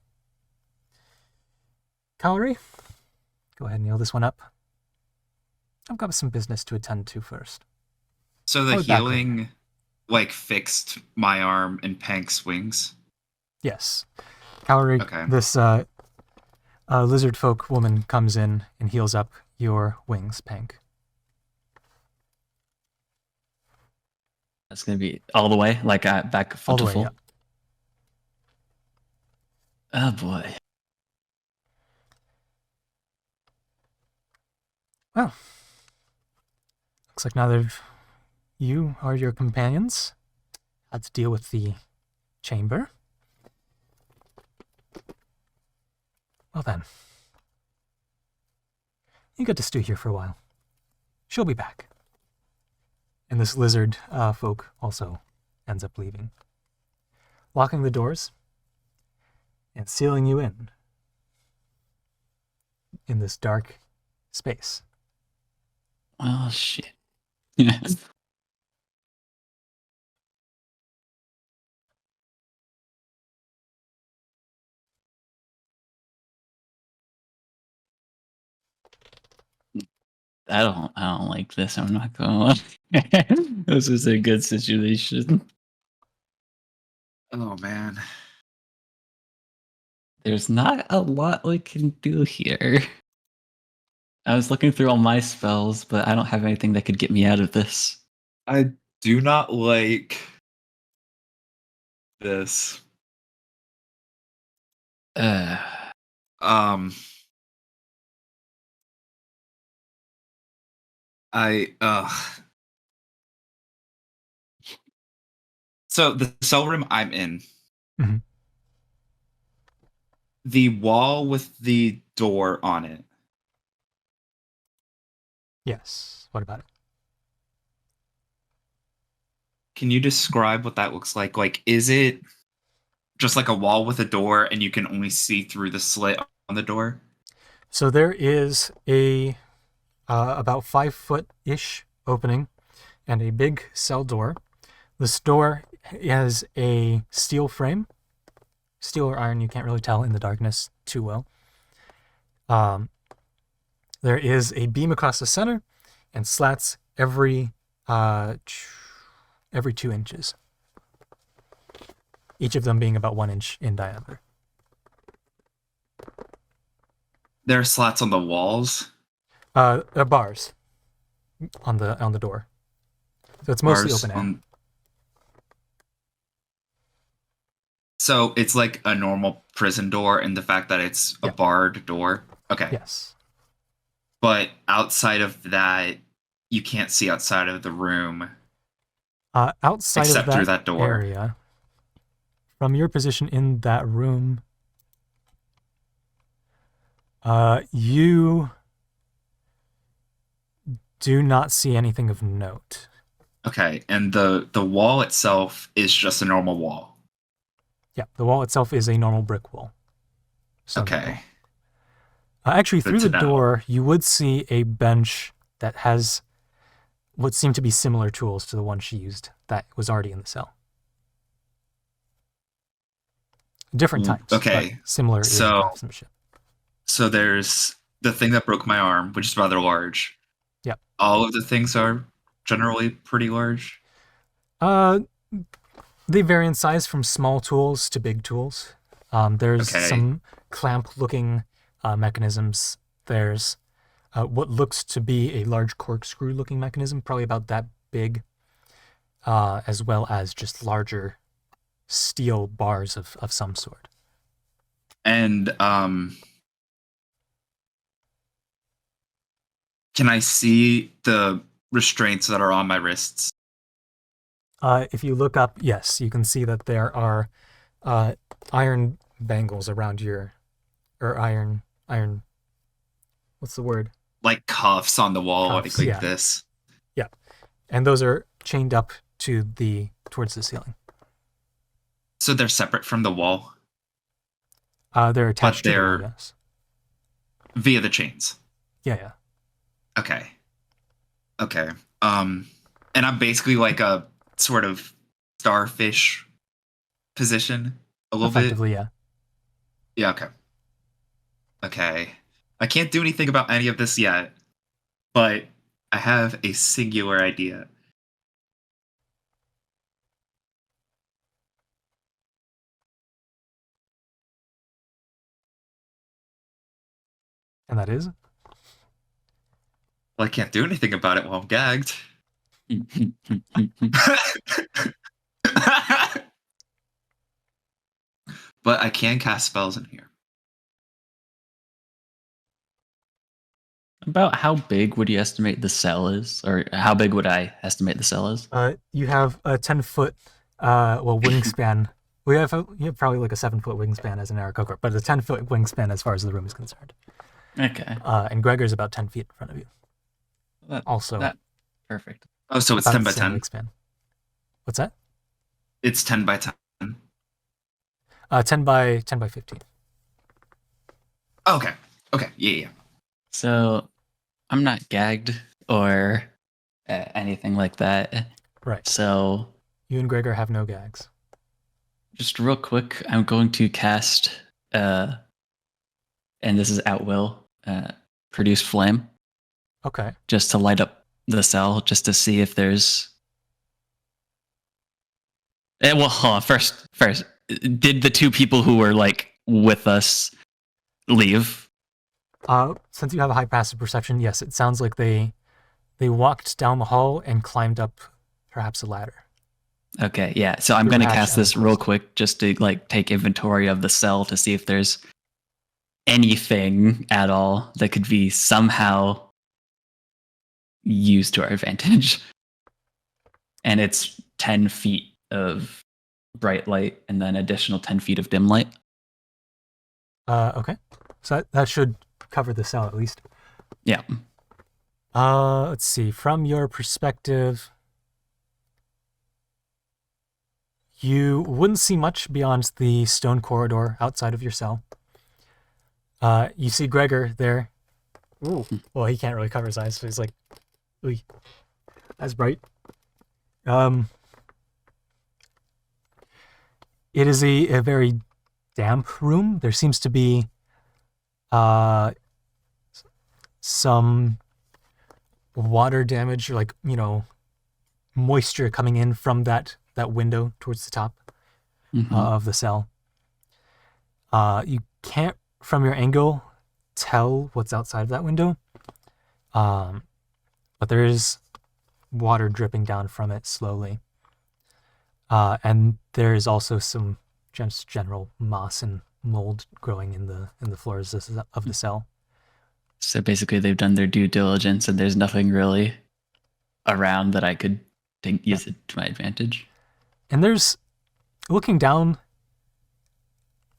Calorie, go ahead and nail this one up. I've got some business to attend to first. So the I'll be back healing, like, fixed my arm and Pank's wings? Yes. Calorie, Okay. this lizard folk woman comes in and heals up your wings, Pank. That's gonna be all the way, like back All foot the to way, full. yeah. Oh boy. Well, looks like now that you are your companions, had to deal with the chamber. Well then, you get to stew here for a while. She'll be back. And this lizard folk also ends up leaving, locking the doors and sealing you in this dark space. Oh shit. Yeah. I don't like this. I'm not going. This is a good situation. Oh man. There's not a lot we can do here. I was looking through all my spells, but I don't have anything that could get me out of this. I do not like this. Uh, Um I So the cell room I'm in, Mhm. the wall with the door on it. Yes. What about it? Can you describe what that looks like? Like, is it just like a wall with a door and you can only see through the slit on the door? So there is a about 5-foot-ish opening and a big cell door. This door has a steel frame, steel or iron, you can't really tell in the darkness too well. There is a beam across the center and slats every 2 inches, each of them being about 1 inch in diameter. There are slats on the walls. Bars on the door, so it's mostly Bars open air. on. So it's like a normal prison door, and the fact that it's a Yeah. barred door. Okay. Yes. But outside of that, you can't see outside of the room Outside of except through that that door. area, from your position in that room, you do not see anything of note. Okay, and the wall itself is just a normal wall. Yeah, the wall itself is a normal brick wall. Stone brick wall. Okay. Actually, Good through to the know. door, you would see a bench that has what seem to be similar tools to the one she used that was already in the cell. Different types, Okay, but similar in so- craftsmanship. So there's the thing that broke my arm, which is rather large. Yep. All of the things are generally pretty large. They vary in size from small tools to big tools. There's Okay. some clamp-looking mechanisms. There's what looks to be a large corkscrew-looking mechanism, probably about that big, as well as just larger steel bars of some sort. And can I see the restraints that are on my wrists? If you look up, yes, you can see that there are iron bangles around or iron, what's the word? Like cuffs on the wall, Cuffs, like yeah. this. Yeah. And those are chained up towards the ceiling. So they're separate from the wall They're attached to the they're- wall, yes. via the chains. Yeah. Okay. Okay. And I'm basically like a sort of starfish position a little bit. Effectively, yeah. Yeah, okay. Okay. I can't do anything about any of this yet, but I have a singular idea. And that is? Well, I can't do anything about it while I'm gagged. But I can cast spells in here. About how big would you estimate the cell is? Or how big would I estimate the cell is? You have a 10-foot wingspan. You have probably like a 7-foot wingspan as an Aarakocra, but a 10-foot wingspan as far as the room is concerned. Okay. And Gregor's about 10 feet in front of you. That perfect. Oh, so it's About 10 by the same 10. wingspan. What's that? It's 10 by 10. 10 by 15. Okay. Okay. Yeah. So I'm not gagged or anything like that. Right. So You and Gregor have no gags. just real quick, I'm going to cast, and this is at will, produce flame, Okay. just to light up the cell, just to see if there's. Well, hold on. First, did the two people who were like with us leave? Since you have a high passive perception, yes, it sounds like they walked down the hall and climbed up perhaps a ladder. Okay, yeah. So I'm Through gonna hatch cast and this real closed. quick, just to like take inventory of the cell to see if there's anything at all that could be somehow used to our advantage. And it's 10 feet of bright light and then additional 10 feet of dim light. Okay. So that should cover the cell at least. Yeah. Let's see. From your perspective, you wouldn't see much beyond the stone corridor outside of your cell. You see Gregor there. Ooh. Well, he can't really cover his eyes, so he's like, "Ooh, that's bright." It is a very damp room. There seems to be some water damage, or like, moisture coming in from that window towards the top of the cell. You can't, from your angle, tell what's outside of that window, but there is water dripping down from it slowly. And there is also some just general moss and mold growing in the floors of the cell. So basically, they've done their due diligence, and there's nothing really around that I could use it to my advantage. And there's, looking down,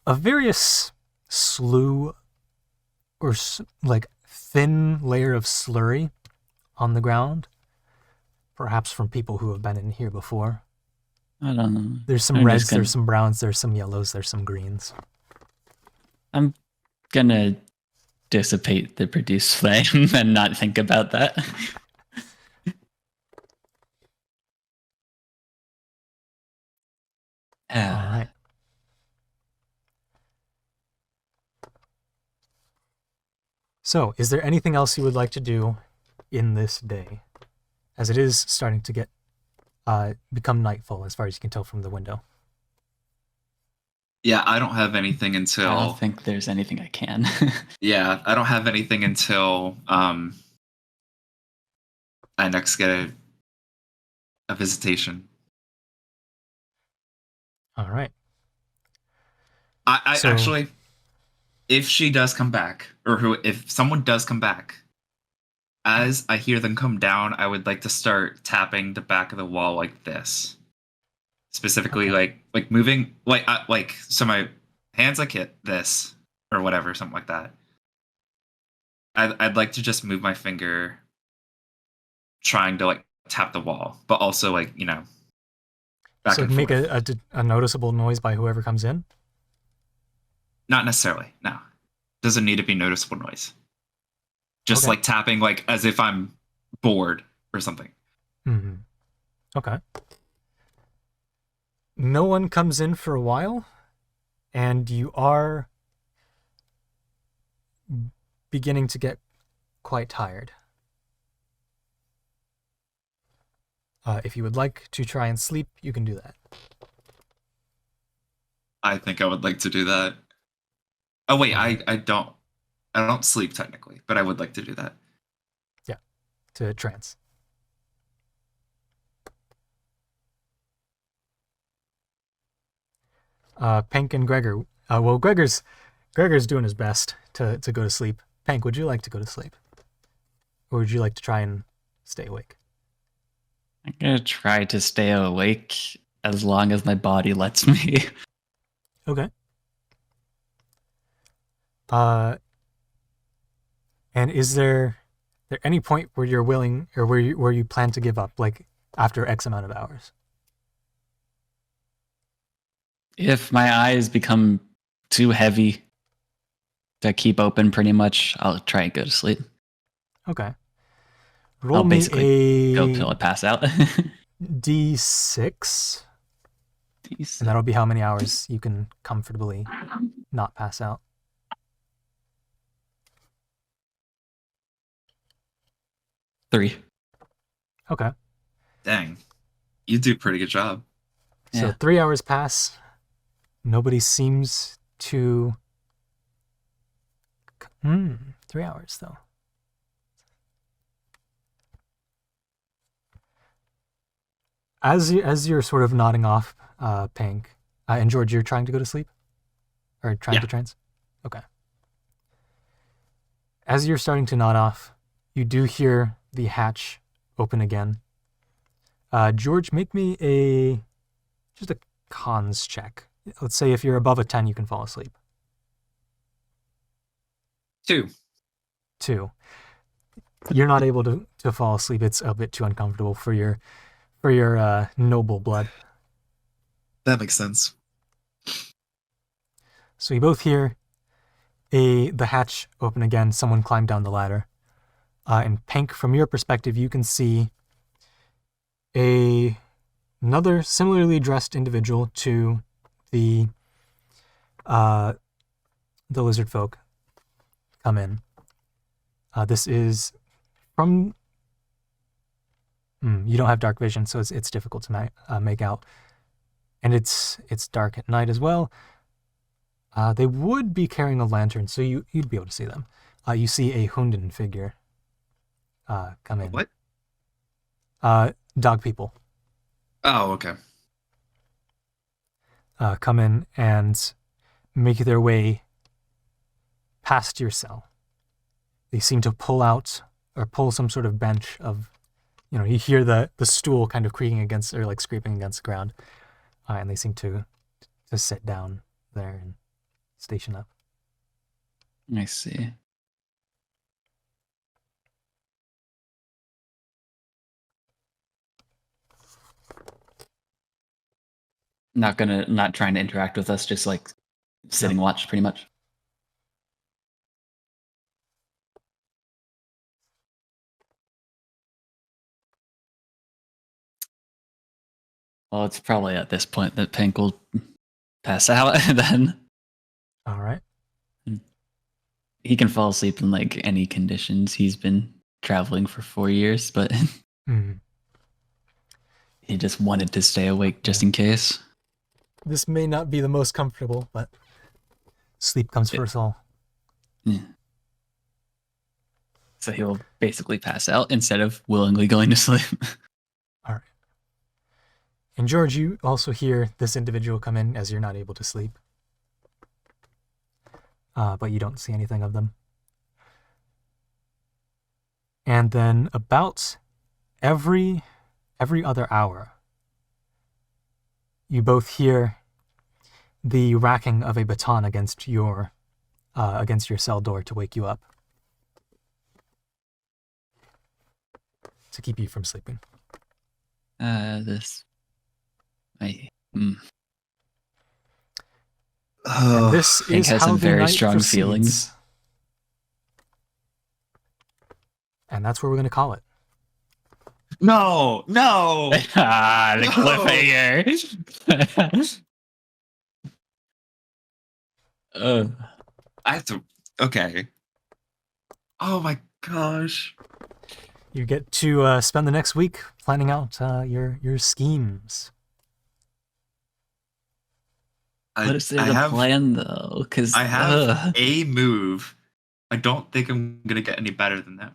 a various slew or like thin layer of slurry on the ground, perhaps from people who have been in here before. I don't know. There's some reds, there's some browns, there's some yellows, there's some greens. I'm gonna dissipate the produce flame and not think about that. All right. So, is there anything else you would like to do in this day? As it is starting to get become nightfall, as far as you can tell from the window. Yeah, I don't have anything until. I don't think there's anything I can. Yeah, I don't have anything until I next get a visitation. All right. I actually, if she does come back, or if someone does come back, as I hear them come down, I would like to start tapping the back of the wall like this. Specifically, like moving, so my hands like hit this or whatever, something like that. I'd like to just move my finger, trying to like tap the wall, but also back so and make forth. a noticeable noise by whoever comes in. Not necessarily. No, doesn't need to be noticeable noise. Just like tapping, like as if I'm bored or something. Mm-hmm. Okay. No one comes in for a while, and you are beginning to get quite tired. If you would like to try and sleep, you can do that. I think I would like to do that. Oh wait, I don't sleep technically, but I would like to do that. Yeah. to trance. Pank and Gregor. Well, Gregor's doing his best to go to sleep. Pank, would you like to go to sleep? Or would you like to try and stay awake? I'm gonna try to stay awake as long as my body lets me. Okay. And is there any point where you're willing, or where you plan to give up, like after X amount of hours? If my eyes become too heavy to keep open, pretty much, I'll try and go to sleep. Okay. Roll I'll me basically go till I a pass out. D6, and that'll be how many hours you can comfortably not pass out. Three. Okay. Dang. You do a pretty good job. So Yeah. 3 hours pass. Nobody seems to. 3 hours though. As you're sort of nodding off, Pank, and George, you're trying to go to sleep, or trying to trance. Okay. As you're starting to nod off, you do hear the hatch open again. George, make me just a cons check. Let's say if you're above a 10, you can fall asleep. 2. 2. You're not able to fall asleep. It's a bit too uncomfortable for your noble blood. That makes sense. So you both hear the hatch open again. Someone climbed down the ladder. And Pank, from your perspective, you can see another similarly dressed individual to the lizard folk come in. This is from. You don't have dark vision, so it's difficult to make out, and it's dark at night as well. They would be carrying a lantern, so you'd be able to see them. You see a Hunden figure come in. What? Dog people. Oh, okay. Come in and make their way past your cell. They seem to pull some sort of bench of, you hear the stool kind of creaking against, or like scraping against the ground, and they seem to sit down there and station up. I see. Not trying to interact with us, just like sitting watch, pretty much. Well, it's probably at this point that Pink will pass out, then All right. he can fall asleep in like any conditions. He's been traveling for 4 years, but he just wanted to stay awake just in case. This may not be the most comfortable, but sleep comes first all. Yeah. So he'll basically pass out instead of willingly going to sleep. All right. And George, you also hear this individual come in as you're not able to sleep. But you don't see anything of them. And then about every other hour, you both hear the racking of a baton against your cell door to wake you up, to keep you from sleeping. And this is has how some the very night strong proceeds. feelings. And that's where we're going to call it. No. The No. cliffhanger. I have to. Okay. Oh my gosh. You get to spend the next week planning out your schemes. What is there to plan, though? Because I have a move. I don't think I'm gonna get any better than that.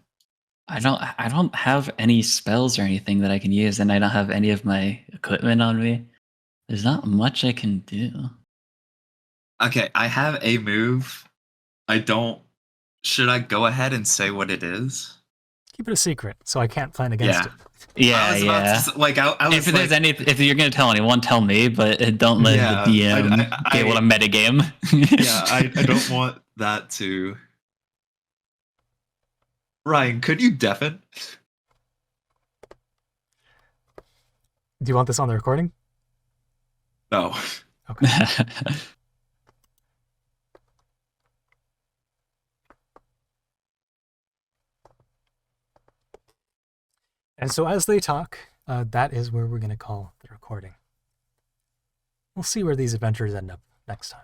I don't have any spells or anything that I can use, and I don't have any of my equipment on me. There's not much I can do. Okay, I have a move. I don't. Should I go ahead and say what it is? Keep it a secret, so I can't plan against Yeah. it. Yeah, I was about yeah. to, like I was If there's like, if you're gonna tell anyone, tell me, but don't let Yeah, the DM I- get what a metagame. yeah, I don't want that to. Ryan, could you deafen? Do you want this on the recording? No. Okay. And so as they talk, that is where we're going to call the recording. We'll see where these adventures end up next time.